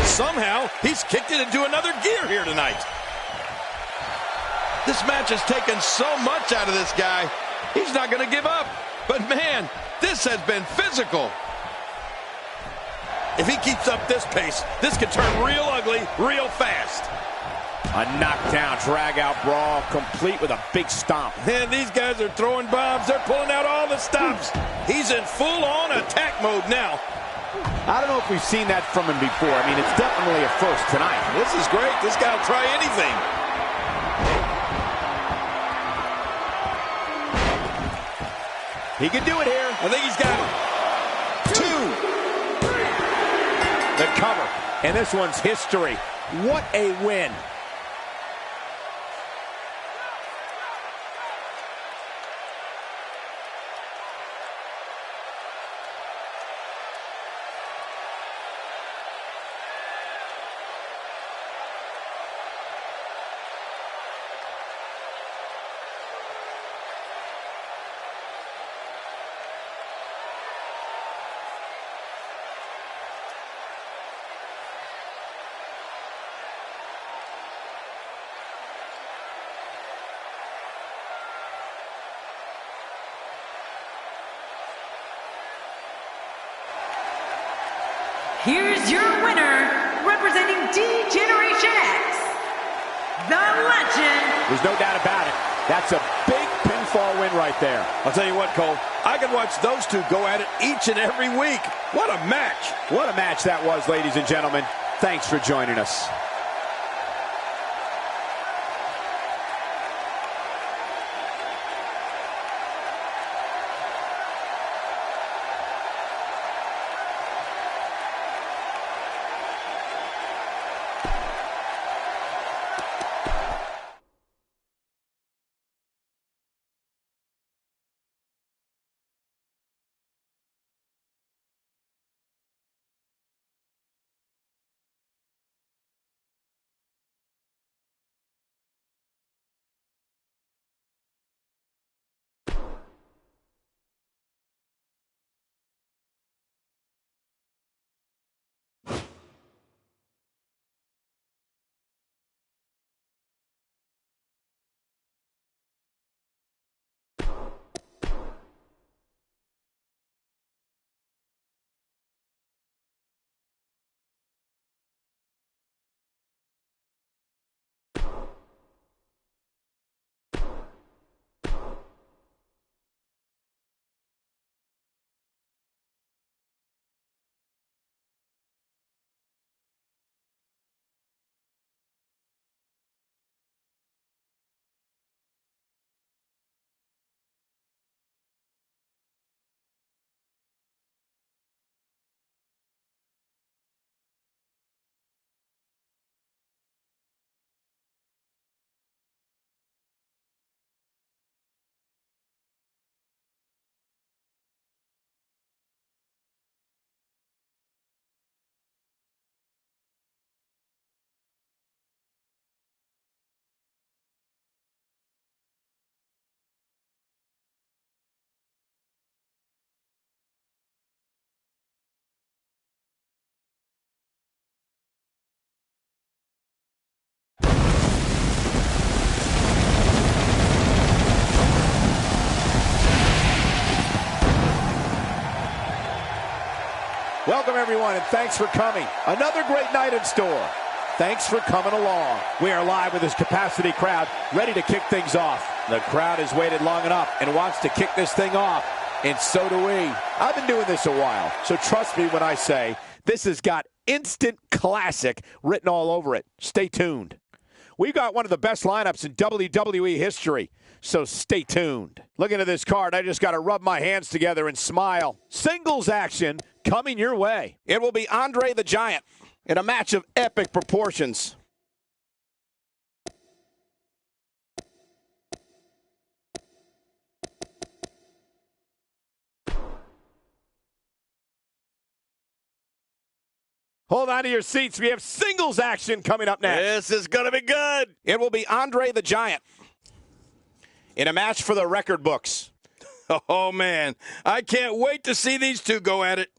Somehow, he's kicked it into another gear here tonight. This match has taken so much out of this guy. He's not going to give up. But man, this has been physical. If he keeps up this pace, this could turn real ugly real fast. A knockdown, drag-out brawl, complete with a big stomp. Man, these guys are throwing bombs. They're pulling out all the stops. He's in full-on attack mode now. I don't know if we've seen that from him before. I mean, it's definitely a first tonight. This is great. This guy will try anything. He can do it here. I think he's got it. 2. The cover. And this one's history. What a win. Here's your winner, representing D-Generation X, the Legend. There's no doubt about it. That's a big pinfall win right there. I'll tell you what, Cole, I could watch those two go at it each and every week. What a match. What a match that was, ladies and gentlemen. Thanks for joining us. Welcome, everyone, and thanks for coming. Another great night in store. Thanks for coming along. We are live with this capacity crowd, ready to kick things off. The crowd has waited long enough and wants to kick this thing off, and so do we. I've been doing this a while, so trust me when I say this has got instant classic written all over it. Stay tuned. We've got one of the best lineups in WWE history, so stay tuned. Looking at this card, I just got to rub my hands together and smile. Singles action coming your way. It will be Andre the Giant in a match of epic proportions. Hold on to your seats. We have singles action coming up next. This is going to be good. It will be Andre the Giant in a match for the record books. Oh, man. I can't wait to see these two go at it.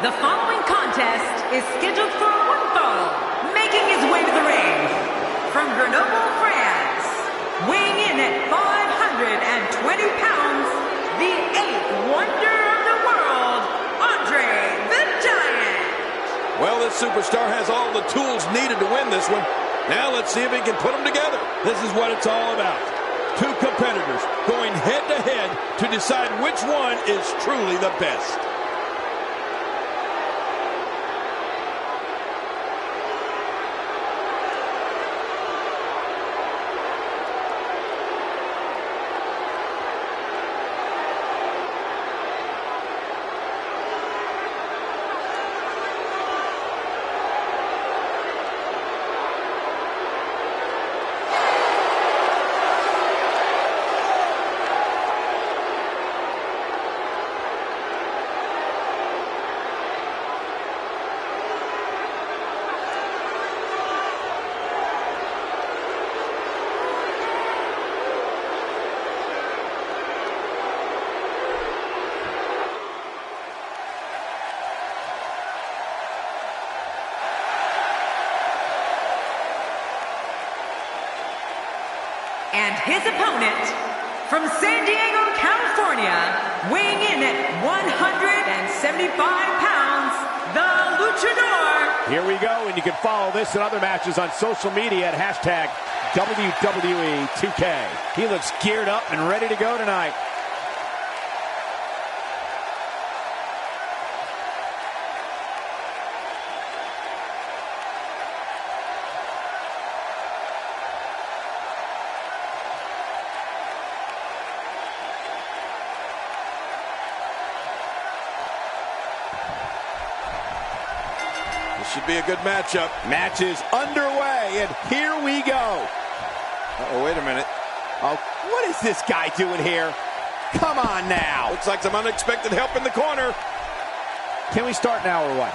The following contest is scheduled for one fall, making his way to the ring. From Grenoble, France, weighing in at 520 pounds, the eighth wonder of the world, Andre the Giant. Well, this superstar has all the tools needed to win this one. Now let's see if he can put them together. This is what it's all about. Two competitors going head-to-head to decide which one is truly the best. And his opponent, from San Diego, California, weighing in at 175 pounds, the Luchador. Here we go, and you can follow this and other matches on social media at hashtag WWE2K. He looks geared up and ready to go tonight. Should be a good matchup. Match is underway, and here we go. Oh, wait a minute. Oh, what is this guy doing here? Come on now. Looks like some unexpected help in the corner. Can we start now or what?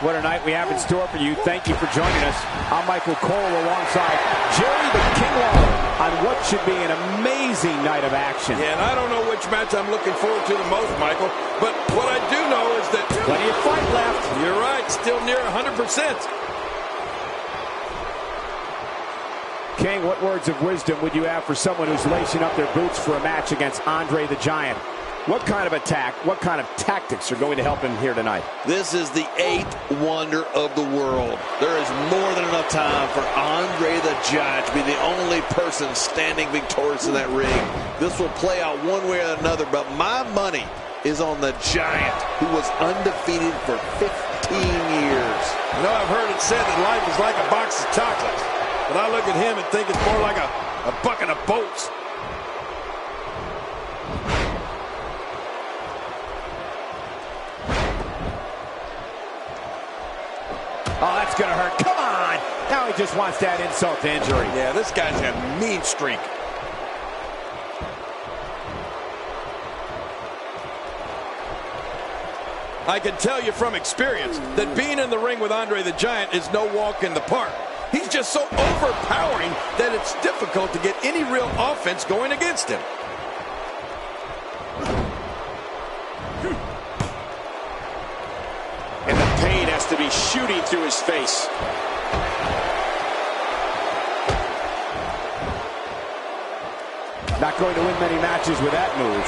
What a night we have in store for you. Thank you for joining us. I'm Michael Cole alongside Jerry the King Lawler on what should be an amazing night of action. Yeah, and I don't know which match I'm looking forward to the most, Michael, but what I do know is that plenty of fight left. You're right, still near 100%. King, what words of wisdom would you have for someone who's lacing up their boots for a match against Andre the Giant? What kind of attack, what kind of tactics are going to help him here tonight? This is the 8th wonder of the world. There is more than enough time for Andre the Giant to be the only person standing victorious in that ring. This will play out one way or another, but my money is on the Giant, who was undefeated for 15 years. You know, I've heard it said that life is like a box of chocolates, but I look at him and think it's more like a bucket of boats. Oh, that's going to hurt. Come on. Now he just wants that insult to injury. Yeah, this guy's got a mean streak. I can tell you from experience that being in the ring with Andre the Giant is no walk in the park. He's just so overpowering that it's difficult to get any real offense going against him. And the pain has to be shooting through his face. Not going to win many matches with that move.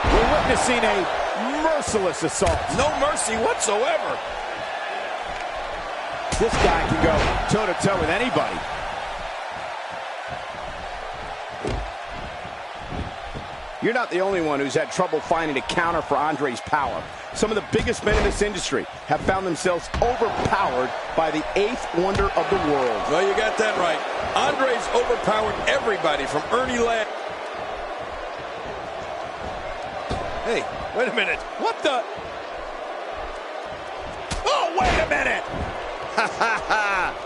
We're witnessing a merciless assault. No mercy whatsoever. This guy can go toe-to-toe with anybody. You're not the only one who's had trouble finding a counter for Andre's power. Some of the biggest men in this industry have found themselves overpowered by the 8th wonder of the world. Well, you got that right. Andre's overpowered everybody from Ernie Ladd. Hey, wait a minute. What the? Oh, wait a minute. Ha, ha, ha.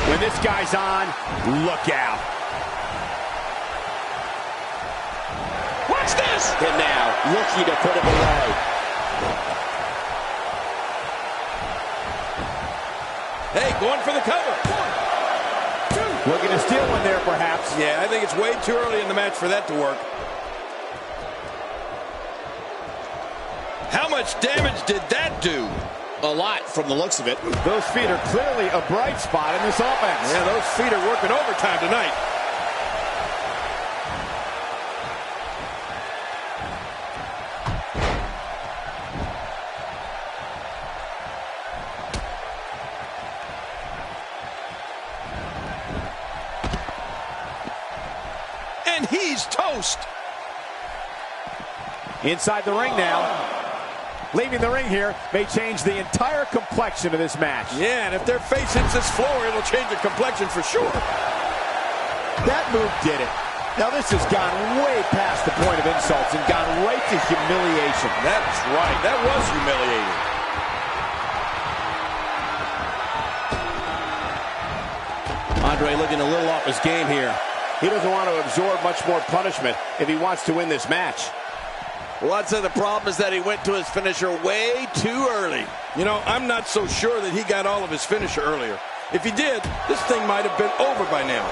When this guy's on, look out. Watch this! And now, looking to put him away. Hey, going for the cover. 1, 2. Looking to steal one there, perhaps. Yeah, I think it's way too early in the match for that to work. How much damage did that do? a lot from the looks of it. Those feet are clearly a bright spot in this offense. Yeah, those feet are working overtime tonight. And he's toast. Inside the ring now. Leaving the ring here may change the entire complexion of this match. Yeah, and if their face hits this floor, it'll change the complexion for sure. That move did it. Now this has gone way past the point of insults and gone right to humiliation. That's right. That was humiliating. Andre looking a little off his game here. He doesn't want to absorb much more punishment if he wants to win this match. Well, I'd say the problem is that he went to his finisher way too early. You know, I'm not so sure that he got all of his finisher earlier. If he did, this thing might have been over by now.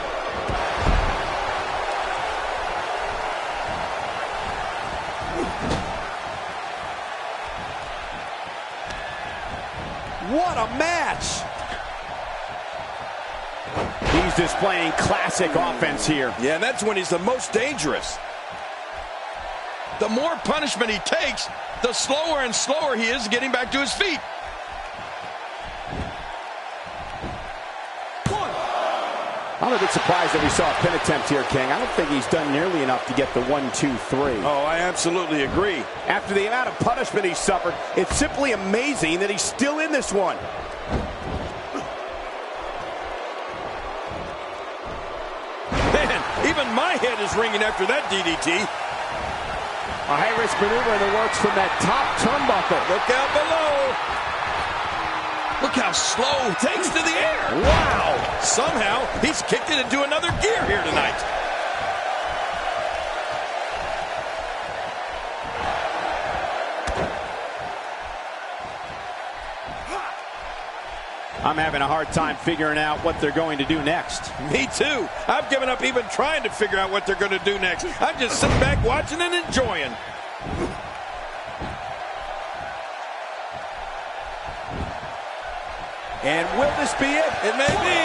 What a match! He's displaying classic offense here. Yeah, and that's when he's the most dangerous. The more punishment he takes, the slower and slower he is getting back to his feet. I'm a bit surprised that we saw a pin attempt here, King. I don't think he's done nearly enough to get the 1, 2, 3. Oh, I absolutely agree. After the amount of punishment he suffered, it's simply amazing that he's still in this one. Man, even my head is ringing after that DDT. A high-risk maneuver in the works from that top turnbuckle. Look out below. Look how slow he takes to the air. Wow. Somehow, he's kicked it into another gear here tonight. I'm having a hard time figuring out what they're going to do next. Me too. I've given up even trying to figure out what they're going to do next. I'm just sitting back watching and enjoying. And will this be it? It may be.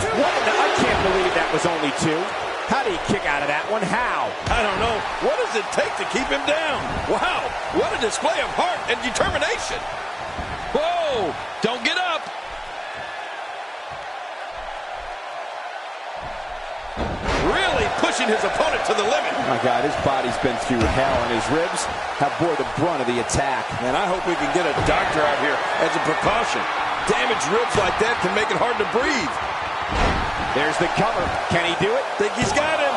I can't believe that was only 2. How do you kick out of that one? How? I don't know. What does it take to keep him down? Wow, what a display of heart and determination. Whoa, don't get up. Really pushing his opponent to the limit. Oh my God, his body's been through hell, and his ribs have bore the brunt of the attack. And I hope we can get a doctor out here as a precaution. Damaged ribs like that can make it hard to breathe. There's the cover. Can he do it? Think he's got him.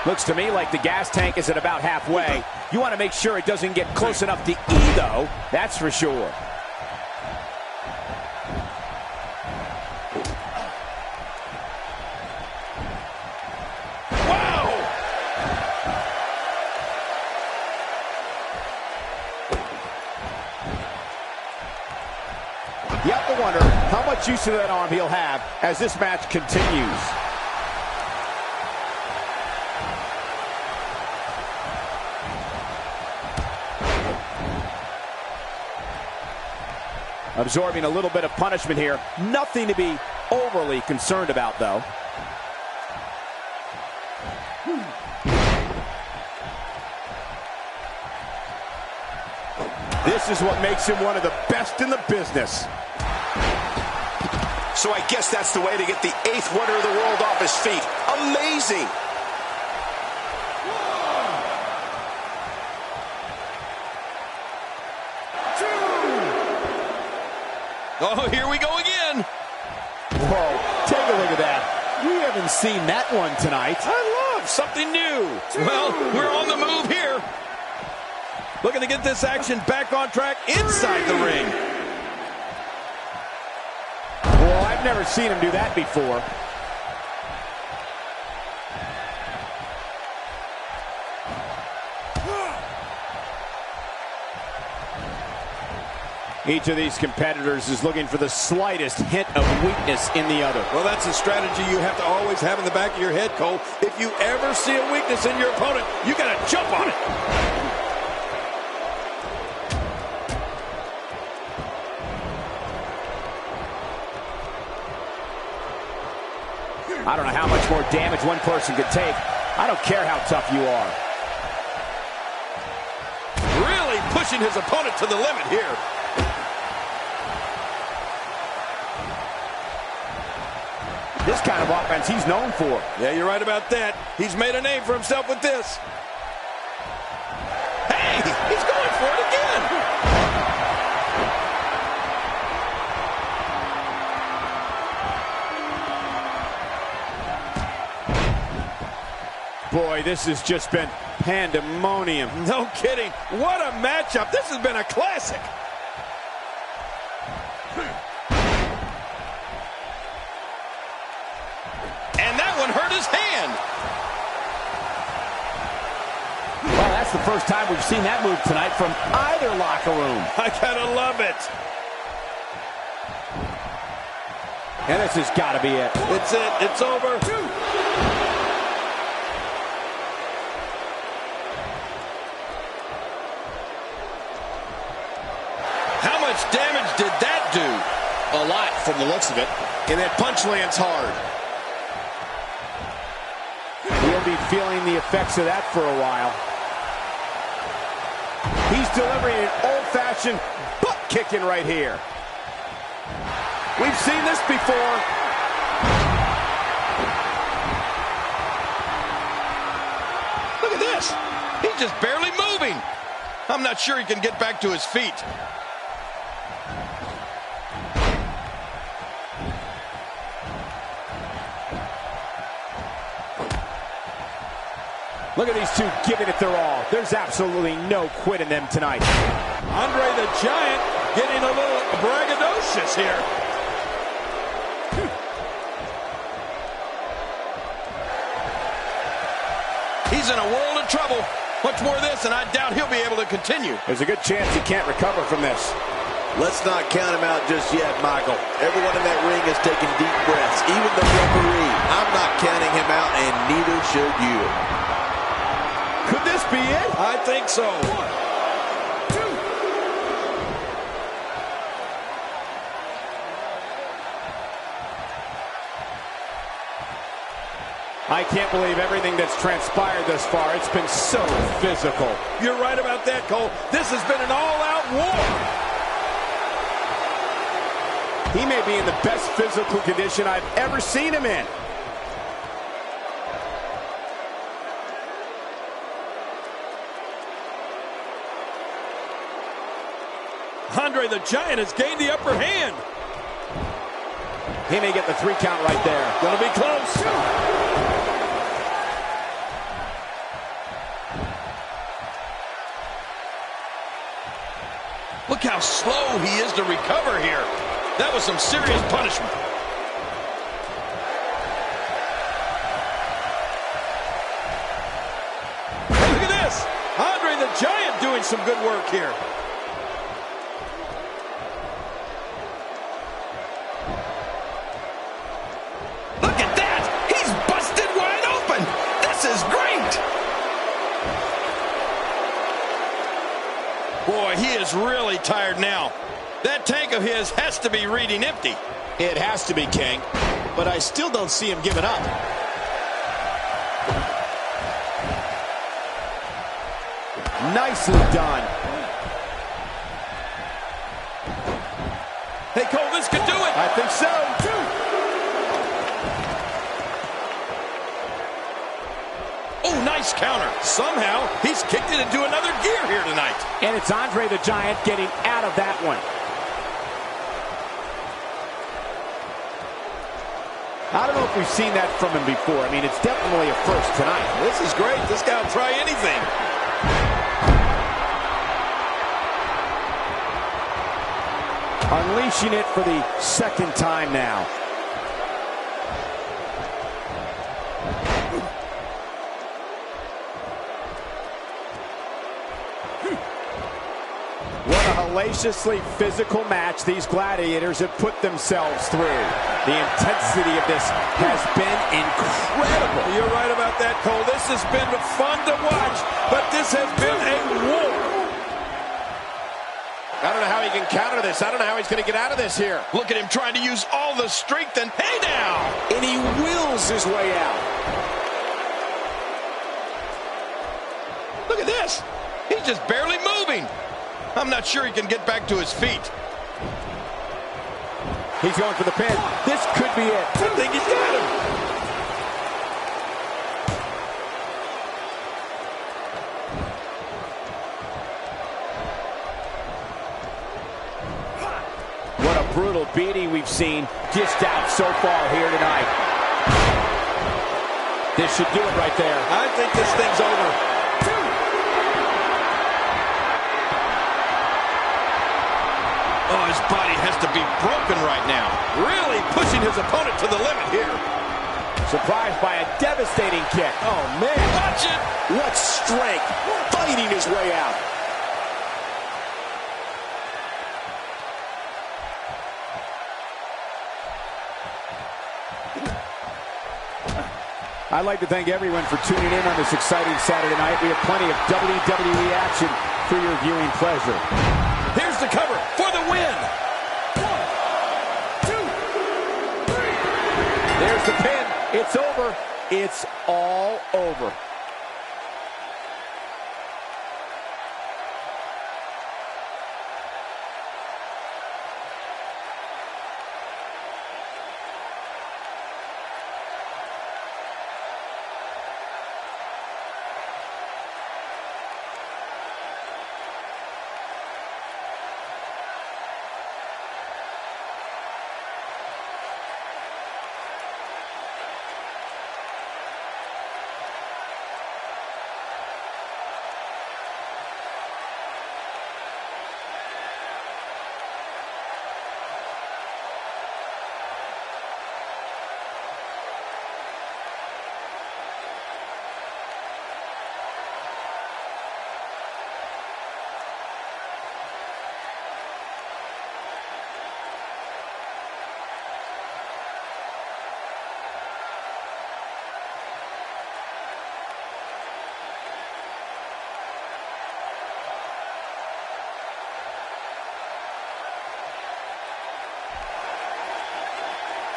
2. Looks to me like the gas tank is at about halfway. You want to make sure it doesn't get close enough to E, though. That's for sure. You have to wonder how much use of that arm he'll have as this match continues. Absorbing a little bit of punishment here. Nothing to be overly concerned about, though. This is what makes him one of the best in the business. So I guess that's the way to get the 8th wonder of the world off his feet. Amazing. Oh, here we go again. Whoa, take a look at that. We haven't seen that one tonight. I love something new. Well, we're on the move here. Looking to get this action back on track inside the ring. Well, I've never seen him do that before. Each of these competitors is looking for the slightest hint of weakness in the other. Well, that's a strategy you have to always have in the back of your head, Cole. If you ever see a weakness in your opponent, you got to jump on it. I don't know how much more damage one person could take. I don't care how tough you are. Really pushing his opponent to the limit here. This kind of offense he's known for. Yeah, you're right about that. He's made a name for himself with this. Hey, he's going for it again. Boy, this has just been pandemonium. No kidding. What a matchup. This has been a classic. And that one hurt his hand. Well, that's the first time we've seen that move tonight from either locker room. I gotta love it. And this has got to be it. It's it. It's over. How much damage did that do? A lot from the looks of it. And that punch lands hard. He'll be feeling the effects of that for a while. He's delivering an old-fashioned butt kicking right here. We've seen this before. Look at this. He's just barely moving. I'm not sure he can get back to his feet. Look at these two giving it their all. There's absolutely no quit in them tonight. Andre the Giant getting a little braggadocious here. He's in a world of trouble. Much more of this, and I doubt he'll be able to continue. There's a good chance he can't recover from this. Let's not count him out just yet, Michael. Everyone in that ring is taking deep breaths, even the referee. I'm not counting him out, and neither should you. Could this be it? I think so. 1, 2. I can't believe everything that's transpired thus far. It's been so physical. You're right about that, Cole. This has been an all-out war. He may be in the best physical condition I've ever seen him in. Andre the Giant has gained the upper hand. He may get the 3 count right there. Gonna be close. Look how slow he is to recover here. That was some serious punishment. Hey, look at this. Andre the Giant doing some good work here. Look at that. He's busted wide open. This is great. Boy, he is really tired now. That tank of his has to be reading empty. It has to be, King. But I still don't see him giving up. Nicely done. Hey, Cole, this could do it. I think so. Oh, nice counter. Somehow, he's kicked it into another gear here tonight. And it's Andre the Giant getting out of that one. I don't know if we've seen that from him before. I mean, it's definitely a first tonight. This is great. This guy will try anything. Unleashing it for the second time now. What a hellaciously physical match these gladiators have put themselves through. The intensity of this has been incredible. You're right about that, Cole. This has been fun to watch, but this has been a war. I don't know how he can counter this. I don't know how he's going to get out of this here. Look at him trying to use all the strength, and hey now! And he wills his way out. Look at this. He's just barely moving. I'm not sure he can get back to his feet. He's going for the pin. This could be it. I think he's got him. What a brutal beating we've seen dished out so far here tonight. This should do it right there. I think this thing's over. Oh, his body has to be broken right now. Really pushing his opponent to the limit here. Surprised by a devastating kick. Oh, man. Watch it. What strength, fighting his way out. I'd like to thank everyone for tuning in on this exciting Saturday night. We have plenty of WWE action for your viewing pleasure. Here's the cover for the win. 1, 2, 3. There's the pin. It's over. It's all over.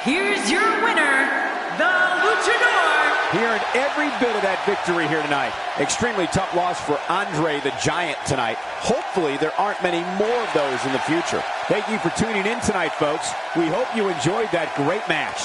Here's your winner, the Luchador. Hearing every bit of that victory here tonight. Extremely tough loss for Andre the Giant tonight. Hopefully there aren't many more of those in the future. Thank you for tuning in tonight, folks. We hope you enjoyed that great match.